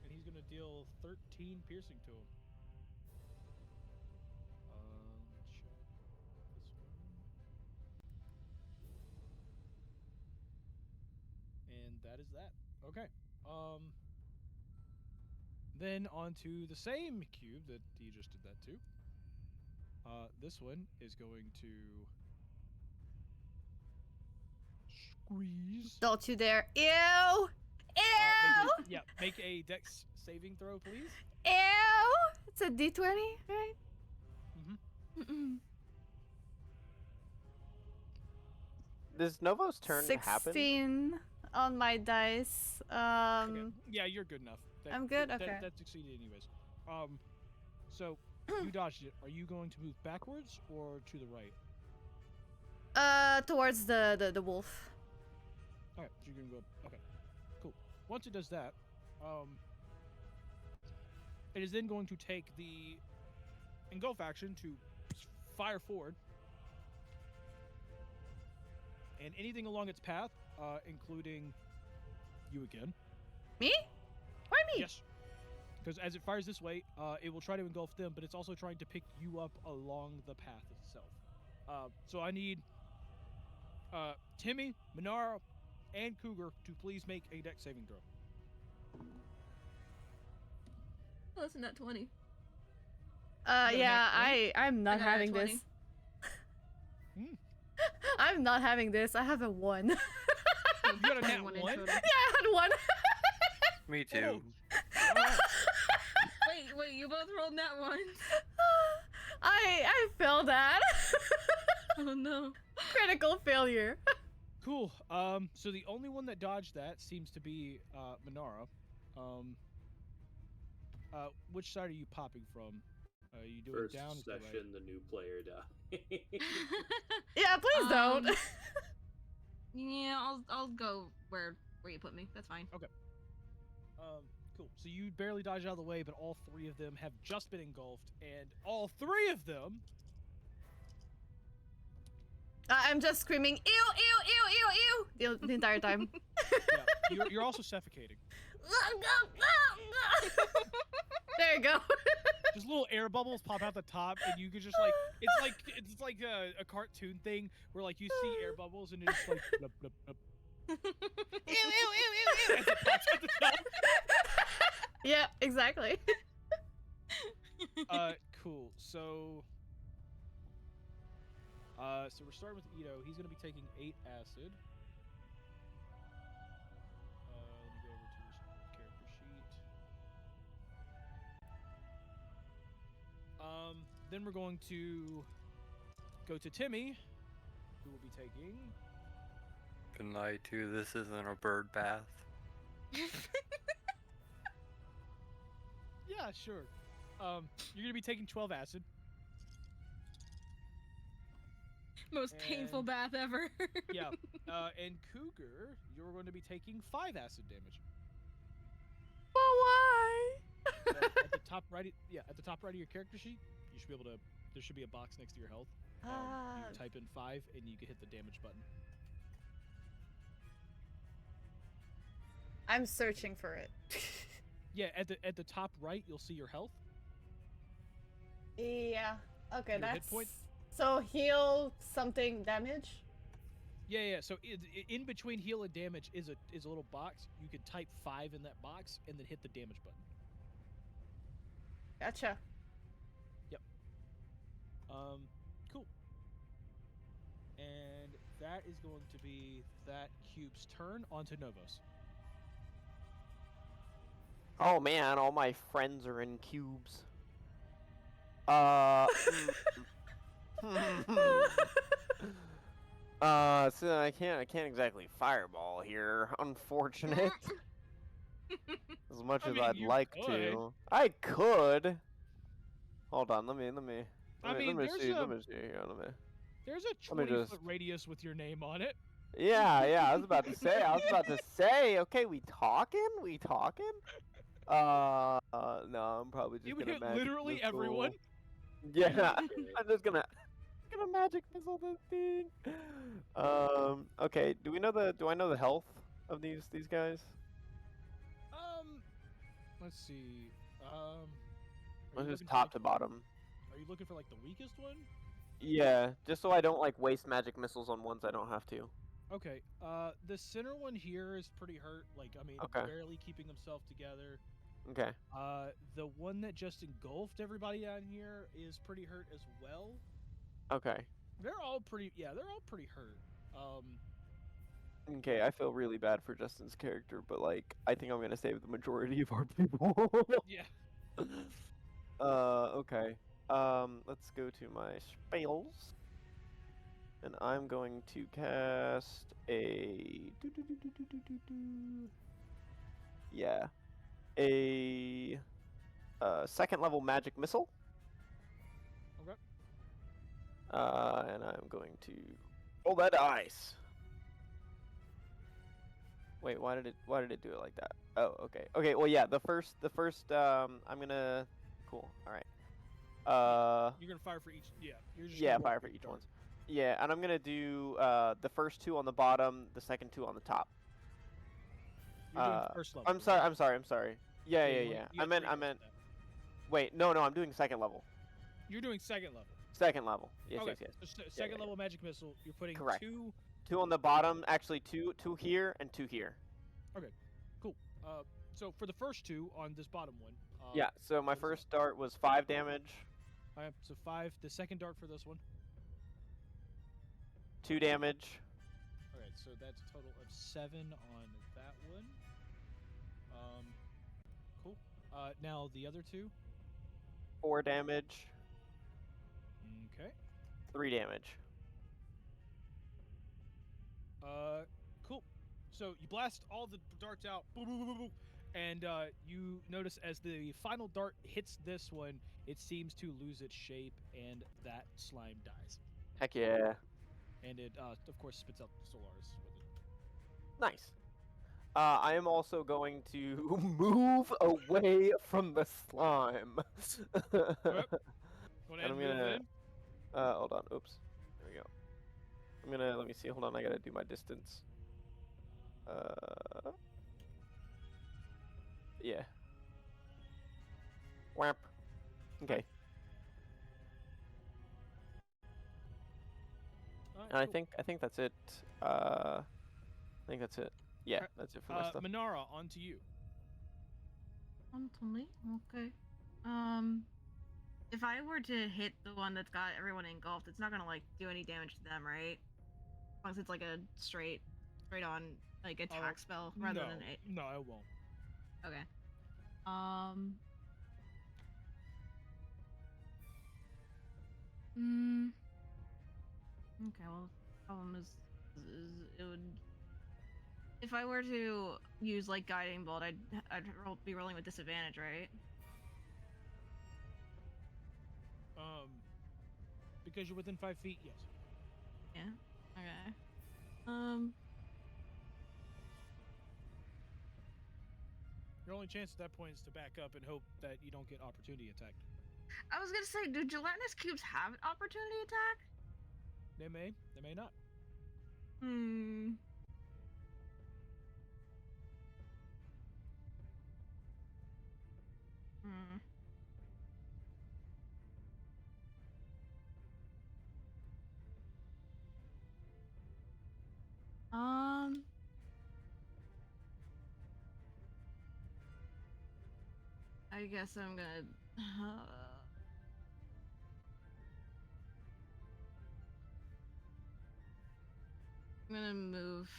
And he's going to deal 13 piercing to him. Check this one. And that is that. Okay. Then onto the same cube that he just did that to. This one is going to squeeze. Don't you dare. Ew! Ew! Make a dex saving throw, please. Ew! It's a D20, right? Mm-hmm. Does Novo's turn 16 happen? on my dice. Okay. Yeah, you're good enough. I'm good? Okay. That succeeded anyways. So you dodged it. Are you going to move backwards or to the right? Towards the wolf. Alright, so you're gonna go. Okay, cool. Once it does that, it is then going to take the engulf action to fire forward, and anything along its path, including you again. Me? Why me? Yes. Because as it fires this way, it will try to engulf them, but it's also trying to pick you up along the path itself. So I need Timmy, Minara, and Cougar to please make a dex saving throw. Oh, that's not 20. got a Yeah, nat I'm I not got a having 20. this. Hmm. I'm not having this. I have a 1. You got a nat 21 in one? total. Yeah, I had 1. Me too. Alright. Wait, you both rolled that one. I failed that. Oh no. Critical failure. Cool. So the only one that dodged that seems to be Minara. Which side are you popping from? You doing First down or to the right? session, the new player died. Yeah, please don't. Yeah, I'll go where you put me. That's fine. Cool. So you barely dodge out of the way, but all 3 of them have just been engulfed, and all 3 of them. I'm just screaming, ew, ew, ew, ew, ew, the entire time. Yeah, you're also suffocating. There you go. Just little air bubbles pop out the top, and you could just it's like a cartoon thing where like you see air bubbles and it's just like blub, blub, blub. Ew, ew, ew, ew, As it pops at the top. Yeah, exactly. Cool. So we're starting with Ito. He's gonna be taking 8 acid. Let me go over to his character sheet. Then we're going to go to Timmy, who will be taking. Good night, too. This isn't a bird bath. Yeah, sure. You're gonna be taking 12 acid. Most painful And- bath ever. Yeah. And Cougar, you're going to be taking 5 acid damage. But why? At the top right, at the top right of your character sheet, you should be able to. There should be a box next to your health. You type in 5, and you can hit the damage button. I'm searching for it. Yeah, at the top right, you'll see your health. Yeah. Okay, Your hit that's point? so heal something damage. Yeah. So in between heal and damage is a little box. You can type 5 in that box, and then hit the damage button. Gotcha. Cool. And that is going to be that cube's turn. Onto Novos. Oh man, all my friends are in cubes. So I can't exactly fireball here. Unfortunate. As much I as mean, I'd you like could. to. I could. Hold on, let me I mean, see. there's Let me see here. Let me. There's a Let me 20-foot just- radius with your name on it. Yeah, I was about to say. Okay, we talking? No, I'm probably just It would gonna hit magic literally missile. everyone. Yeah, I'm just gonna magic missile this thing. Okay. Do I know the health of these guys? Let's see. Are Let's you just looking for, top like, to bottom. Are you looking for like the weakest one? Yeah, just so I don't like waste magic missiles on ones I don't have to. Okay. The center one here is pretty hurt. Like, I mean, Okay. barely keeping himself together. Okay. The one that just engulfed everybody down here is pretty hurt as well. Okay. They're all pretty. Yeah, they're all pretty hurt. Okay, I feel really bad for Justin's character, but like I think I'm gonna save the majority of our people. Yeah. Okay. Let's go to my spells. And I'm going to cast a yeah. A second level magic missile. Okay. And I'm going to roll that dice. Wait, why did it do it like that? Oh, okay. Okay, well yeah, the first I'm gonna cool. All right. You're gonna fire for each. Yeah. You're just Yeah, gonna roll fire for each each dart. one. Yeah, and I'm gonna do the first 2 on the bottom, the second 2 on the top. You're doing first level. I'm right? sorry. Yeah. You I got 3 meant. dice left. Wait, no, I'm doing second level. You're doing second level. Second level. Yes, Okay. yes. So second yeah. level magic missile. You're putting Correct. 2. 2 on the bottom, actually 2 here and 2 here. Cool. So for the first 2 on this bottom one. Yeah. So my what is first dart was 5 damage. Alright, so 5. The second dart for this one. 2 damage. Alright, so that's a total of 7 on that one. Cool. Now the other 2. 4 damage. Okay. 3 damage. Cool. So you blast all the darts out, boom, boom, boom, boom, boom, and you notice as the final dart hits this one, it seems to lose its shape, and that slime dies. Heck yeah. And it, of course, spits out Solaris with it. Nice. I am also going to move away from the slime. Okay. And I'm gonna. Hold on. Oops. There we go. I'm gonna. Let me see. Hold on. I gotta do my distance. Yeah. Whap. Okay. Alright, And cool. I think that's it. I think that's it. Yeah, Alright, that's it for my stuff. Minara, on to you. On to me? Okay. If I were to hit the one that's got everyone engulfed, it's not gonna like do any damage to them, right? As long as it's like a straight on like attack spell rather than it. No, it won't. Okay. Okay. Well, the problem is it would. If I were to use like guiding bolt, I'd be rolling with disadvantage, right? Because you're within 5 feet, yes. Yeah. Okay. Your only chance at that point is to back up and hope that you don't get opportunity attacked. I was gonna say, do gelatinous cubes have an opportunity attack? They may not. Hmm. I guess I'm gonna. I'm gonna move.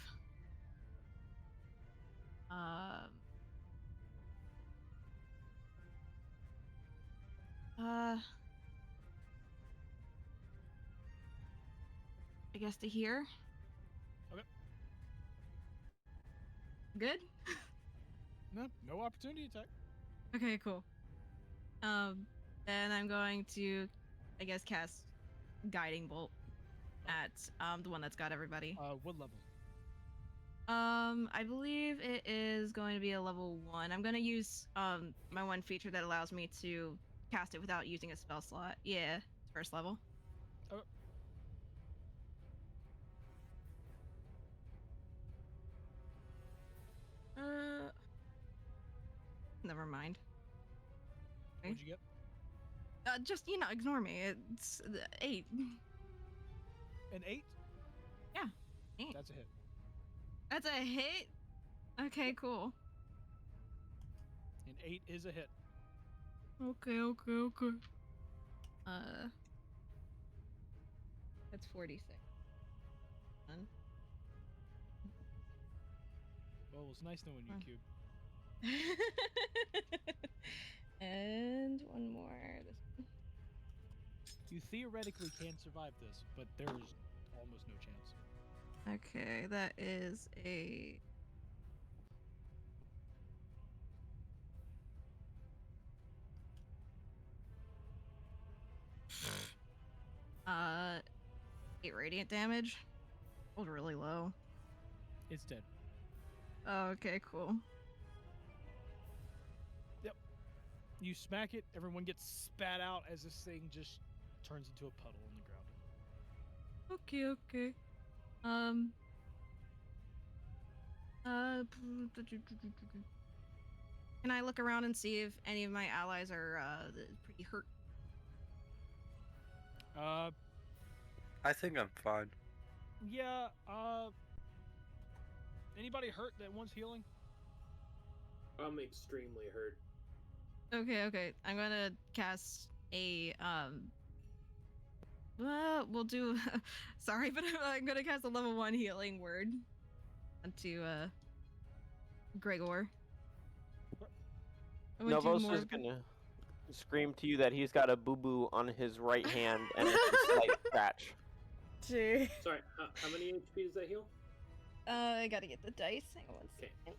I guess to here. Okay. Good? No opportunity attack. Okay, cool. Then I'm going to, I guess, cast Guiding Bolt at the one that's got everybody. What level? I believe it is going to be a level 1. I'm gonna use my one feature that allows me to cast it without using a spell slot. Yeah, it's first level. Okay. Never mind. What'd you get? Just ignore me. It's 8. An 8? Yeah, 8. That's a hit. That's a hit. Okay, cool. An 8 is a hit. Okay. That's 46. Well, it's nice knowing you, Cube. And one more. This one. You theoretically can survive this, but there's almost no chance. Okay, that is a. 8 radiant damage. Rolled really low. It's dead. Oh, okay, cool. Yep. You smack it, everyone gets spat out as this thing just turns into a puddle on the ground. Okay. Can I look around and see if any of my allies are pretty hurt? I think I'm fine. Yeah, anybody hurt that wants healing? I'm extremely hurt. Okay. I'm gonna cast a we'll do sorry, but I'm gonna cast a level 1 healing word onto Gregor. I would do Novos more is of- gonna scream to you that he's got a boo-boo on his right hand and it's a slight scratch. Gee. Sorry, how many HP does that heal? I gotta get the dice. Hang on one Okay. second.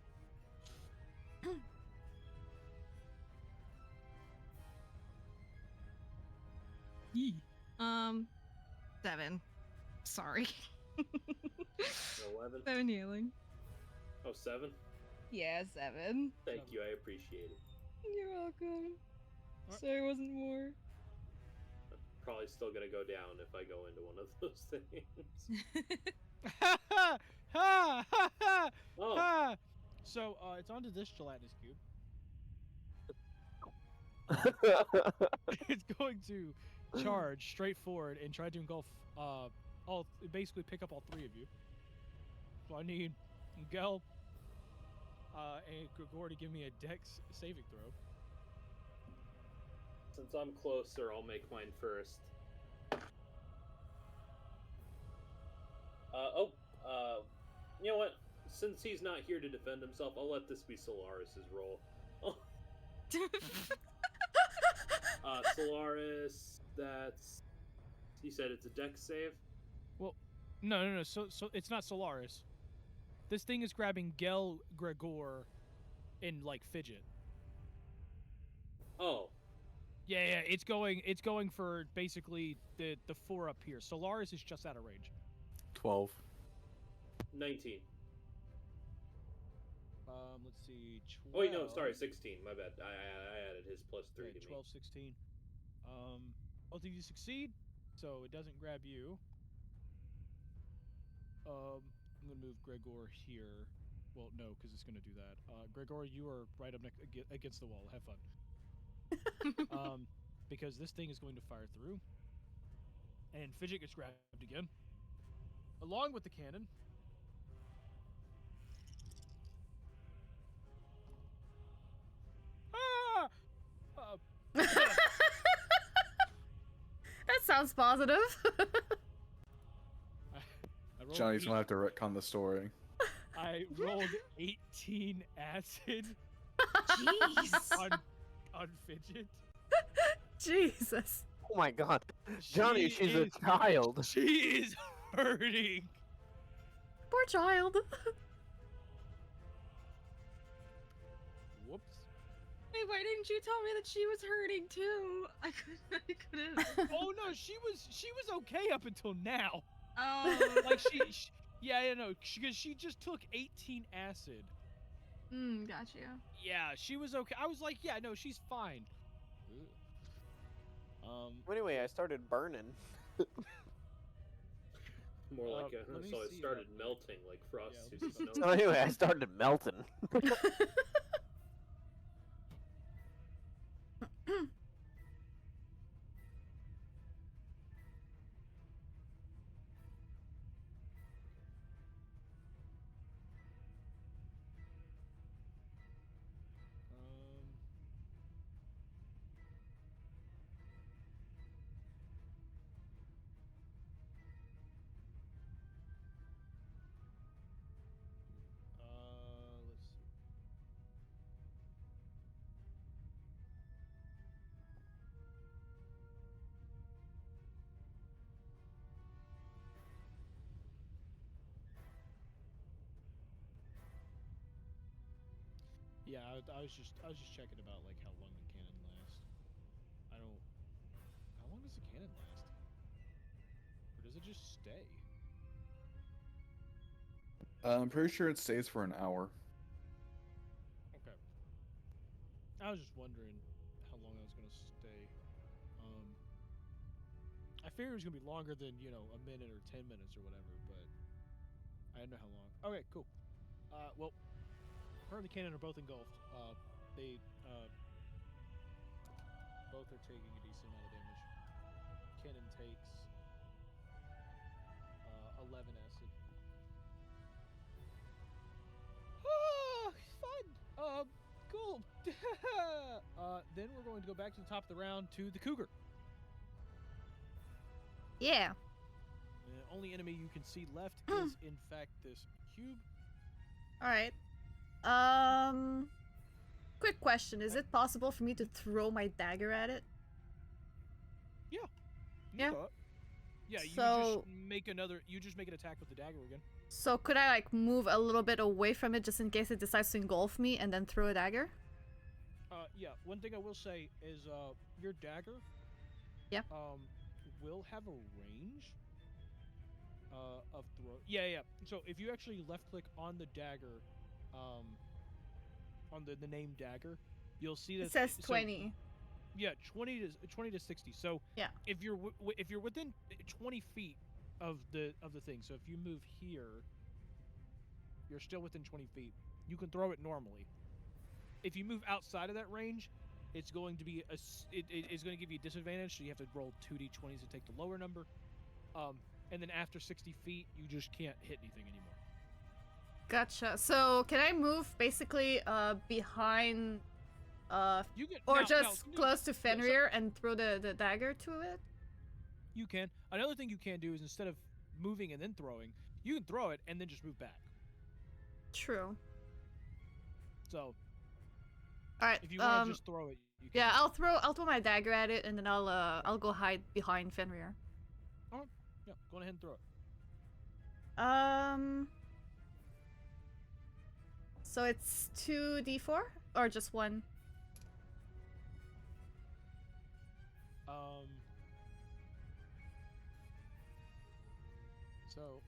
7. Sorry. 11. 7 healing. Oh, 7? Yeah, 7. Thank you, I appreciate it. You're welcome. Alright. Sorry, it wasn't more. I'm probably still gonna go down if I go into one of those things. Ha ha ha ha ha Oh. ha! So it's onto this gelatinous cube. It's going to charge straight forward and try to engulf basically pick up all 3 of you. So I need Gel and Gregor to give me a Dex saving throw. Since I'm closer, I'll make mine first. You know what? Since he's not here to defend himself, I'll let this be Solaris's role. Solaris, that's... You said it's a Dex save? Well, no. So it's not Solaris. This thing is grabbing Gel, Gregor, and like Fidget. Oh. Yeah. It's going for basically the 4 up here. Solaris is just out of range. 12. 19. Let's see. 12. Oh, wait, no, sorry, 16. My bad. I added his plus 3 Okay, to 12, 16. Both of you succeed, so it doesn't grab you. I'm gonna move Gregor here. Well, no, because it's gonna do that. Gregor, you are right up against the wall. Have fun. Because this thing is going to fire through, and Fidget gets grabbed again, along with the cannon. Ah! That sounds positive. I rolled Johnny's eight- gonna have to retcon the story. I rolled 18 acid Jeez. on Fidget. Jesus. Oh my god. Johnny, She she's a is- child. She is hurting. Poor child. Whoops. Wait, why didn't you tell me that she was hurting too? I couldn't. Oh no, she was okay up until now. Oh. Like yeah, no, because she just took 18 acid. Gotcha. Yeah, she was okay. I was like, yeah, no, she's fine. Anyway, I started burning. More like let me so it see started that. melting like frost Yeah, through the So snow. anyway, I started melting. Let's see. Yeah, I was just checking about like how long the cannon lasts. I don't. How long does the cannon last? Or does it just stay? I'm pretty sure it stays for an hour. Okay. I was just wondering how long that was gonna stay. I figured it was gonna be longer than a minute or 10 minutes or whatever, but I didn't know how long. Okay, cool. Well, her and the cannon are both engulfed. They both are taking a decent amount of damage. Cannon takes 11 acid. Ah, fun. Cool. then we're going to go back to the top of the round to the cougar. Yeah. The only enemy you can see left is, in fact, this cube. All right. Quick question: is it possible for me to throw my dagger at it? Yeah. Yeah. Yeah. So- You just make an attack with the dagger again. So could I like move a little bit away from it just in case it decides to engulf me and then throw a dagger? Yeah. One thing I will say is, your dagger. Yeah. Will have a range. Of throw. Yeah. So if you actually left click on the dagger, on the name dagger, you'll see that It says so- 20. Yeah, 20 to 60. So Yeah. if you're within 20 feet of the thing, so if you move here, you're still within 20 feet. You can throw it normally. If you move outside of that range, it's going to be it's going to give you a disadvantage. So you have to roll 2d20s to take the lower number. And then after 60 feet, you just can't hit anything anymore. Gotcha. So can I move basically behind You can, or now- just now- close to yeah, so- Fenrir and throw the dagger to it? You can. Another thing you can do is instead of moving and then throwing, you can throw it and then just move back. True. So All right. if you want to just throw it, you can. Yeah, I'll throw my dagger at it and then I'll go hide behind Fenrir. Yeah, go ahead and throw it. So it's 2d4 or just one? So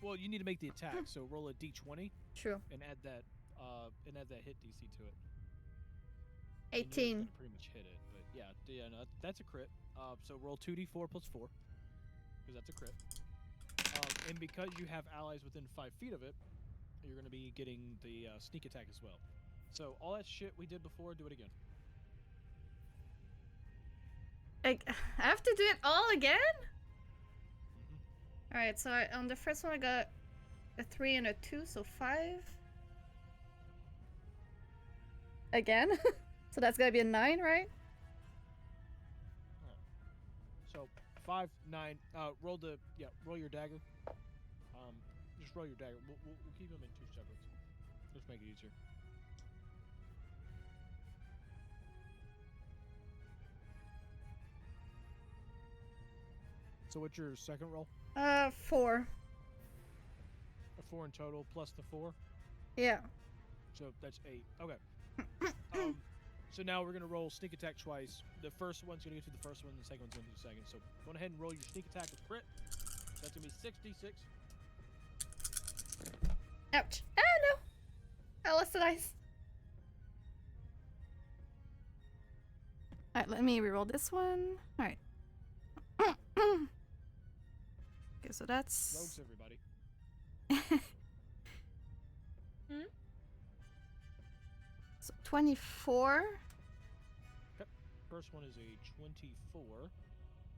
well, you need to make the attack. So roll a d20 True. and add that hit DC to it. 18. Gonna pretty much hit it, but yeah, no, that's a crit. So roll 2d4 plus 4, because that's a crit. And because you have allies within 5 feet of it, you're going to be getting the sneak attack as well. So all that shit we did before, do it again. I have to do it all again? Mm-hmm. Alright, so on the first one I got a 3 and a 2, so 5. Again? So that's gotta be a 9, right? So 5, 9. Roll your dagger. Just roll your dagger. We'll keep them in 2 separates. Just make it easier. So what's your second roll? 4. A 4 in total plus the 4. Yeah. So that's 8. Okay. So now we're gonna roll sneak attack twice. The first one's gonna go to the first one, the second one's gonna go to the second. So go ahead and roll your sneak attack with crit. That's gonna be 6d6. Ouch. Ah, no! I lost the dice. Alright, let me reroll this one. Alright. Okay, so that's... Rogues, everybody. So 24. First one is a 24.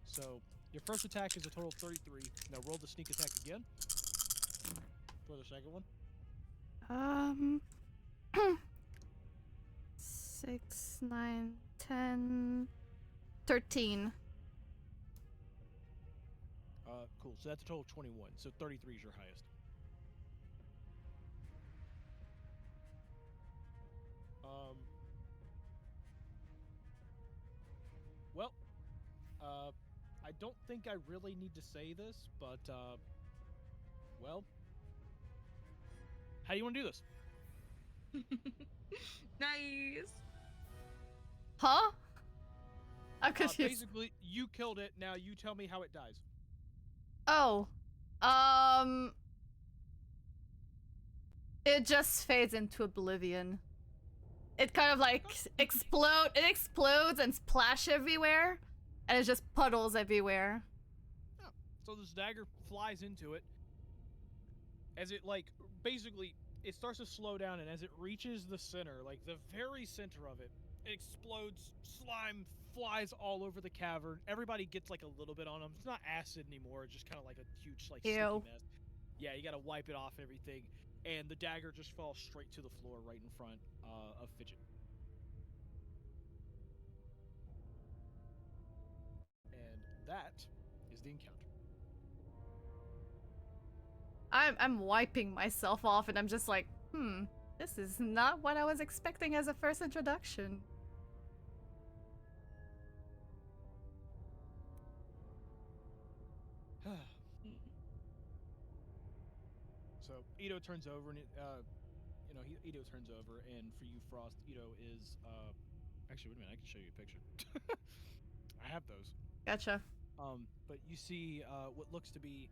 So your first attack is a total of 33. Now roll the sneak attack again for the second one. 6, 9, 10, 13. Cool. So that's a total of 21. So 33 is your highest. Well, I don't think I really need to say this, but, well, how do you want to do this? Nice. Huh? I'm confused. Basically, you killed it. Now you tell me how it dies. Oh. It just fades into oblivion. It kind of like it explodes and splash everywhere, and it just puddles everywhere. Oh. So this dagger flies into it. As it basically it starts to slow down, and as it reaches the center, like the very center of it, it explodes. Slime flies all over the cavern. Everybody gets like a little bit on them. It's not acid anymore. It's just kind of like a huge sticky Ew. mess. Yeah, you gotta wipe it off everything. and the dagger just falls straight to the floor right in front of Fidget. And that is the encounter. I'm wiping myself off, and I'm just like, this is not what I was expecting as a first introduction. So Ito turns over, and Ito turns over, and for you, Frost, Ito is actually, wait a minute, I can show you a picture. I have those. Gotcha. But you see what looks to be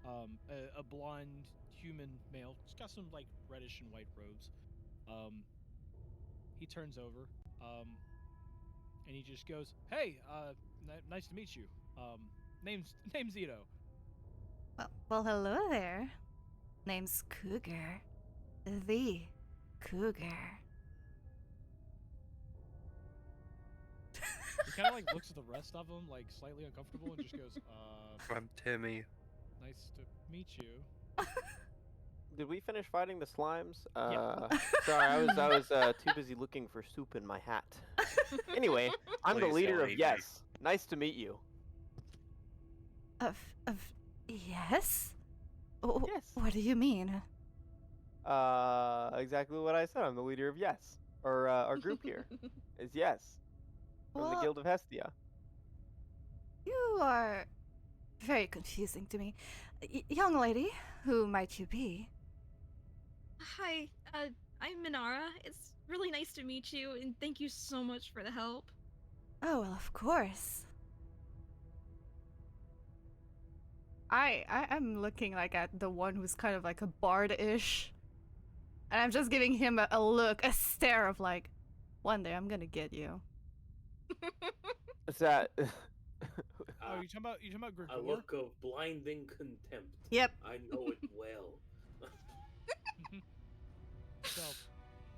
a blonde human male. He's got some like reddish and white robes. He turns over, and he just goes, "Hey, nice to meet you. Name's Ito." Well, hello there. Name's Cougar. The Cougar. He kind of like looks at the rest of them, like slightly uncomfortable, and just goes, I'm Timmy. Nice to meet you." Did we finish fighting the slimes? Yeah. Sorry, I was too busy looking for soup in my hat. Anyway, I'm the Please leader don't of hate me. Yes. Nice to meet you. Of yes? Yes. What do you mean? Exactly what I said. I'm the leader of Yes. Or our group here is Yes. From the Well, Guild of Hestia. you are very confusing to me. Young lady, who might you be? Hi, I'm Minara. It's really nice to meet you, and thank you so much for the help. Oh, well, of course. I'm looking like at the one who's kind of like a bard-ish. And I'm just giving him a look, a stare of like, one day I'm gonna get you. Is that? Oh, you talking about Gregor? A look of blinding contempt. Yep. I know it well. So,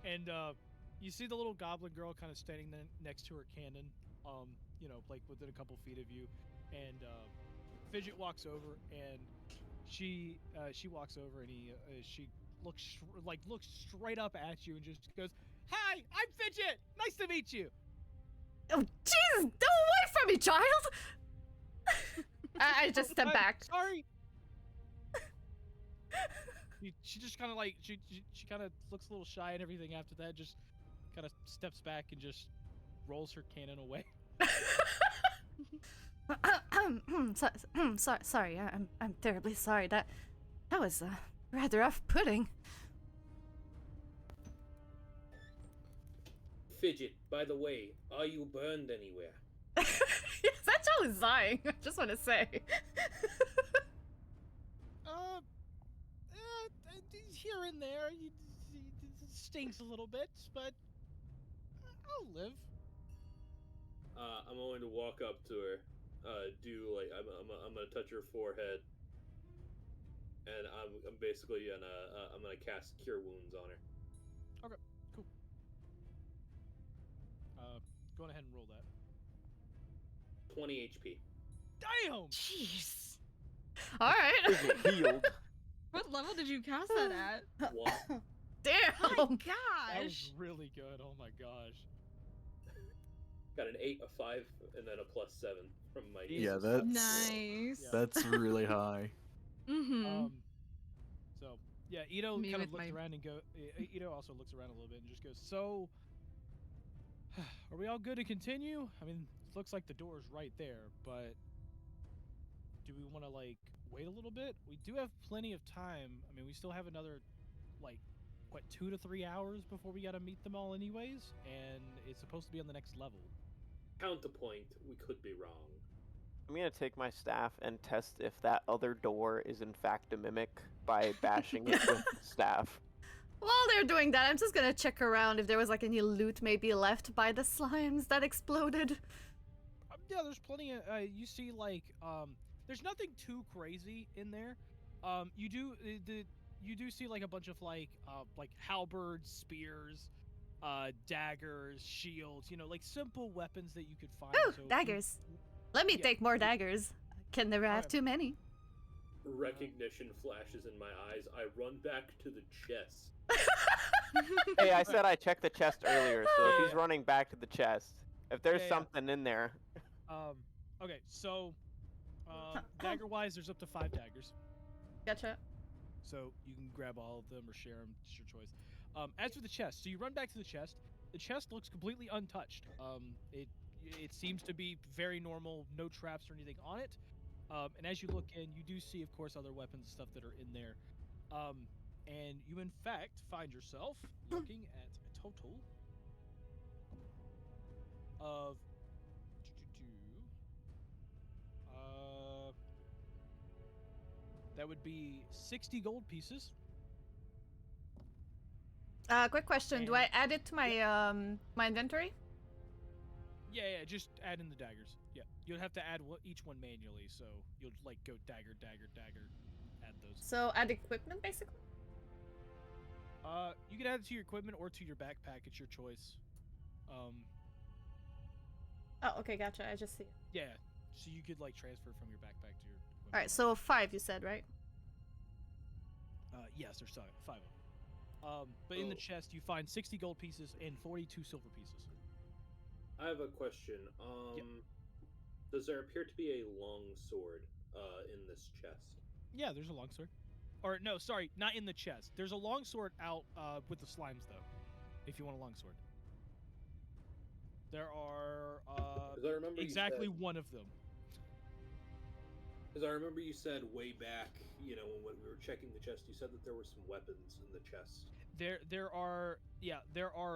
and you see the little goblin girl kind of standing there next to her cannon, like within a couple feet of you, and Fidget walks over, and she walks over, and she looks looks straight up at you and just goes, "Hi, I'm Fidget. Nice to meet you." Oh, jeez! Don't away from me, child! I just step back. Sorry. She just kind of like she kind of looks a little shy and everything. After that, just kind of steps back and just rolls her cannon away. Sorry, I'm terribly sorry. That was rather off-putting. Fidget, by the way, are you burned anywhere? Yes, that child is dying. I just want to say. Here and there, it stinks a little bit, but I'll live. I'm going to walk up to her. I'm gonna touch her forehead, and I'm basically gonna cast Cure Wounds on her. Okay, cool. Go ahead and roll that. 20 HP. Damn! Jeez. All right. Healed. What level did you cast that at? One. Damn. Oh my That was gosh. really good. Oh my gosh. Got an 8, a 5, and then a +7 from my. Yeah, Jesus. that's Nice. Yeah. that's really high. Mm-hmm. So yeah, Ito Me kind of with looks my- around and Ito also looks around a little bit and just goes, "So, are we all good to continue? I mean, it looks like the door's right there, but do we want to like wait a little bit? We do have plenty of time. I mean, we still have another like 2 to 3 hours before we gotta meet them all anyways, and it's supposed to be on the next level." Counterpoint, we could be wrong. I'm gonna take my staff and test if that other door is in fact a mimic by bashing it with the staff. While they're doing that, I'm just gonna check around if there was like any loot maybe left by the slimes that exploded. Yeah, there's plenty of. You see, like, there's nothing too crazy in there. You do see like a bunch of like halberds, spears, daggers, shields. Like simple weapons that you could find. Ooh, So daggers. Let me yeah, take more daggers. Can never have Okay. too many. Recognition flashes in my eyes. I run back to the chest. Hey, I said I checked the chest earlier, so if he's Yeah. running back to the chest, if there's Yeah. something in there. Okay, so dagger-wise, there's up to 5 daggers. Gotcha. So you can grab all of them or share them. It's your choice. As for the chest, so you run back to the chest. The chest looks completely untouched. It seems to be very normal, no traps or anything on it. And as you look in, you do see, of course, other weapons and stuff that are in there. And you, in fact, find yourself looking at a total of that would be 60 gold pieces. Quick question. Do I add it to my my inventory? Yeah, just add in the daggers. Yeah, you'll have to add each one manually, so you'll like go dagger, dagger, dagger, add those. So add equipment, basically? You can add it to your equipment or to your backpack. It's your choice. Oh, okay, gotcha. I just see it. Yeah, so you could like transfer from your backpack to your equipment. Alright, so 5 you said, right? Yes, there's 5 of them. But in the chest, you find 60 gold pieces and 42 silver pieces. I have a question. Yep. Does there appear to be a long sword in this chest? Yeah, there's a longsword. Or no, sorry, not in the chest. There's a longsword out with the slimes, though. If you want a longsword, there are 'Cause I remember exactly one of them. Because I remember you said way back, you know, when we were checking the chest, you said that there were some weapons in the chest. There are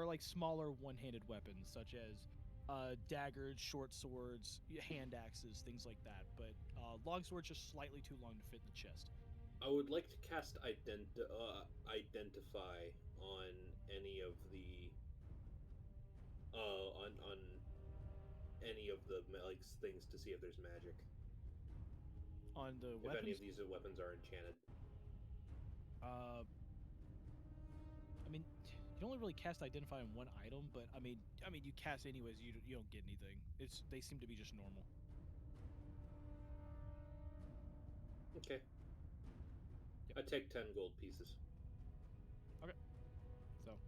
like smaller one-handed weapons such as daggers, short swords, hand axes, things like that. But longsword's just slightly too long to fit in the chest. I would like to cast identify on any of the on any of the like things to see if there's magic. On the if weapons? any of these weapons are enchanted. I mean, you only really cast identify on one item, but I mean, you cast anyways. You don't get anything. They seem to be just normal. Okay. I take 10 gold pieces. Okay. So.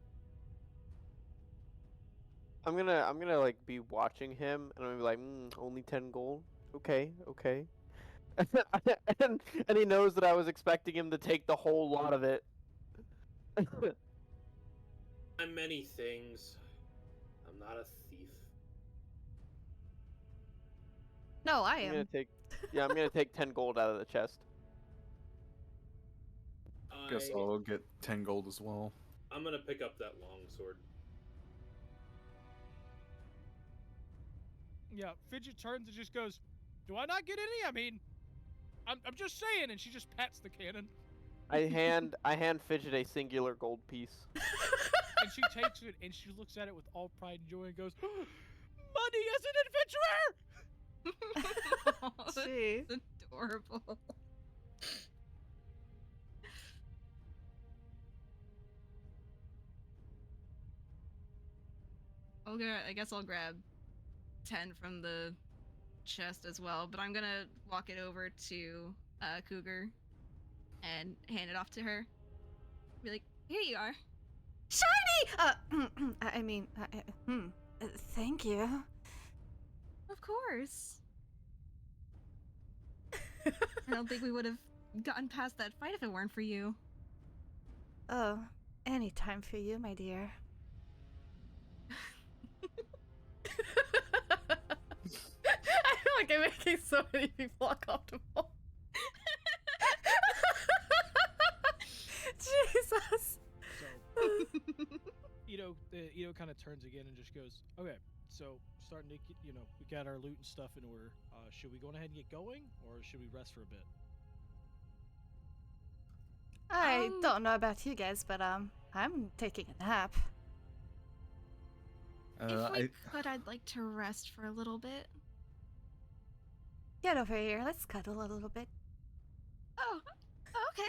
I'm gonna like be watching him, and I'm gonna be like, only 10 gold. Okay. and he knows that I was expecting him to take the whole lot of it. I'm many things. I'm not a thief. No, I I'm am. gonna take 10 gold out of the chest. Guess I'll get 10 gold as well. I'm gonna pick up that longsword. Yeah, Fidget turns and just goes, "Do I not get any? I mean, I'm just saying," and she just pats the cannon. I hand Fidget a singular gold piece. And she takes it and she looks at it with all pride and joy and goes, "Money as an adventurer!" Oh, Gee. that's adorable. Okay, I guess I'll grab 10 from the chest as well, but I'm gonna walk it over to Cougar and hand it off to her. Be like, here you are. Shiny! Thank you. Of course. I don't think we would have gotten past that fight if it weren't for you. Oh, any time for you, my dear. I feel like I'm making so many people uncomfortable. Jesus. So, Ito kind of turns again and just goes, "Okay, so starting to get, we got our loot and stuff in order. Should we go ahead and get going, or should we rest for a bit?" I don't know about you guys, but I'm taking a nap. If we could, I'd like to rest for a little bit. Get over here. Let's cuddle a little bit. Oh, okay.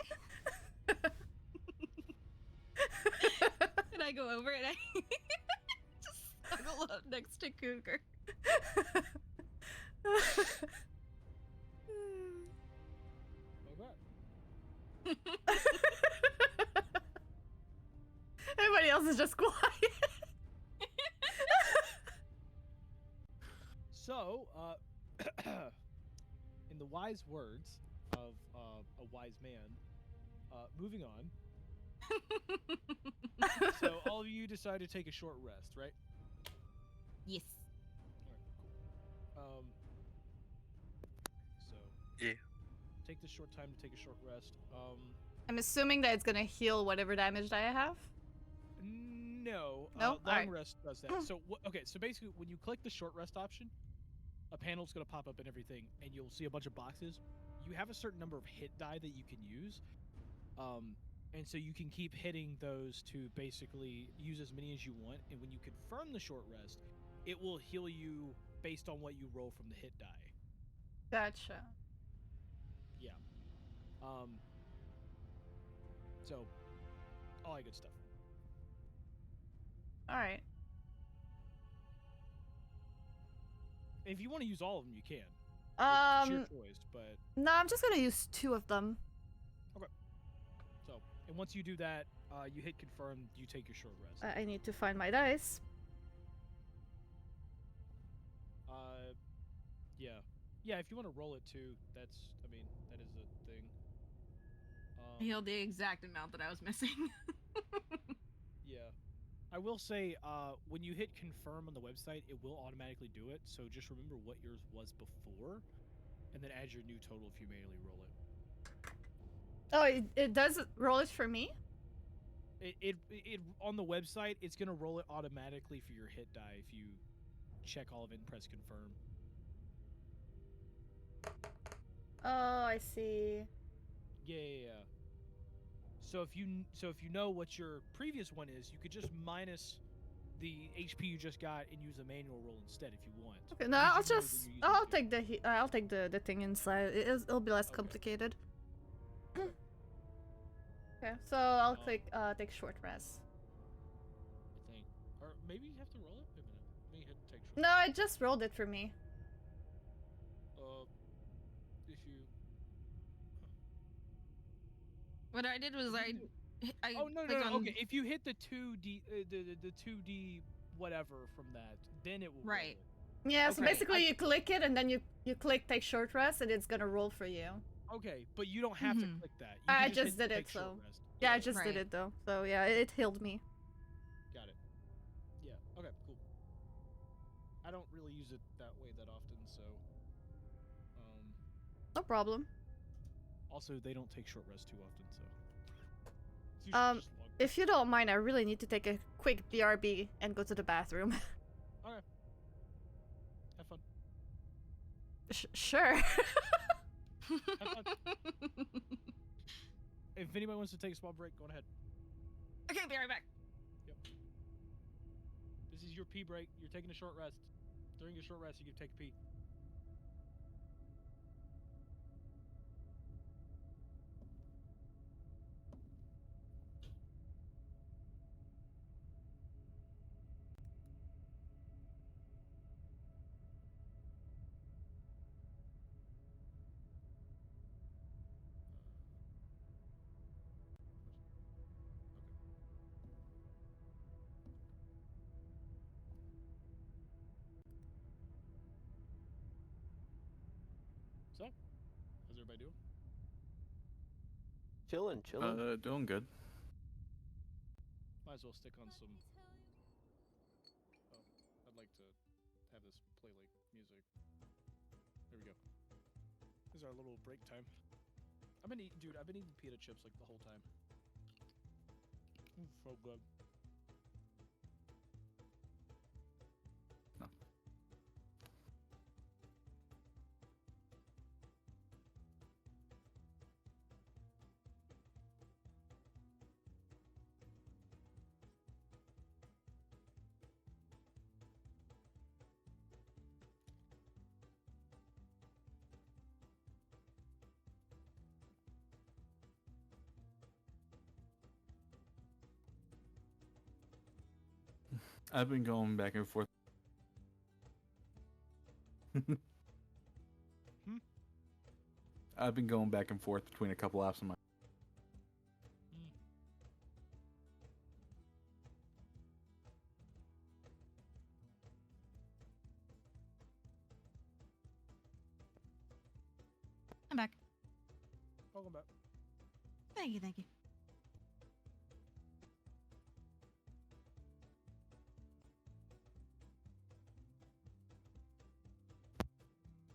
And I go over and I just snuggle up next to Cougar. Okay. Everybody else is just quiet. So, in the wise words of a wise man, moving on. So all of you decide to take a short rest, right? Yes. All right, cool. So Yeah. take this short time to take a short rest. I'm assuming that it's gonna heal whatever damage that I have. No. No? Long Alright. rest does that. So okay. So basically, when you click the short rest option, a panel's gonna pop up and everything, and you'll see a bunch of boxes. You have a certain number of hit die that you can use. And so you can keep hitting those to basically use as many as you want. And when you confirm the short rest, it will heal you based on what you roll from the hit die. Gotcha. Yeah. So, all that good stuff. Alright. If you want to use all of them, you can. It's your choice, but No, I'm just gonna use 2 of them. so, and once you do that, you hit confirm, you take your short rest. I need to find my dice. Yeah. Yeah, if you want to roll it too, that's, I mean, that is a thing. I healed the exact amount that I was missing. Yeah. I will say, when you hit confirm on the website, it will automatically do it, so just remember what yours was before, and then add your new total if you manually roll it. Oh, it does roll it for me? It on the website, it's gonna roll it automatically for your hit die if you check all of it and press confirm. Oh, I see. Yeah. So if you know what your previous one is, you could just minus the HP you just got and use a manual roll instead if you want. Okay, no, Because you know that you're using I'll it. take I'll take the thing inside. It'll be less Okay. complicated. Okay. Okay, so I'll click take short rest. I think, or maybe you have to roll it. Wait a minute. Let me hit take short. No, it just rolled it for me. If you. What I did was I Oh no clicked on okay. If you hit the 2D the 2D whatever from that, then it will Right. roll Yeah, so Okay. basically you click it and then you click take short rest and it's gonna roll for you. it. Okay, but you don't have to Mhm. click that. You I can just hit did it, take short so- rest. Yeah, I just Right. did it though. So yeah, it healed me. Got it. Yeah. Okay. Cool. I don't really use it that way that often, so. No problem. Also, they don't take short rest too often, so. It's usually just long. If you don't mind, I really need to take a quick BRB and go to the bathroom. Okay. Have fun. Sure. Have fun. If anybody wants to take a small break, go ahead. Okay, be right back. This is your pee break. You're taking a short rest. During your short rest, you can take a pee. So, how's everybody doing? Chilling. Doing good. Might as well stick on some. Oh, I'd like to have this play like music. There we go. This is our little break time. I've been eating pita chips like the whole time. So good. No. I've been going back and forth. I've been going back and forth between a couple apps on my. Welcome back. Thank you, thank you.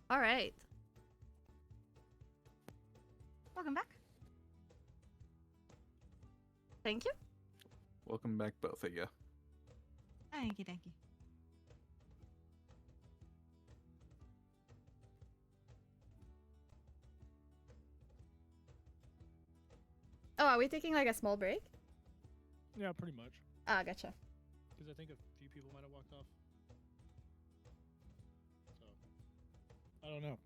All right. Welcome back. Thank you. Welcome back, both of you. Thank you, thank you. Oh, are we taking like a small break? Yeah, pretty much. Ah, gotcha. Because I think a few people might have walked off. So, I don't know.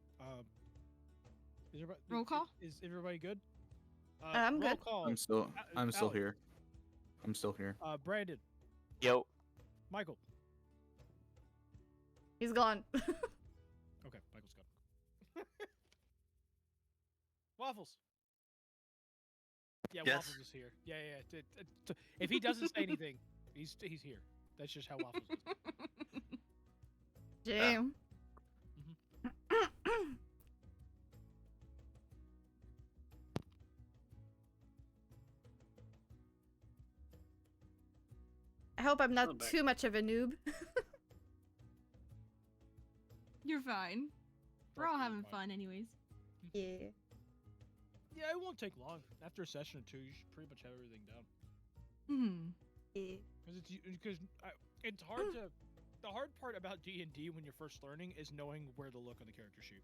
Is everybody, Roll call? Is everybody good? I'm roll good. Call. I'm still Alex. here. I'm still here. Brandon, Yo. Michael. He's gone. Okay, Michael's gone. Waffles. Yeah, Yes. Waffles is here. Yeah. If he doesn't say anything, he's here. That's just how Waffles is. Jam. I hope I'm not I'm back. too much of a noob. You're fine. We're all having fun, anyways. Yeah. Yeah, it won't take long. After a session or two, you should pretty much have everything down. Yeah. Because it's hard to. The hard part about D&D when you're first learning is knowing where to look on the character sheet.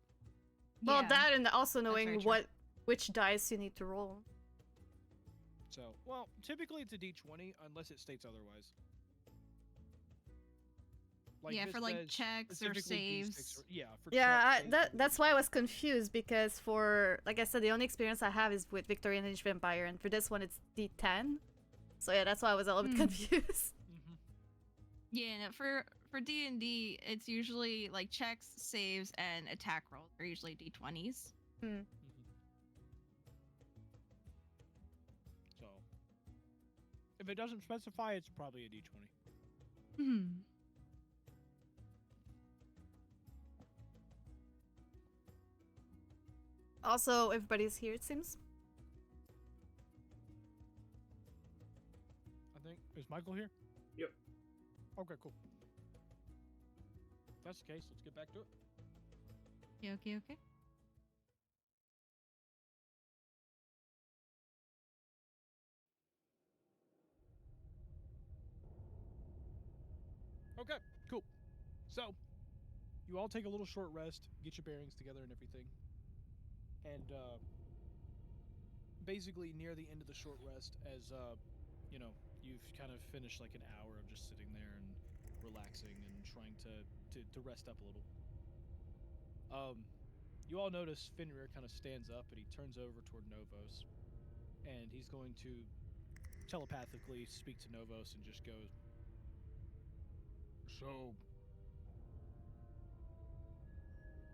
Well, Yeah. that and also very knowing true. which dice you need to roll. So, well, typically it's a D20 unless it states otherwise. Yeah, this for, like, says checks or specifically D6 saves. yeah, for Yeah, checks, saves, that's why I was confused because for like I said, the only experience I have is with Victorian Age Vampire, and for this one it's D10. So yeah, that's why I was a little bit confused. Yeah, no, for D&D, it's usually like checks, saves, and attack rolls are usually D20s. So, if it doesn't specify, it's probably a D20. Also, everybody's here, it seems. I think. Is Michael here? Yep. Okay, cool. If that's the case, let's get back to it. Okay. Okay, cool. So, you all take a little short rest, get your bearings together and everything. And, basically near the end of the short rest, as, you've kind of finished like an hour of just sitting there and relaxing and trying to rest up a little. You all notice Fenrir kind of stands up and he turns over toward Novos. And he's going to telepathically speak to Novos and just goes, "So,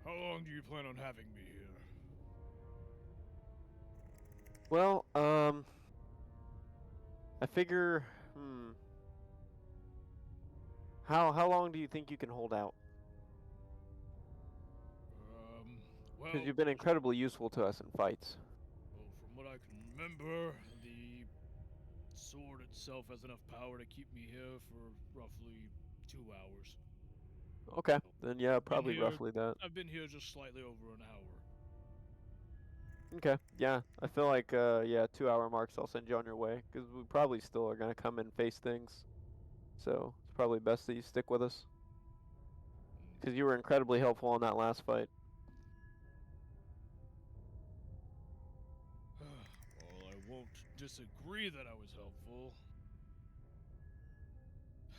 how long do you plan on having me here?" Well, I figure, How long do you think you can hold out? Well, Because you've been incredibly useful to us in fights. well, from what I can remember, the sword itself has enough power to keep me here for roughly 2 hours. Okay, then yeah, probably here- roughly that. I've been here just slightly over an hour. Okay, yeah, I feel like, 2-hour marks I'll send you on your way, because we probably still are going to come and face things. So, it's probably best that you stick with us. Because you were incredibly helpful in that last fight. Well, I won't disagree that I was helpful. I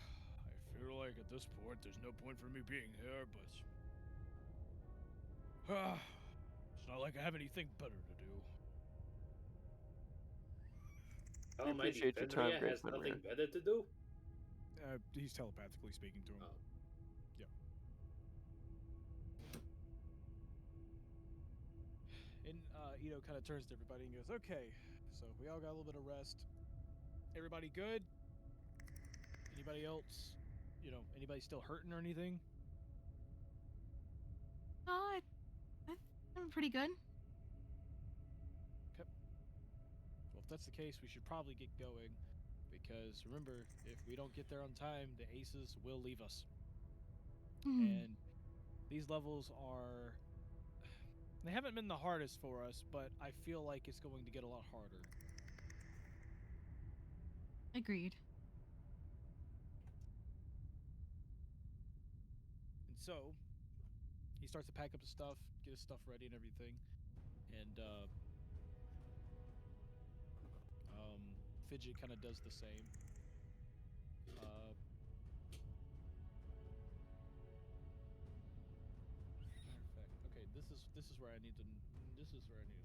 feel like at this point there's no point for me being here, but it's not like I have anything better to do. We appreciate your time, Great has Fenrir. nothing better to do. He's telepathically speaking to him. Oh. Yep. And Ito kind of turns to everybody and goes, "Okay, so we all got a little bit of rest. Everybody good? Anybody else? Anybody still hurting or anything?" Oh, I'm pretty good. Okay. if that's the case, we should probably get going. Because remember, if we don't get there on time, the aces will leave us. And these levels are... They haven't been the hardest for us, but I feel like it's going to get a lot harder. Agreed. And so, he starts to pack up his stuff, get his stuff ready and everything. And, Fidget kind of does the same. Matter of fact, okay, this is where I need to figure out the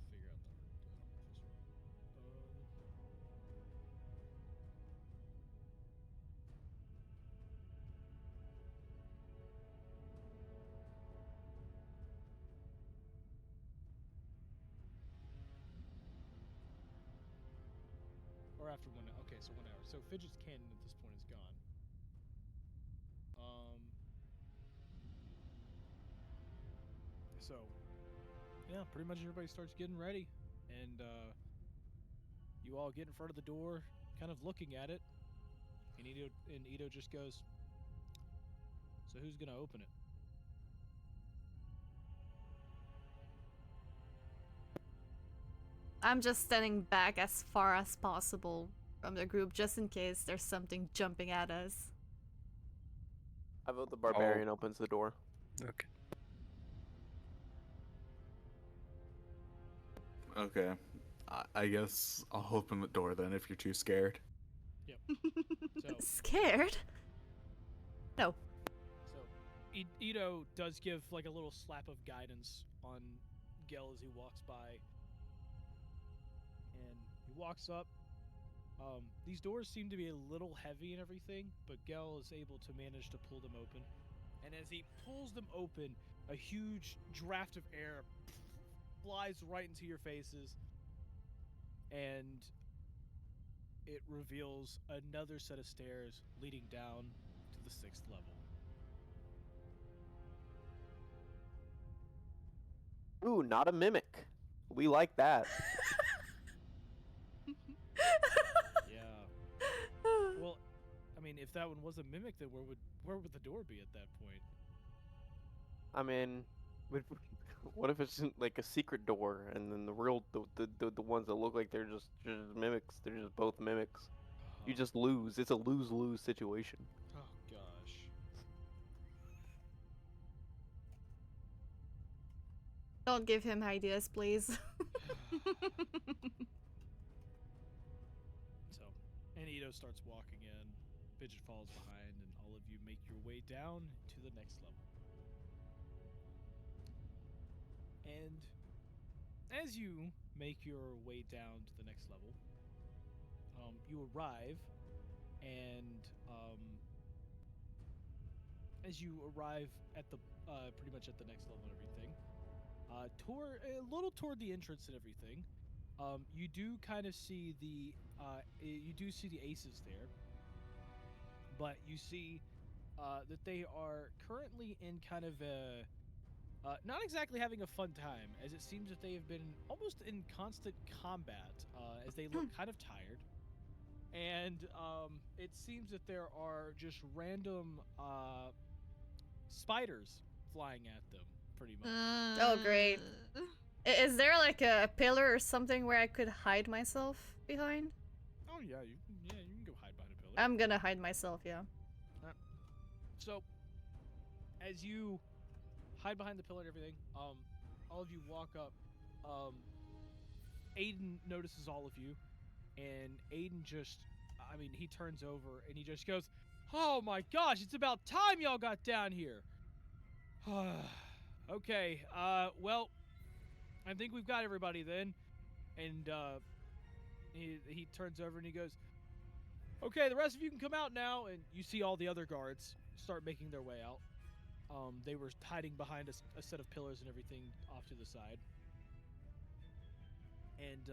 or after 1 hour. Okay, so 1 hour. So Fidget's cannon at this point is gone. So yeah, pretty much everybody starts getting ready, and you all get in front of the door, kind of looking at it, and Ito just goes, "So who's gonna open it?" I'm just standing back as far as possible from the group just in case there's something jumping at us. I vote the barbarian opens the door. Okay. Okay. I guess I'll open the door then if you're too scared. Yep. So Scared? No. So Ito does give like a little slap of guidance on Gel as he walks by. And he walks up. These doors seem to be a little heavy and everything, but Gel is able to manage to pull them open. And as he pulls them open, a huge draft of air flies right into your faces. And it reveals another set of stairs leading down to the 6th level. Ooh, not a mimic. We like that. Yeah. Well, I mean, if that one was a mimic, then where would the door be at that point? I mean, what if it's like a secret door, and then the ones that look like they're just mimics, they're just both mimics. You just lose. It's a lose-lose situation. Oh gosh. Don't give him ideas, please. So, and Ito starts walking in. Fidget falls behind, and all of you make your way down to the next level. And as you make your way down to the next level, you arrive, and as you arrive at the pretty much at the next level and everything, a little toward the entrance and everything, you do kind of see the aces there, but you see that they are currently in kind of a not exactly having a fun time, as it seems that they have been almost in constant combat, as they look kind of tired. And it seems that there are just random spiders flying at them, pretty much. Oh, great. Is there like a pillar or something where I could hide myself behind? Oh yeah, you can go hide behind a pillar. I'm gonna hide myself, yeah. So, as you hide behind the pillar and everything, all of you walk up. Aiden notices all of you, and Aiden he turns over and he just goes, "Oh my gosh, it's about time y'all got down here." Okay, well, I think we've got everybody then. And he turns over and he goes, "Okay, the rest of you can come out now." And you see all the other guards start making their way out. They were hiding behind a set of pillars and everything off to the side. And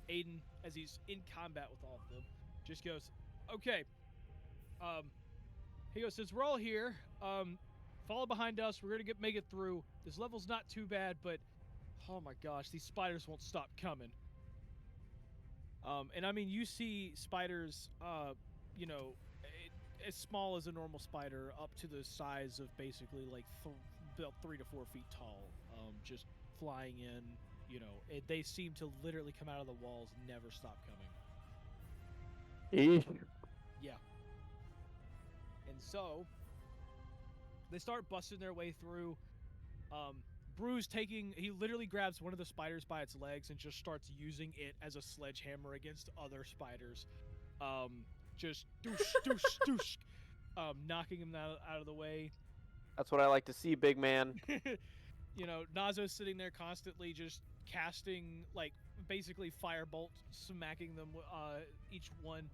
Aiden, as he's in combat with all of them, just goes, "Okay, he goes, since we're all here, follow behind us. We're gonna make it through. This level's not too bad, but oh my gosh, these spiders won't stop coming." And I mean, you see spiders, as small as a normal spider, up to the size of basically like about 3 to 4 feet tall, just flying in. They seem to literally come out of the walls, never stop coming. Yeah. And so they start busting their way through. Bruce he literally grabs one of the spiders by its legs and just starts using it as a sledgehammer against other spiders. Just doosh, doosh, doosh, knocking him out of the way. That's what I like to see, big man. Nazo's sitting there constantly just casting, like, basically firebolt, smacking them, each one.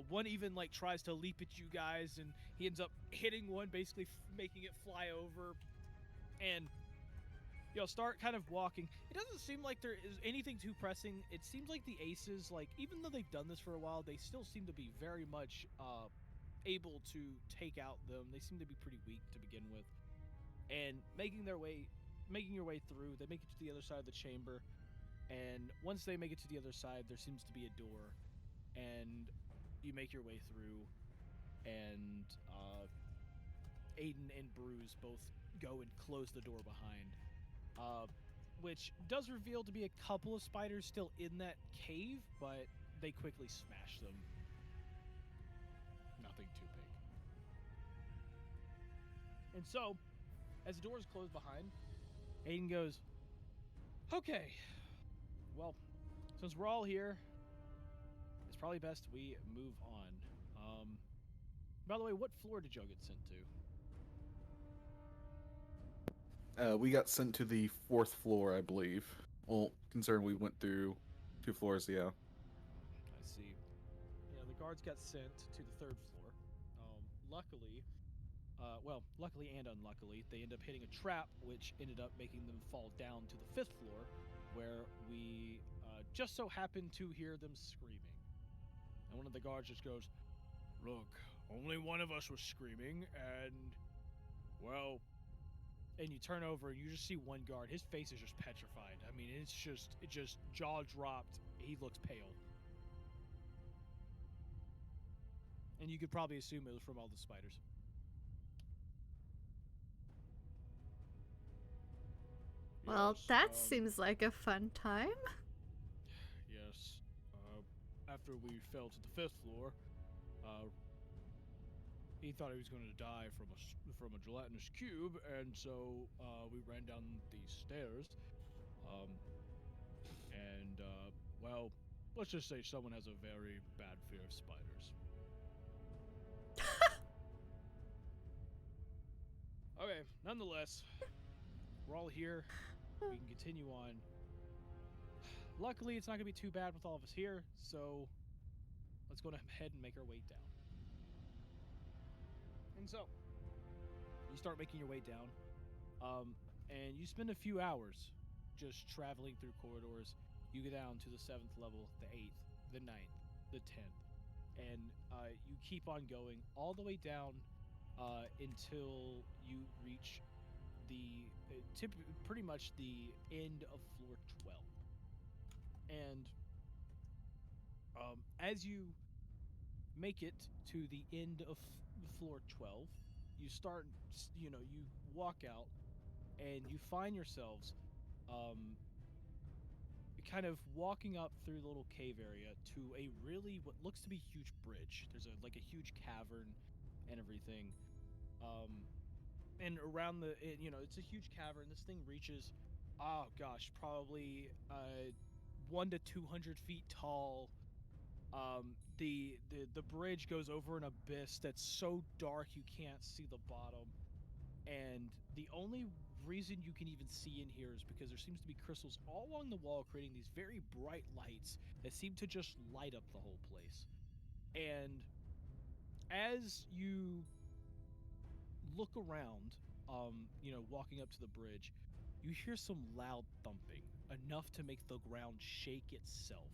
One even, like, tries to leap at you guys, and he ends up hitting one, basically making it fly over. And start kind of walking. It doesn't seem like there is anything too pressing. It seems like the aces, like, even though they've done this for a while, they still seem to be very much able to take out them. They seem to be pretty weak to begin with. And making your way through, they make it to the other side of the chamber. And once they make it to the other side, there seems to be a door. And you make your way through. And Aiden and Bruce both go and close the door behind. Which does reveal to be a couple of spiders still in that cave, but they quickly smash them. Nothing too big. And so, as the door is closed behind, Aiden goes, "Okay, well, since we're all here, it's probably best we move on. By the way, what floor did y'all get sent to?" We got sent to the 4th floor, I believe. Well, concerned we went through 2 floors, yeah. I see. Yeah, the guards got sent to the 3rd floor. Luckily and unluckily, they end up hitting a trap, which ended up making them fall down to the 5th floor, where we just so happened to hear them screaming. And one of the guards just goes, "Look, only one of us was screaming, and, well..." And you turn over and you just see one guard. His face is just petrified. I mean, it just jaw dropped. He looks pale. And you could probably assume it was from all the spiders. Well, Yes, that seems like a fun time. Yes. After we fell to the 5th floor, he thought he was going to die from a gelatinous cube, and so we ran down these stairs. Well, let's just say someone has a very bad fear of spiders. Okay, nonetheless, we're all here. We can continue on. Luckily, it's not going to be too bad with all of us here, so let's go ahead and make our way down. And so, you start making your way down, and you spend a few hours just traveling through corridors. You get down to the 7th level, the 8th, the 9th, the 10th, and you keep on going all the way down until you reach pretty much the end of floor 12. And as you make it to the end of floor 12, you walk out and you find yourselves kind of walking up through the little cave area to what looks to be a huge bridge. There's a huge cavern and everything. And around it's a huge cavern. This thing reaches, oh gosh, probably 1 to 200 feet tall. The bridge goes over an abyss that's so dark you can't see the bottom. And the only reason you can even see in here is because there seems to be crystals all along the wall, creating these very bright lights that seem to just light up the whole place. And as you look around, walking up to the bridge, you hear some loud thumping, enough to make the ground shake itself.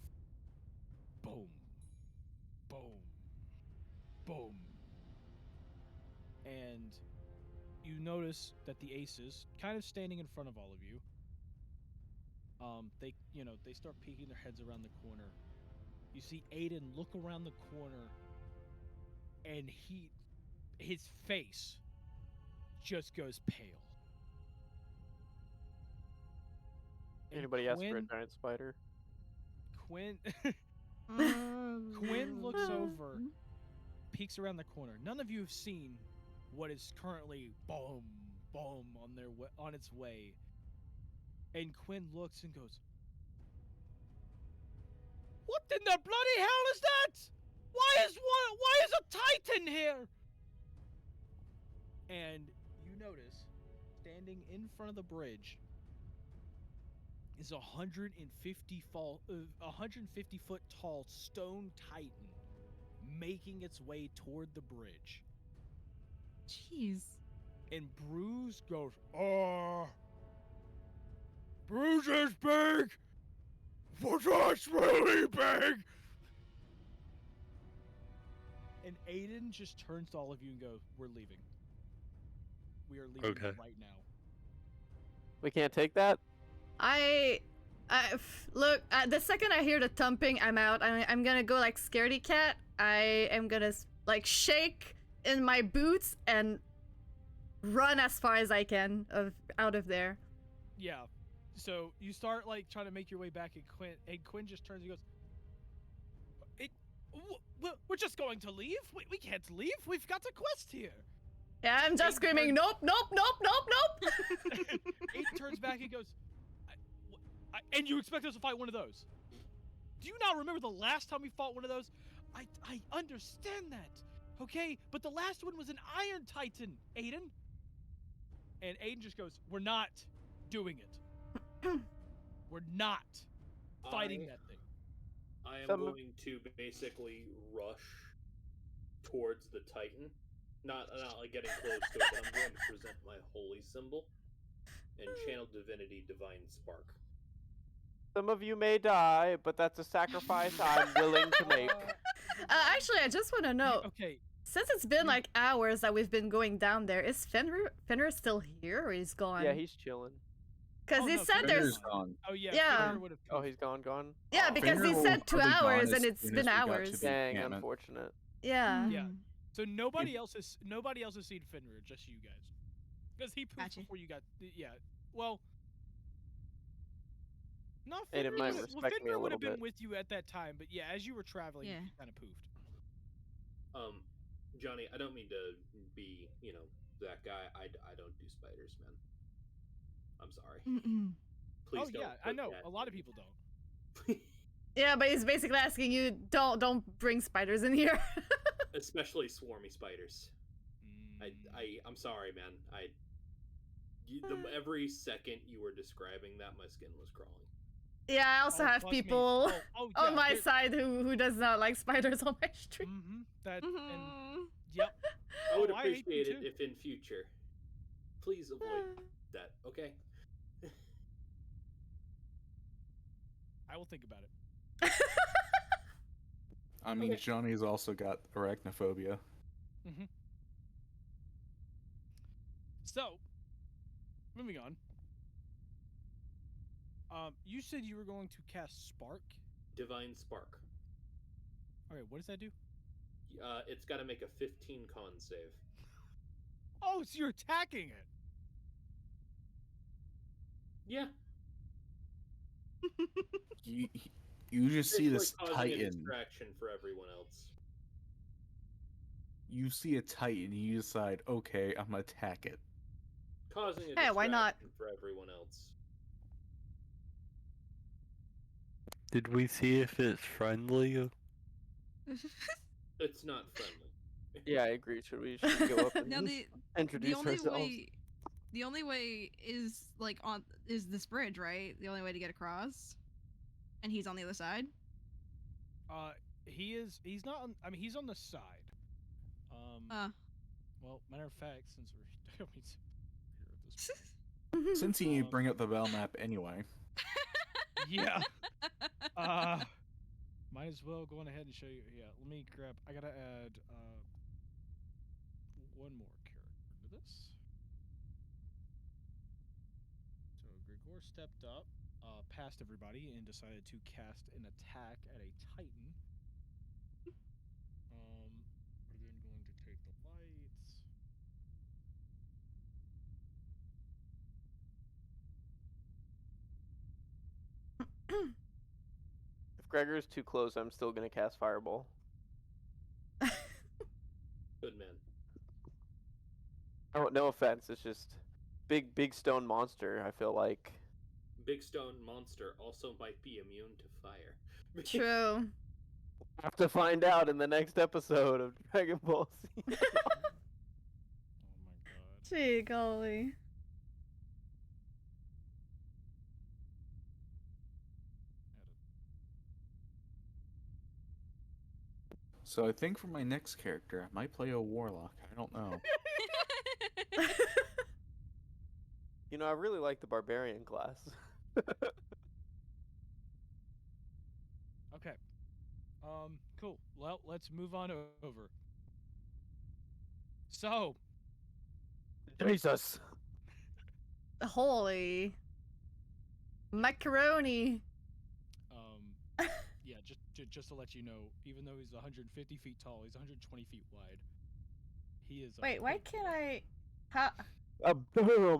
Boom. Boom. Boom. And you notice that the aces, kind of standing in front of all of you, they start peeking their heads around the corner. you see Aiden look around the corner, and his face just goes pale. And Anybody ask for a giant spider? Quinn Quinn looks over, peeks around the corner. None of you have seen what is currently boom on its way. And Quinn looks and goes, "What in the bloody hell is that? Why is a Titan here?" And you notice, standing in front of the bridge, is a 150 foot tall stone Titan making its way toward the bridge. Jeez. And Bruce goes, "Oh, Bruce is big, but that's really big." And Aiden just turns to all of you and goes, "We're leaving. We are leaving Okay. right now." We can't take that? Look, the second I hear the thumping, I'm out. I'm gonna go like scaredy cat. I am gonna like shake in my boots and run as far as I can out of there. Yeah. So you start like trying to make your way back, and Quinn just turns and goes, "We're just going to leave. We can't leave. We've got a quest here." Yeah, I'm just screaming, "Nope, nope, nope, nope, nope!" Aiden turns back and goes, "And you expect us to fight one of those? Do you not remember the last time we fought one of those? I understand that, okay? But the last one was an Iron Titan, Aiden." And Aiden just goes, "We're not doing it. We're not fighting that thing." I am going to basically rush towards the Titan. Not like getting close to it, but I'm going to present my holy symbol and channel divinity divine spark. Some of you may die, but that's a sacrifice I'm willing to make. Actually, I just want to know. Okay. Since it's been like hours that we've been going down there, is Fenrir still here or he's gone? Yeah, he's chilling. Because he said there's. Gone. Oh yeah. Yeah. Fenrir would've Oh, he's gone. Yeah, because he Fenrir said will 2 probably gone hours as and it's soon been as we got to hours. the Dang, encampment. unfortunate. Yeah. Yeah. So nobody else has seen Fenrir, just you guys. Because he poofed Gotcha. before you got. Yeah. Well. No, Aiden Fenrir might would respect me a Fenrir would have little been bit. with you at that time, but yeah, as you were traveling, Yeah. he kind of poofed. Johnny, I don't mean to be, that guy. I don't do spiders, man. I'm sorry. Please Oh don't. yeah, I put know. that A lot of in. people don't. Yeah, but he's basically asking you, don't bring spiders in here. Especially swarmy spiders. I'm sorry, man. Every second you were describing that, my skin was crawling. Yeah, I also have trust me. people Yeah, on my side who does not like spiders on my street. That and yep. I would I hate them appreciate it too. if in future, please avoid that. Okay. I will think about it. I mean, Johnny's also got arachnophobia. So, moving on. You said you were going to cast Spark. Divine Spark. Okay, what does that do? It's got to make a 15 con save. Oh, so you're attacking it. Yeah. You just see this It's like causing a Titan. distraction for everyone else. You see a Titan, you decide, okay, I'm gonna attack it. Causing a Hey, distraction why not? for everyone else. Did we see if it's friendly? It's not friendly. Yeah, I agree. Should we go up and Now introduce ourselves? The only way is is this bridge, right? The only way to get across, and he's on the other side. He's not on. I mean, he's on the side. Well, matter of fact, since we're Since you bring up the bell map anyway. Yeah. Might as well go on ahead and show you. Yeah, let me grab. I gotta add one more character to this. So Grigor stepped up, past everybody, and decided to cast an attack at a Titan. If Gregor's too close, I'm still gonna cast Fireball. Good man. Oh, no offense. It's just big stone monster. I feel like. Big stone monster also might be immune to fire. True. Have to find out in the next episode of Dragon Ball Z. Oh my god. Gee golly. So I think for my next character, I might play a warlock. I don't know. You know, I really like the barbarian class. Okay. Cool. Well, let's move on over. So, Jesus. Holy. Macaroni. yeah, just to let you know, even though he's 150 feet tall, he's 120 feet wide. He is. Wait, why can't I? How? Damn,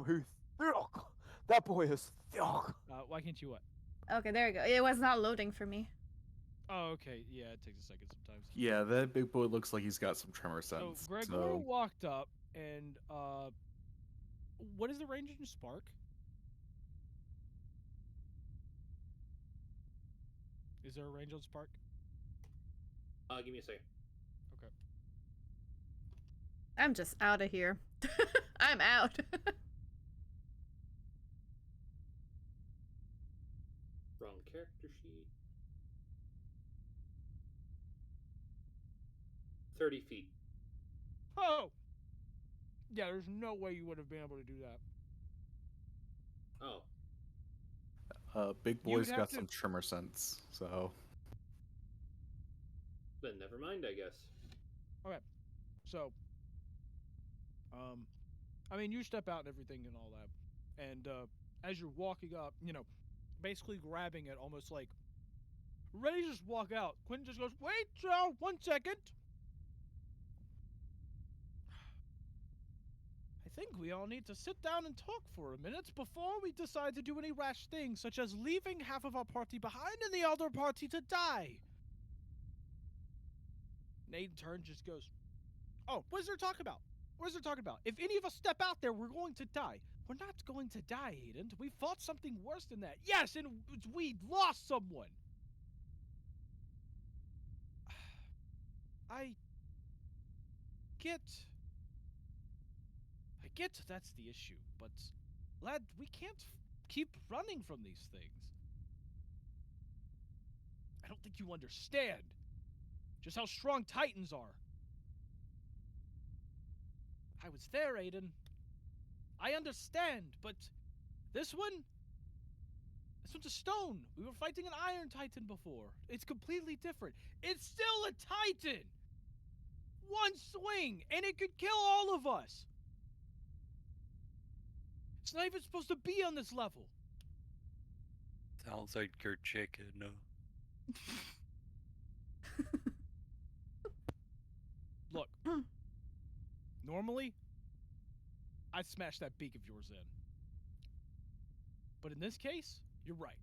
he's thick. That boy is thick. Why can't you what? Okay, there you go. It was not loading for me. Oh, okay. Yeah, it takes a second sometimes. Yeah, that big boy looks like he's got some tremor So sense. Gregor walked up, and what is the range in Spark? Is there a range on Spark? Give me a second. Okay. I'm just out of here. I'm out. Wrong character sheet. 30 feet. Oh! Yeah, there's no way you would have been able to do that. Oh. Big You would boy's have got to- some tremor sense, so. Then never mind, I guess. Okay. So, I mean, you step out and everything and all that. And as you're walking up, basically grabbing it almost like ready to just walk out. Quentin just goes, "Wait, Joe, 1 second. I think we all need to sit down and talk for a minute before we decide to do any rash things, such as leaving half of our party behind and the other party to die." Nate in turn just goes, "Oh, what is there to talk about? What is there to talk about? If any of us step out there, we're going to die." "We're not going to die, Aiden. We fought something worse than that." "Yes, and we lost someone." I get that's the issue, but lad, we can't keep running from these things. I don't think you understand just how strong Titans are. I was there, Aiden. I understand, but this one's a stone. We were fighting an Iron Titan before. It's completely different. It's still a Titan. One swing, and it could kill all of us. It's not even supposed to be on this level. Sounds like your chicken. Look, normally, I'd smash that beak of yours in. But in this case, you're right.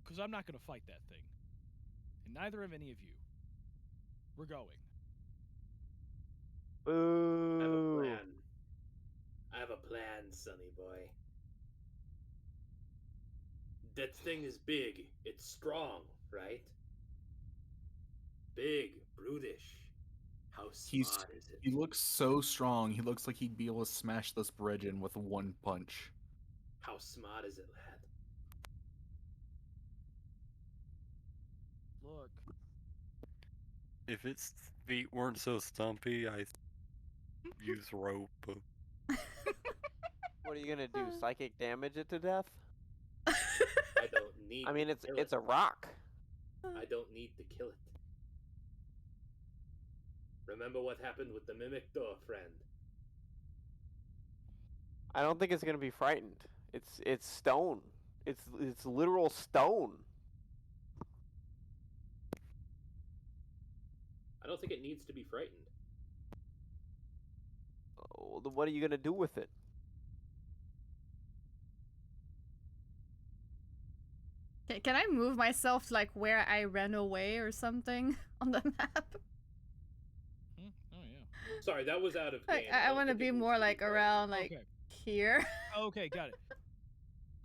Because I'm not going to fight that thing. And neither have any of you. We're going. I have a Boo. plan. I have a plan, sonny boy. That thing is big. It's strong, right? Big, brutish. How smart is it? He looks so strong. He looks like he'd be able to smash this bridge in with one punch. How smart is it, lad? Look. If its feet weren't so stumpy, I'd use rope. What are you gonna do? Psychic damage it to death? I don't need. I mean, to it's kill it's it. a rock. I don't need to kill it. Remember what happened with the mimic, though, friend. I don't think it's gonna be frightened. It's stone. It's literal stone. I don't think it needs to be frightened. Oh, then what are you gonna do with it? Can I move myself to, like, where I ran away or something on the map? Oh yeah. Sorry, that was out of Like, game. I don't want to think it be needs more to be like played. around like Okay. here. Okay, got it.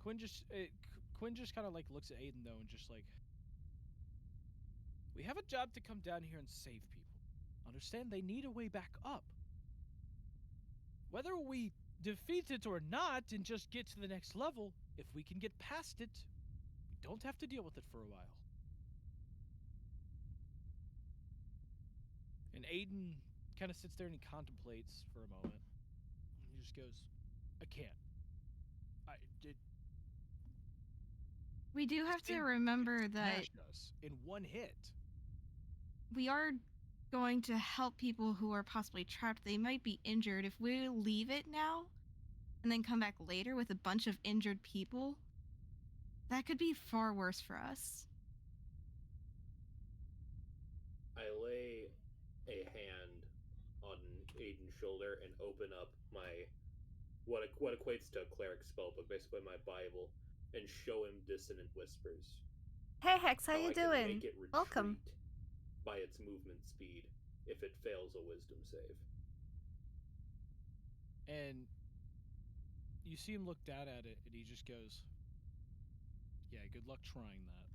Quinn just kind of like looks at Aiden though and just like, we have a job to come down here and save people. Understand they need a way back up. Whether we defeat it or not and just get to the next level, if we can get past it, we don't have to deal with it for a while. And Aiden kind of sits there and he contemplates for a moment. And he just goes, I can't. I did. We do have to Thing remember that smashed us in one hit. we are going to help people who are possibly trapped. They might be injured. If we leave it now and then come back later with a bunch of injured people, that could be far worse for us. I lay a hand on Aiden's shoulder and open up my what equates to a cleric spellbook, basically my Bible, and show him Dissonant Whispers. Hey Hex, how How you I can doing? make it retreat Welcome. by its movement speed if it fails a Wisdom save. And you see him look down at it and he just goes, yeah, good luck trying that.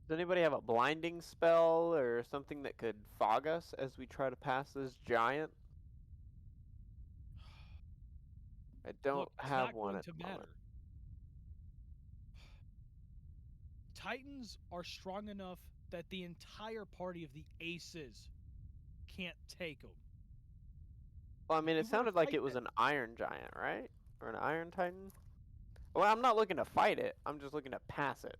Does anybody have a blinding spell or something that could fog us as we try to pass this giant? I don't Look, it's have not one going at to the matter. moment. Titans are strong enough that the entire party of the Aces can't take them. Well, I mean, You it were to sounded like fight it was them. an Iron Giant, right? Or an Iron Titan? Well, I'm not looking to fight it. I'm just looking to pass it.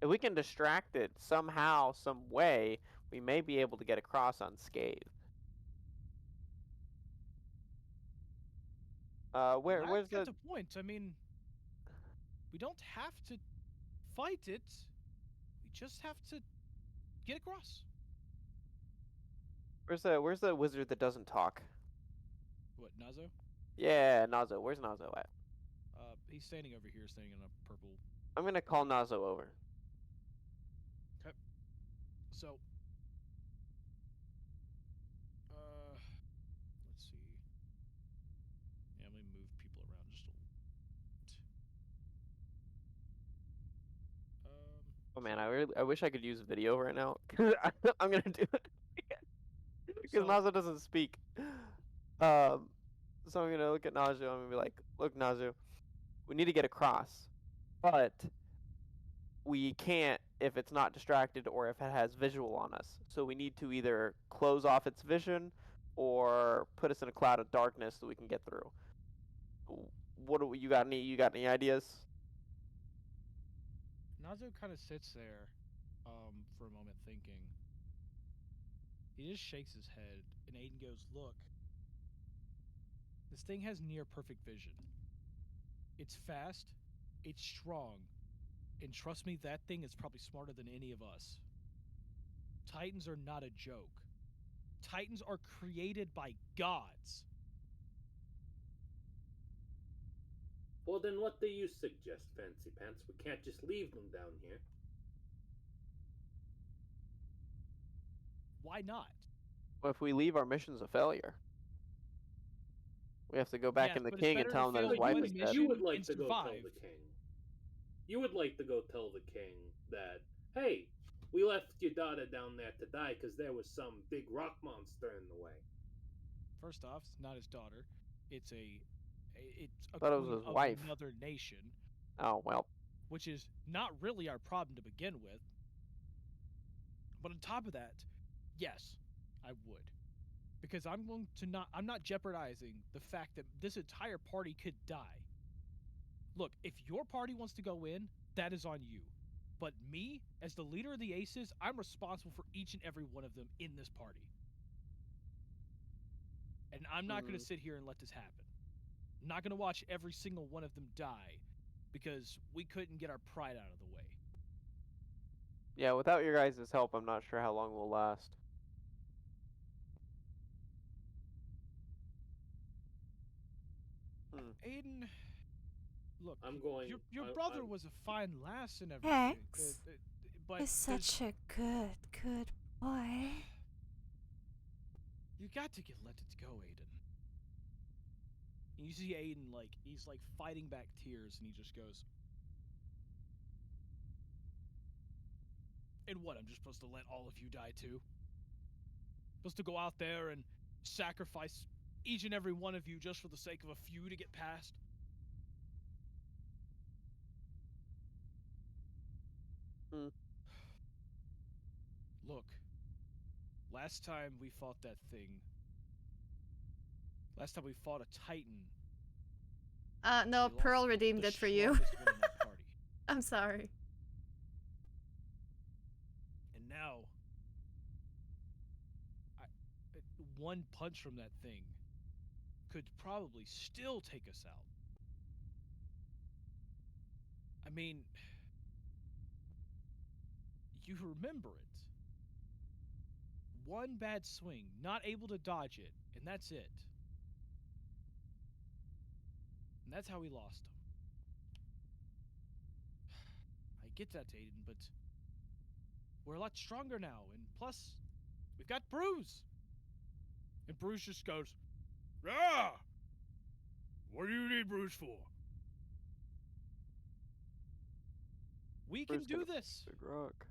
If we can distract it somehow, some way, we may be able to get across unscathed. Where's That's the? the point. I mean, we don't have to fight it. We just have to get across. Where's the wizard that doesn't talk? What, Nazo? Yeah, Nazo. Where's Nazo at? He's standing over here, standing in a purple. I'm gonna call Nazo over. Okay. So, let's see. Yeah, let me move people around just a little bit. Oh man, I wish I could use video right now. I'm gonna do it because So- Nazo doesn't speak. So I'm gonna look at Nazo. I'm gonna be like, "Look, Nazo, we need to get across, but we can't if it's not distracted or if it has visual on us. So we need to either close off its vision or put us in a cloud of darkness so we can get through." What do you got? You got any ideas? Nazo kind of sits there for a moment thinking. He just shakes his head, and Aiden goes, look, this thing has near perfect vision. It's fast, it's strong, and trust me, that thing is probably smarter than any of us. Titans are not a joke. Titans are created by gods. Well, then what do you suggest, Fancy Pants? We can't just leave them down here. Why not? Well, if we leave, our mission's a failure. We have to go back Yes, in the but it's king and better tell to him that his fail wife one is dead. mission You would like and to go tell survive. the king. You would like to go tell the king that, hey, we left your daughter down there to die because there was some big rock monster in the way. First off, it's not his daughter. It's a Thought it was queen his of wife. another nation, Oh well. which is not really our problem to begin with. But on top of that, yes, I would. Because I'm not jeopardizing the fact that this entire party could die. Look, if your party wants to go in, that is on you. But me, as the leader of the Aces, I'm responsible for each and every one of them in this party. And I'm not going to sit here and let this happen. I'm not going to watch every single one of them die because we couldn't get our pride out of the way. Yeah, without your guys' help, I'm not sure how long we'll last. Aiden, look, I'm going. your I- brother I'm- was a fine lass and everything, Thanks. but He's there's- such a good boy. you got to let it go, Aiden. And you see Aiden he's fighting back tears, and he just goes, "And what? I'm just supposed to let all of you die too? Supposed to go out there and sacrifice each and every one of you just for the sake of a few to get past?" Hmm. Look, last time we fought that thing, last time we fought a Titan, No, we Pearl lost redeemed the it for you. strongest one in our party. I'm sorry. And now, one punch from that thing could probably still take us out. I mean, you remember it. One bad swing, not able to dodge it, and that's it. And that's how we lost him. I get that, Aiden, but we're a lot stronger now, and plus, we've got Bruce. And Bruce just goes, "Ah! What do you need Bruce for? We can Bruce do got a this. big rock.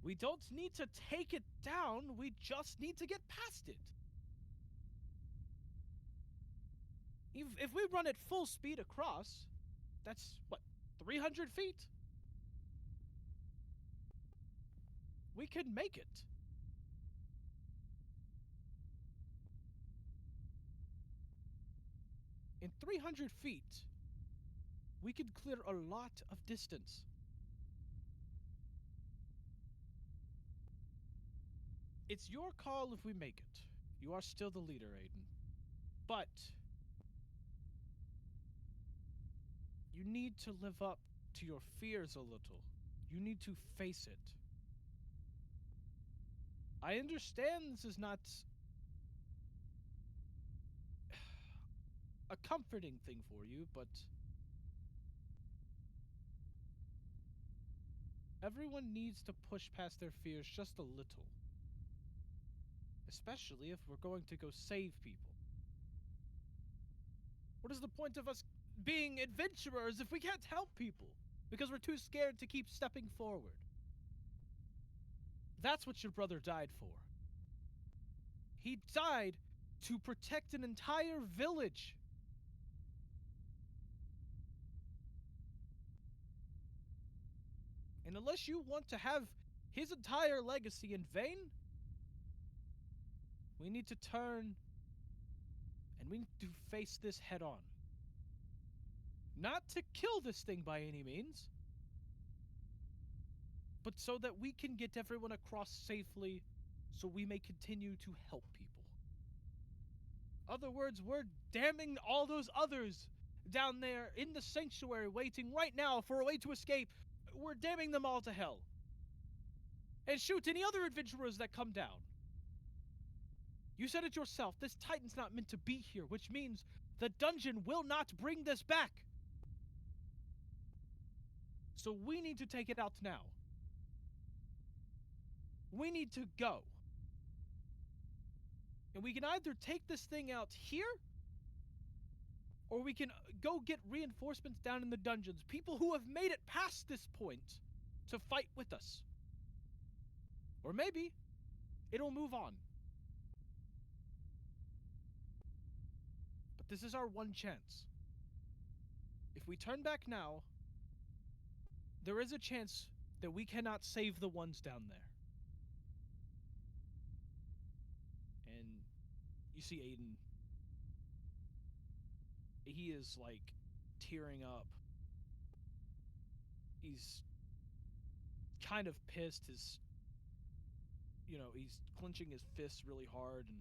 We don't need to take it down, we just need to get past it. If we run at full speed across, that's, what, 300 feet? We could make it. In 300 feet, we could clear a lot of distance. It's your call if we make it. You are still the leader, Aiden. But you need to live up to your fears a little. You need to face it. I understand this is not a comforting thing for you, but everyone needs to push past their fears just a little. Especially if we're going to go save people. What is the point of us being adventurers if we can't help people? Because we're too scared to keep stepping forward. That's what your brother died for. He died to protect an entire village. And unless you want to have his entire legacy in vain, we need to turn and we need to face this head on. Not to kill this thing by any means, but so that we can get everyone across safely so we may continue to help people. Other words, we're damning all those others down there in the sanctuary waiting right now for a way to escape. We're damning them all to hell. And shoot any other adventurers that come down. You said it yourself, this Titan's not meant to be here, which means the dungeon will not bring this back. So we need to take it out now. We need to go. And we can either take this thing out here, or we can go get reinforcements down in the dungeons. People who have made it past this point to fight with us. Or maybe it'll move on. But this is our one chance. If we turn back now, there is a chance that we cannot save the ones down there. And you see Aiden. He is tearing up. He's kind of pissed. He's clenching his fists really hard, and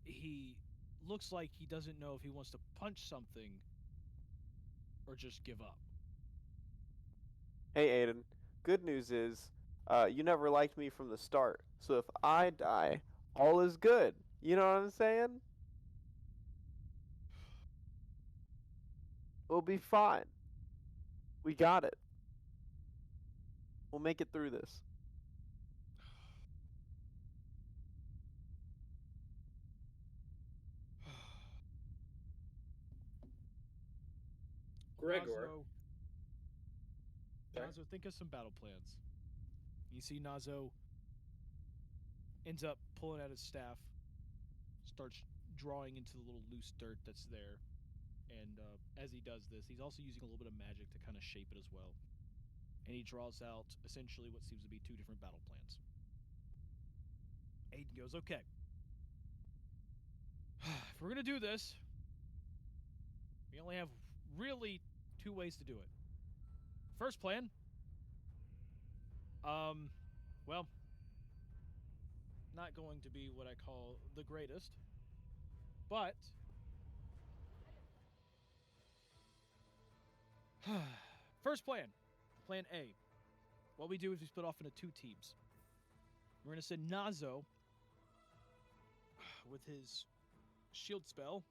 he looks like he doesn't know if he wants to punch something or just give up. Hey, Aiden. Good news is, you never liked me from the start. So if I die, all is good. You know what I'm saying? We'll be fine. We got it. We'll make it through this. Gregor. Nazo, think of some battle plans. You see Nazo ends up pulling out his staff, starts drawing into the little loose dirt that's there. And as he does this, he's also using a little bit of magic to kind of shape it as well. And he draws out essentially what seems to be two different battle plans. Aiden goes, okay. If we're going to do this, we only have really two ways to do it. First plan, well, not going to be what I call the greatest, but first plan, plan A. What we do is we split off into two teams. We're going to send Nazo with his shield spell.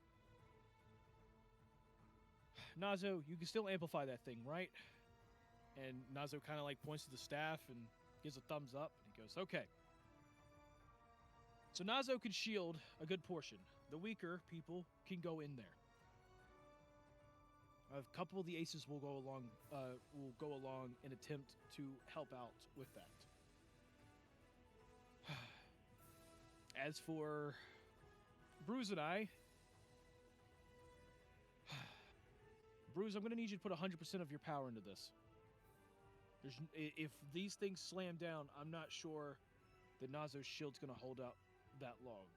Nazo, you can still amplify that thing, right? And Nazo kind of like points to the staff and gives a thumbs up. And he goes, okay. So Nazo can shield a good portion. The weaker people can go in there. A couple of the aces will go along and attempt to help out with that. As for Bruce and I, Bruce, I'm going to need you to put 100% of your power into this. If these things slam down, I'm not sure that Nazo's shield's going to hold up that long.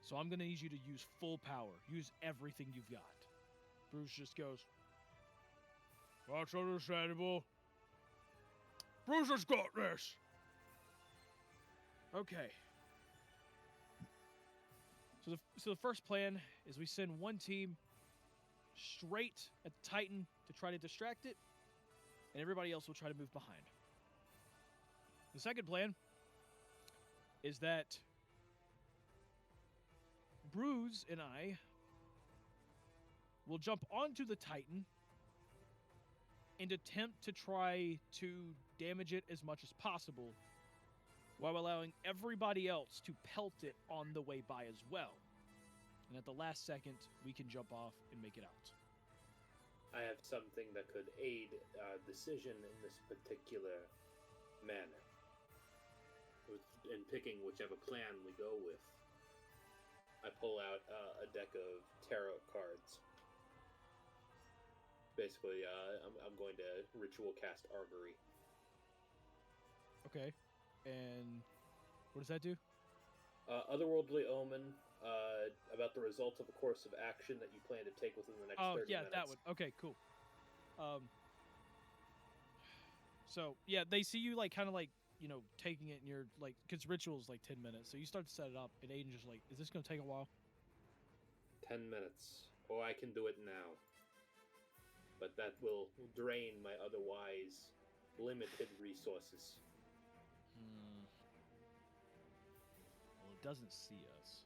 So I'm going to need you to use full power. Use everything you've got. Bruce just goes, that's understandable. Bruce has got this. Okay. So the first plan is we send one team straight at the Titan to try to distract it, and everybody else will try to move behind. The second plan is that Bruce and I will jump onto the Titan and attempt to try to damage it as much as possible while allowing everybody else to pelt it on the way by as well. And at the last second, we can jump off and make it out. I have something that could aid our decision in this particular manner. In picking whichever plan we go with, I pull out a deck of tarot cards. Basically, I'm going to ritual cast Augury. Okay. And what does that do? Otherworldly Omen, about the result of a course of action that you plan to take within the next 30 minutes. Oh, yeah, that one. Okay, cool. So, yeah, they see you, like, kind of, like, you know, taking it, and you're, like, because ritual is, like, 10 minutes. So you start to set it up, and Aiden's just like, is this going to take a while? 10 minutes. Or I can do it now. But that will drain my otherwise limited resources. Well, it doesn't see us.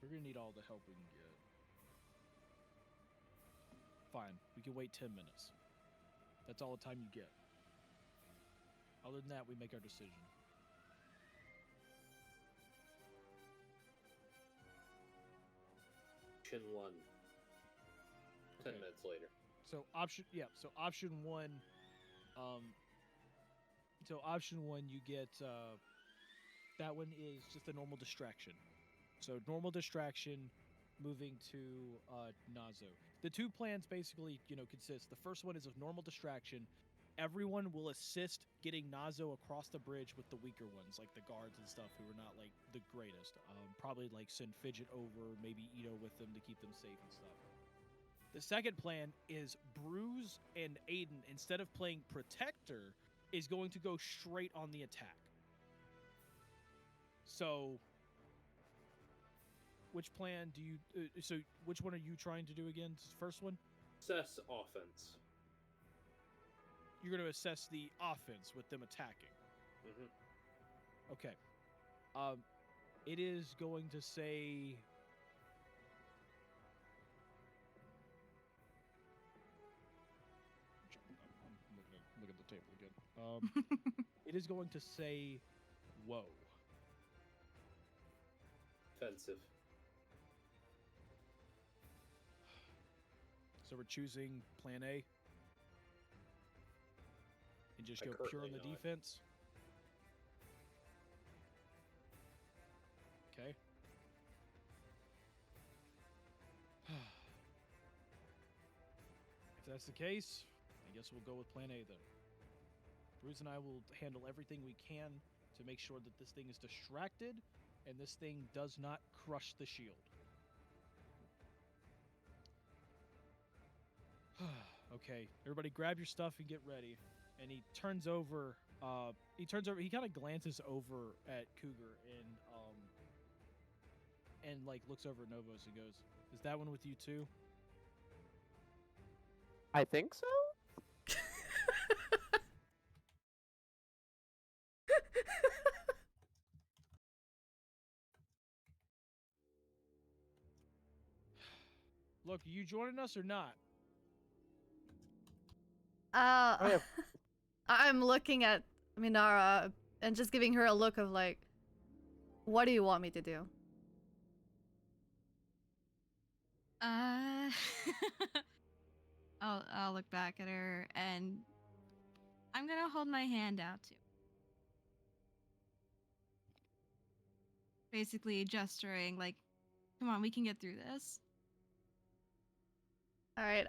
We're going to need all the help we can get. Fine, we can wait 10 minutes. That's all the time you get. Other than that, we make our decision. Option 1. 10 minutes later. So option one, you get, that one is just a normal distraction. So normal distraction, moving to Nazo. The two plans basically, consist. The first one is a normal distraction. Everyone will assist getting Nazo across the bridge with the weaker ones, like the guards and stuff who are not like the greatest. Probably like send Fidget over, maybe Ito with them to keep them safe and stuff. The second plan is Bruce and Aiden, instead of playing Protector, is going to go straight on the attack. So, which plan do you... which one are you trying to do again? First one? Assess offense. You're going to assess the offense with them attacking. Mm-hmm. Okay. It is going to say. I'm looking at the table again. It is going to say, "Whoa." Offensive. So we're choosing Plan A, and just I go pure on currently the nod. defense. Okay. If that's the case, I guess we'll go with Plan A then. Bruce and I will handle everything we can to make sure that this thing is distracted and this thing does not crush the shield. Okay, everybody grab your stuff and get ready. And he turns over, he kind of glances over at Cougar and like looks over at Novos and goes, "Is that one with you too?" I think so. Look, are you joining us or not? yeah. I'm looking at Minara and just giving her a look of like, what do you want me to do? I'll look back at her and I'm gonna hold my hand out to. Basically gesturing like, come on, we can get through this. All right.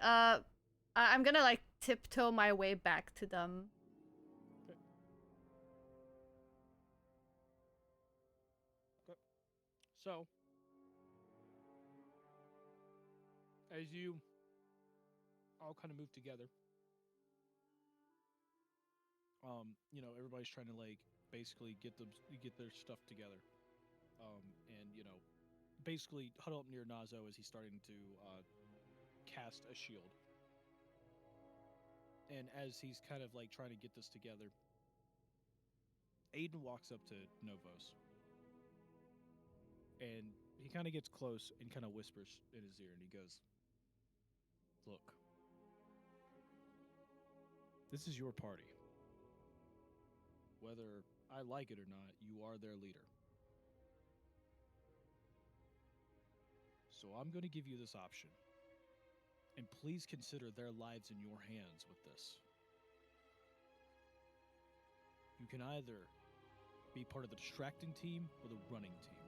I'm gonna like tiptoe my way back to them. Okay. So, as you all kind of move together, everybody's trying to like basically get their stuff together, and basically huddle up near Nazo as he's starting to cast a shield. And as he's kind of like trying to get this together, Aiden walks up to Novos, and he kind of gets close and kind of whispers in his ear, and he goes, "Look, this is your party. Whether I like it or not, you are their leader. So I'm going to give you this option. And please consider their lives in your hands with this. You can either be part of the distracting team or the running team.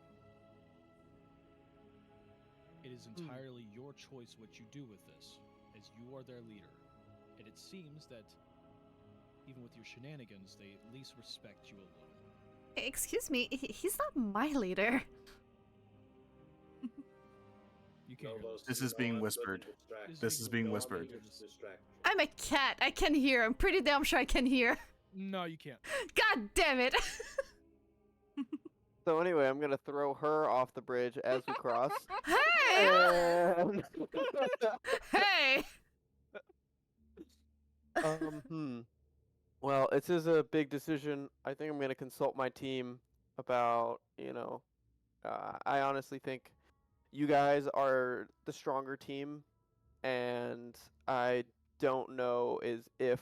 It is entirely your choice what you do with this, as you are their leader. And it seems that even with your shenanigans, they at least respect you a little." Excuse me, he's not my leader. You can't hear Novos, This you is know being I'm good whispered. at distracting. This is being You know I'm whispered. here to distract you. I'm a cat. I can hear. I'm pretty damn sure I can hear. No, you can't. God damn it. So anyway, I'm gonna throw her off the bridge as we cross. Hey! And... Hey! Well, this is a big decision. I think I'm gonna consult my team about, I honestly think you guys are the stronger team, and I don't know if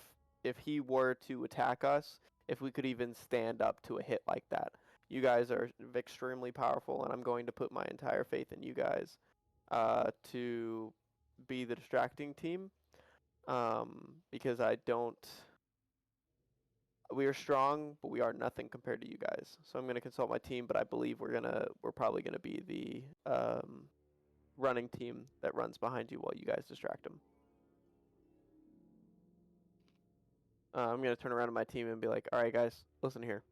he were to attack us, if we could even stand up to a hit like that. You guys are extremely powerful, and I'm going to put my entire faith in you guys to be the distracting team, because I don't. We are strong, but we are nothing compared to you guys. So I'm going to consult my team, but I believe we're probably going to be the running team that runs behind you while you guys distract them. I'm going to turn around to my team and be like, all right, guys, listen here.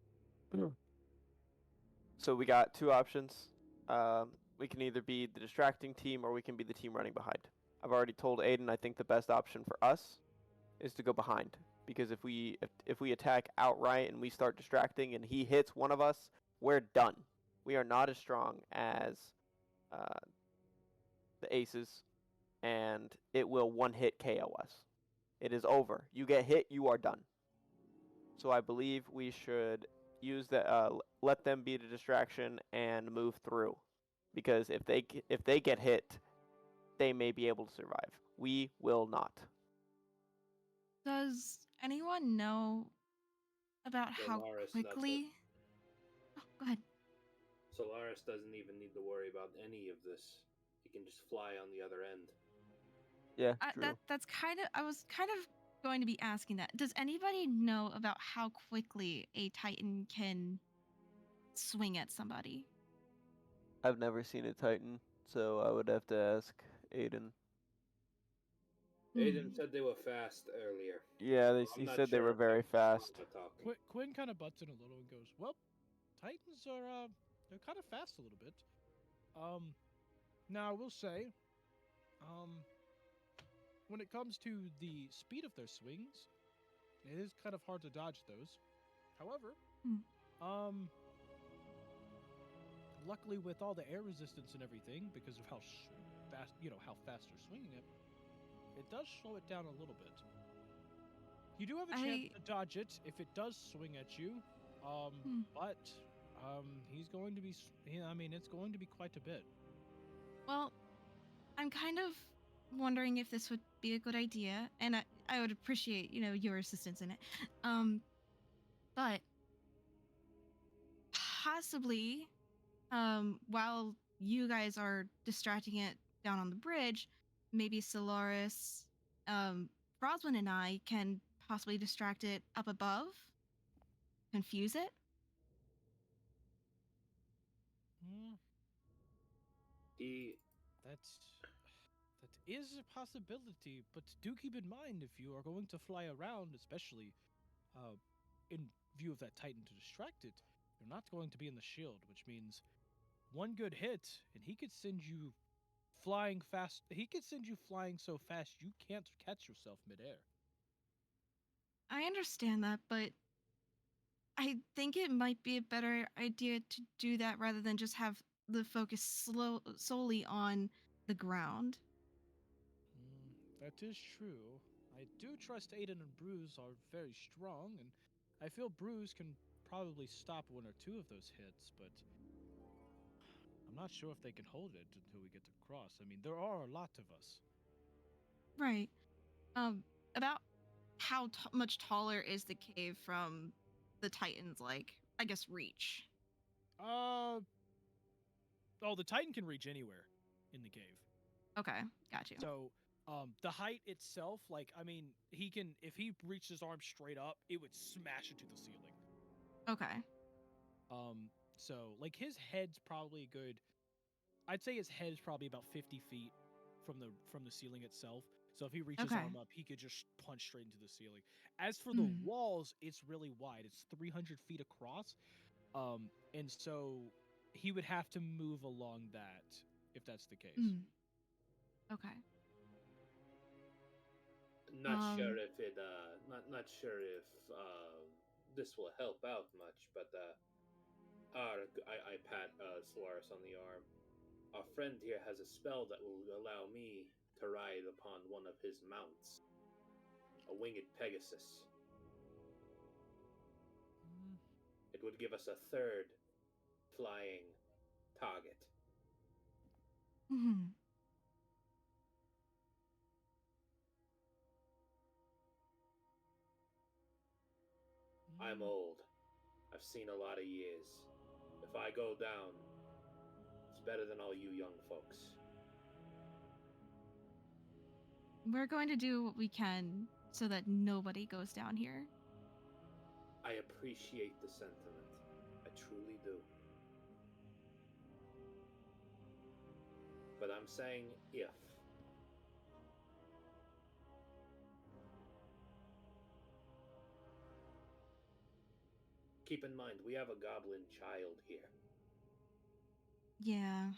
So we got two options. We can either be the distracting team or we can be the team running behind. I've already told Aiden I think the best option for us is to go behind. Because if we attack outright and we start distracting and he hits one of us, we're done. We are not as strong as the aces, and it will one-hit KO us. It is over. You get hit, you are done. So I believe we should use that. Let them be the distraction and move through, because if they get hit, they may be able to survive. We will not. Does anyone know about how Solaris, quickly? Oh, go ahead. Solaris doesn't even need to worry about any of this. He can just fly on the other end. Yeah, true. That's kind of. I was kind of going to be asking that. Does anybody know about how quickly a Titan can swing at somebody? I've never seen a Titan, so I would have to ask Aiden. Aiden Hmm. said they were fast earlier. Yeah, I'm he not said they sure were if very that's fast. Mama talking. Quinn kind of butts in a little and goes, "Well, Titans are they're kind of fast a little bit. Now I will say, when it comes to the speed of their swings, it is kind of hard to dodge those. However, Hmm. luckily with all the air resistance and everything, because of how fast, how fast they're swinging it, it does slow it down a little bit. You do have a chance to dodge it if it does swing at you, but he's going to be. I mean, it's going to be quite a bit. Well, I'm kind of wondering if this would be a good idea, and I would appreciate, your assistance in it. But possibly, while you guys are distracting it down on the bridge, maybe Solaris, um, Roswin, and I can possibly distract it up above, confuse it. Hmm, He that is a possibility, but do keep in mind if you are going to fly around, especially in view of that Titan to distract it, you're not going to be in the shield, which means one good hit and he could send you flying fast. He could send you flying so fast you can't catch yourself midair. I understand that, but I think it might be a better idea to do that rather than just have the focus solely on the ground. That is true. I do trust Aiden and Bruce are very strong, and I feel Bruce can probably stop one or two of those hits, but I'm not sure if they can hold it until we get to cross. I mean, there are a lot of us. Right. About how much taller is the cave from the Titans, like, I guess, reach? Oh, the Titan can reach anywhere in the cave. Okay, got you. So, the height itself, like, I mean, he can, if he reached his arm straight up, it would smash into the ceiling. Okay. So, like, his head's probably a good, I'd say his head is probably about 50 feet from the ceiling itself. So if he reaches his Okay. arm up, he could just punch straight into the ceiling. As for the Mm. walls, it's really wide. It's 300 feet across. And so he would have to move along that if that's the case. Mm. Okay. not sure if it not sure if this will help out much, but I pat Solaris on the arm. Our friend here has a spell that will allow me to ride upon one of his mounts, a winged Pegasus. It would give us a third flying target. Hmm. I'm old. I've seen a lot of years. If I go down, it's better than all you young folks. We're going to do what we can so that nobody goes down here. I appreciate the sentiment. I truly do. But I'm saying if. Keep in mind, we have a goblin child here. Yeah,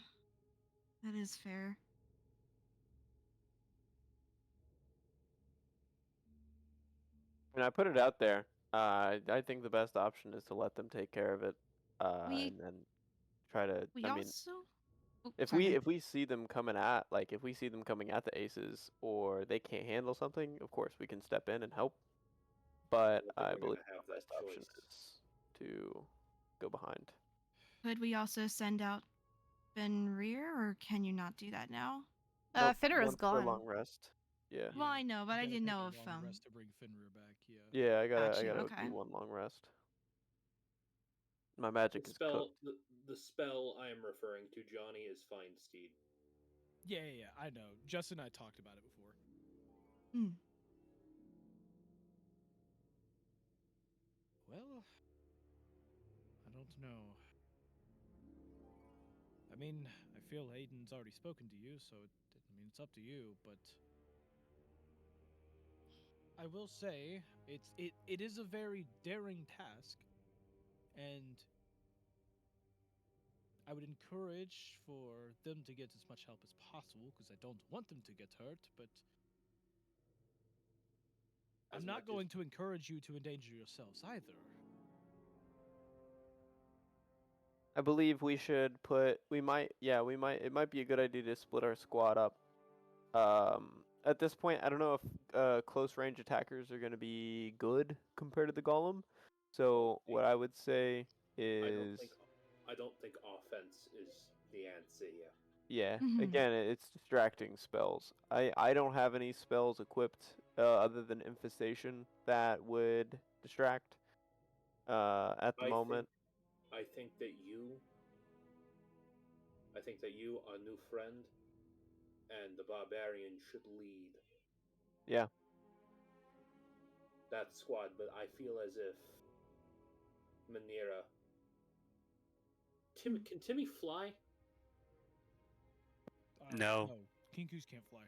that is fair. And I put it out there. I think the best option is to let them take care of it, We and then try to. we I mean, also. Oh, if sorry, we go ahead. if we see them coming at if we see them coming at the aces or they can't handle something, of course we can step in and help. I But don't think I we're believe gonna have the that best option choice. is to go behind. Could we also send out Fenrir, or can you not do that now? Nope, Fenrir's one for a gone. long rest. Yeah. Well, I know, but I you gotta didn't take know a if long rest to bring Fenrir back. Yeah. Yeah, I Got you, gotta okay. do one long rest. My magic The is cooked. spell, the spell I am referring to, Johnny, is Find Steed. Yeah. I know. Justin and I talked about it before. Hmm. Well, I don't know. I mean, I feel Aiden's already spoken to you, so it's up to you. But I will say it is a very daring task, and I would encourage for them to get as much help as possible because I don't want them to get hurt. But I'm not going to encourage you to endanger yourselves either. I believe we should we might it might be a good idea to split our squad up. At this point, I don't know if close range attackers are going to be good compared to the golem. So what I would say is, I don't think offense is the answer. yeah, Mhm. again, it's distracting spells. I don't have any spells equipped other than infestation that would distract at the moment. I think that you, our new friend, and the barbarian should lead Yeah. that squad, but I feel as if Manira. Can Timmy fly? No. No, Kinkus can't fly.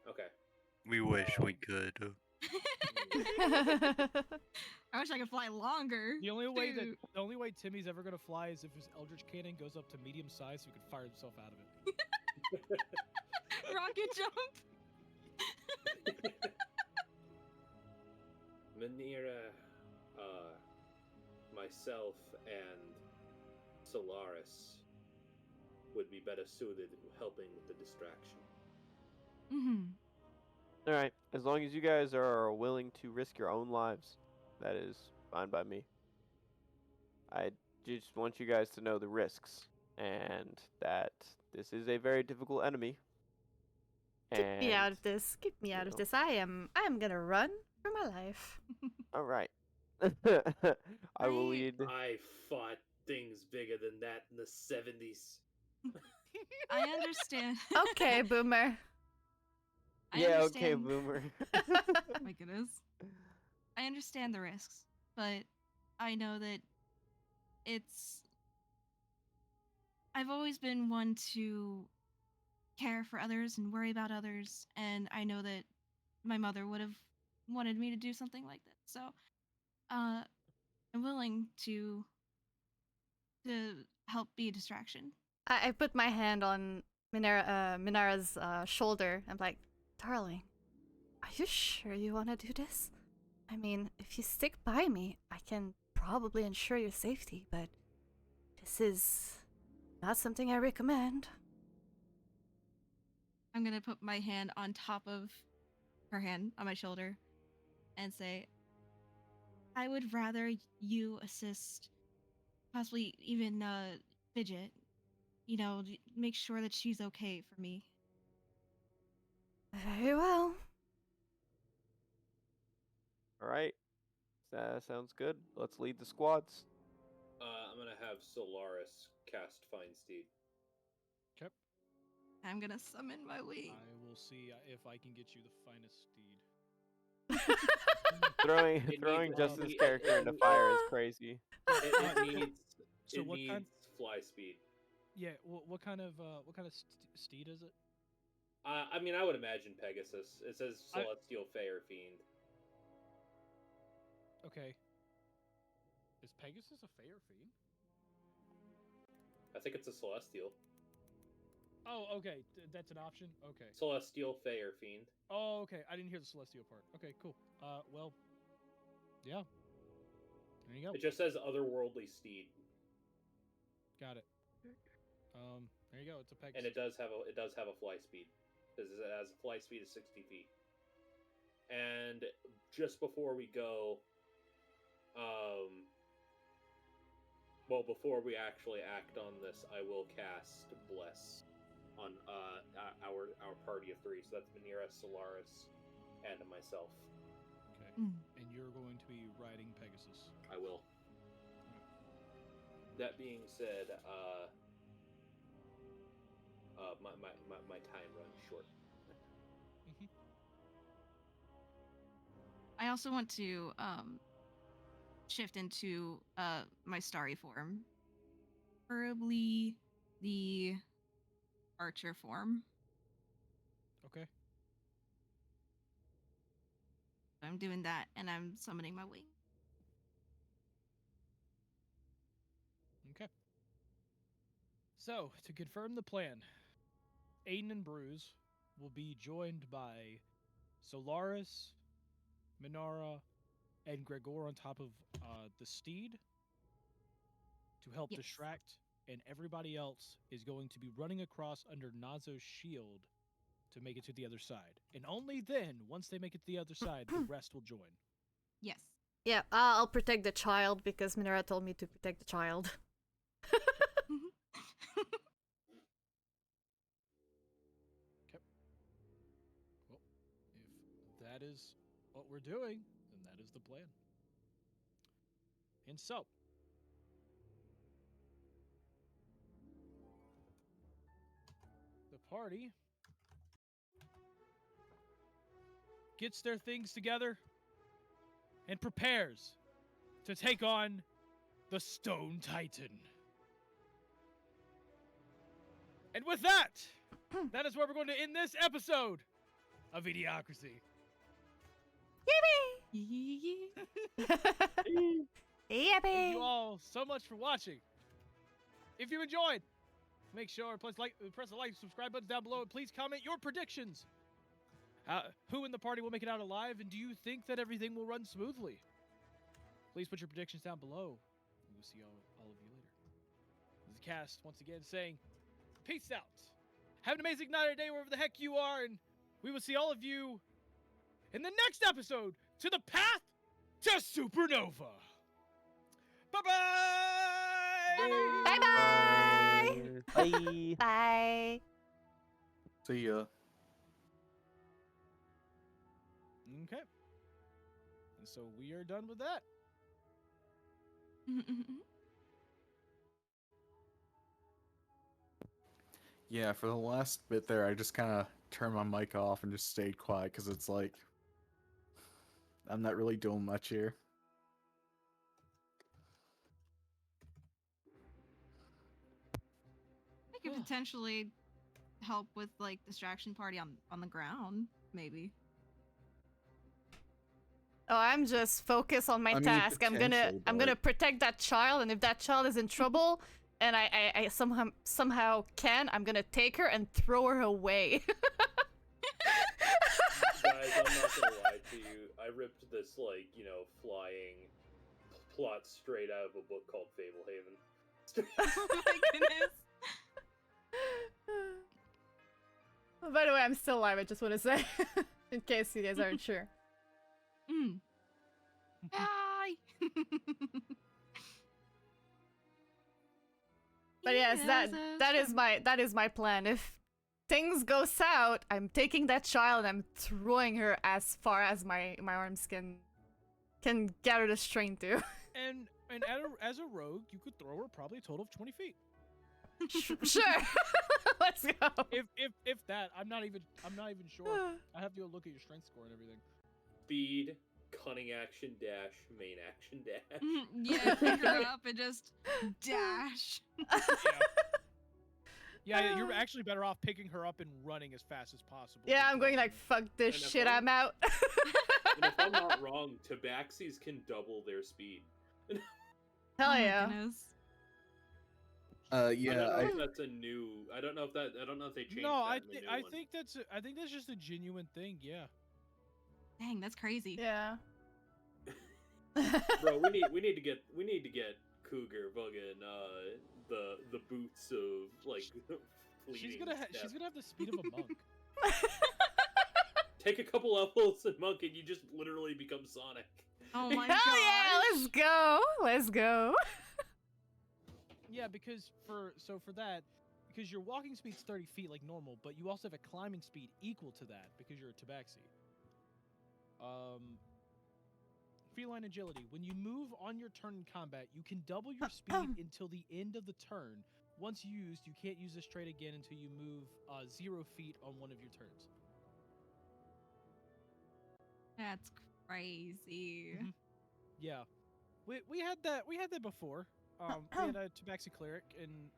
Okay. We wish we could. I wish I could fly longer. The only way Timmy's ever gonna fly is if his Eldritch Cannon goes up to medium size, so he can fire himself out of it. Rocket jump. Manira, myself, and Solaris would be better suited helping with the distraction. All right. As long as you guys are willing to risk your own lives, that is fine by me. I just want you guys to know the risks and that this is a very difficult enemy. Get me out of this. Get me out of this. I am gonna run for my life. All right. I will lead. I fought things bigger than that in the 70s. I understand. Okay, Boomer. Okay, Boomer. My goodness. I understand the risks, but I know that I've always been one to care for others and worry about others, and I know that my mother would have wanted me to do something like that. So, I'm willing to help be a distraction. I put my hand on Minara's shoulder. I'm like, darling, are you sure you want to do this? I mean, if you stick by me, I can probably ensure your safety, but this is not something I recommend. I'm gonna put my hand on top of her hand on my shoulder and say, I would rather you assist, possibly even Fidget, make sure that she's okay for me. Very well. All right. That sounds good. Let's lead the squads. I'm gonna have Solaris cast Find Steed. Okay. I'm gonna summon my wing. I will see if I can get you the finest steed. Throwing Justin's character into fire is crazy. It So what needs kind? fly speed. Yeah. What kind of steed is it? I mean, I would imagine Pegasus. It says Celestial Fair Fiend. Okay. Is Pegasus a fair fiend? I think it's a Celestial. Oh, okay. That's an option? Okay. Celestial Fair Fiend. Oh, okay. I didn't hear the celestial part. Okay, cool. Well, yeah. There you go. It just says Otherworldly Steed. Got it. There you go. It's a Pegasus. And it does have a fly speed. It has a fly speed of 60 feet. And just before we go, Well, before we actually act on this, I will cast Bless on our party of 3. So that's Manira, Solaris, and myself. Okay. Mm. And you're going to be riding Pegasus. I will. That being said, my time runs short. I also want to shift into my starry form, preferably the archer form. Okay. I'm doing that, and I'm summoning my wing. Okay. So, to confirm the plan, Aiden and Bruise will be joined by Solaris, Minara, and Gregor on top of the steed to help Yes. distract, and everybody else is going to be running across under Nazo's shield to make it to the other side. And only then, once they make it to the other side, the rest will join. Yes. Yeah, I'll protect the child because Minera told me to protect the child. Well, if that is what we're doing, then that is the plan. And so, the party gets their things together and prepares to take on the Stone Titan. And with that, that is where we're going to end this episode of eDIOCRACY. Thank you all so much for watching. If you enjoyed, make sure press the like, subscribe buttons down below, and please comment your predictions. Who in the party will make it out alive, and do you think that everything will run smoothly? Please put your predictions down below. We will see all of you later. This is Cast once again saying, peace out. Have an amazing night or day wherever the heck you are, and we will see all of you in the next episode to the path to Supernova. Bye-bye! Bye-bye! Bye. Bye! See ya. Okay. And so we are done with that. Yeah, for the last bit there, I just kind of turned my mic off and just stayed quiet because it's like I'm not really doing much here. I could potentially help with like distraction party on the ground, maybe. Oh, I'm just focused on my I mean, task. I'm gonna potentially, but- protect that child, and if that child is in trouble, and I somehow can, I'm gonna take her and throw her away. Guys, I'm not gonna lie to you. I ripped this, like, flying plot straight out of a book called Fablehaven. Oh my goodness. By the way, I'm still alive, I just want to say, in case you guys aren't sure. Bye. But yes, that is my plan. If things go south, I'm taking that child and I'm throwing her as far as my arms can gather the strength to. And as a rogue, you could throw her probably a total of 20 feet. Sure. Let's go. If that, I'm not even sure. I have to go look at your strength score and everything. Speed, cunning action dash, main action dash. Yeah, pick her up and just dash. Yeah, you're actually better off picking her up and running as fast as possible. Yeah, I'm going like, fuck this And if shit, I'm- I'm out. And if I'm not wrong, tabaxis can double their speed. Hell Oh my yeah. goodness. I Yeah, don't know if that's a new. I don't know if they changed. No, that in the new I one. think that's just a genuine thing. Yeah. Dang, that's crazy. Yeah. Bro, we need to get Cougar fucking the boots of like She's fleeting gonna step. have the speed of a monk. Take a couple levels in Monk and you just literally become Sonic. Oh my Hell god. yeah, let's go. Let's go. yeah, because for that, because your walking speed's 30 feet like normal, but you also have a climbing speed equal to that because you're a tabaxi. Feline agility. When you move on your turn in combat, you can double your speed until the end of the turn. Once used, you can't use this trait again until you move 0 feet on one of your turns. That's crazy. Mhm. Yeah, we had that before. We had a tabaxi cleric, and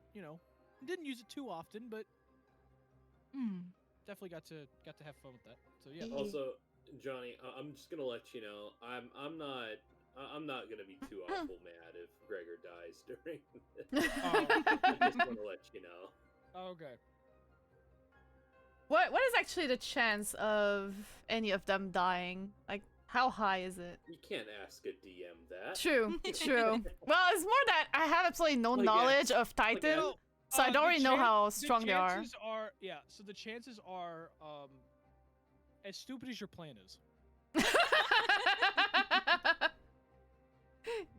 didn't use it too often, but definitely got to have fun with that. So yeah. Also, Johnny, I'm just gonna let you know, I'm not gonna be too awful mad if Gregor dies during this. I just want to let you know. Okay. What is actually the chance of any of them dying? Like, how high is it? You can't ask a DM that. True. Well, it's more that I have absolutely no Like, knowledge of Titan, Well, so I don't really know how strong they are. The chances are, yeah. So the chances are, as stupid as your plan is.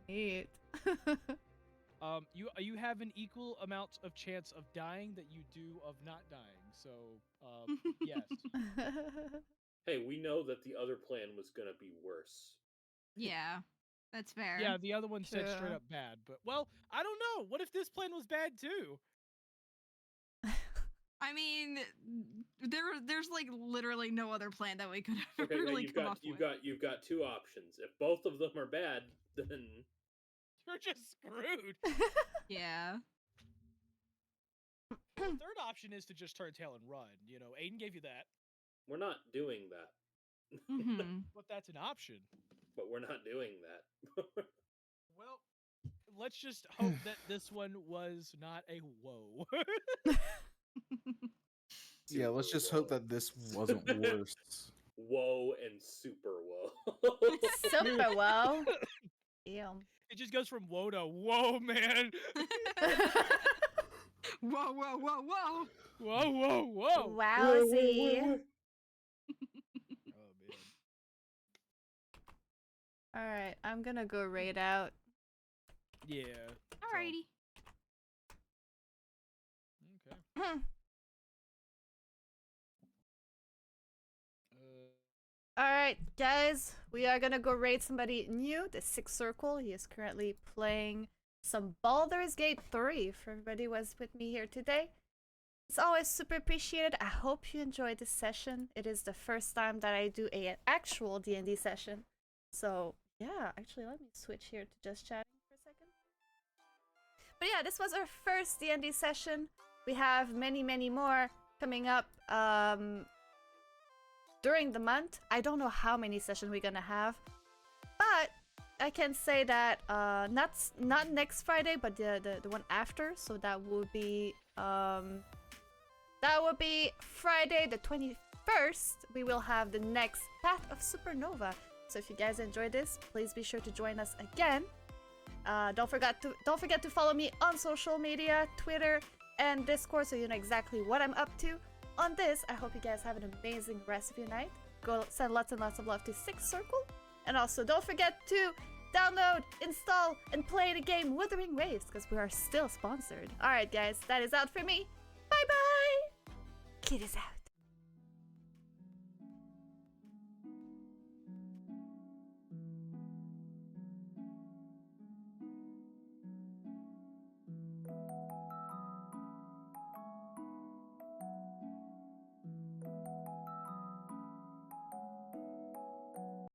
Neat. You have an equal amount of chance of dying that you do of not dying. So, yes. Hey, we know that the other plan was gonna be worse. Yeah, that's fair. Yeah, the other one said straight True. up bad, but well, I don't know. What if this plan was bad too? I mean, there's like literally no other plan that we could have Okay, really come up you've with. got two options. If both of them are bad, then You're just screwed. Yeah. Well, the third option is to just turn tail and run. Aiden gave you that. we're not doing that. But that's an option. But we're not doing that. Well, let's just hope that this one was not a whoa. Yeah, let's just hope that this wasn't worse. Whoa and super whoa. Super well. Damn. It just goes from whoa to whoa, man. Whoa, whoa, whoa, whoa. Whoa, whoa, whoa. Wowzy. Oh, man. Alright, I'm gonna go raid out. Yeah. Alrighty. Okay. Alright, guys, we are gonna go raid somebody new, the Sixth Circle. He is currently playing some Baldur's Gate 3 for everybody who was with me here today. It's always super appreciated. I hope you enjoyed this session. It is the first time that I do an actual D&D session. So, yeah, actually, let me switch here to just chatting for a second. But yeah, this was our first D&D session. We have many, many more coming up during the month. I don't know how many sessions we're gonna have, but I can say that not next Friday, but the one after. So that would be Friday the 21st. We will have the next Path of Supernova. So if you guys enjoyed this, please be sure to join us again. Don't forget to follow me on social media, Twitter and Discord, so you know exactly what I'm up to. On this, I hope you guys have an amazing rest of your night. Go send lots and lots of love to Sixth Circle. And also, don't forget to download, install, and play the game Wuthering Waves, because we are still sponsored. Alright guys, that is out for me. Bye bye! Kid is out.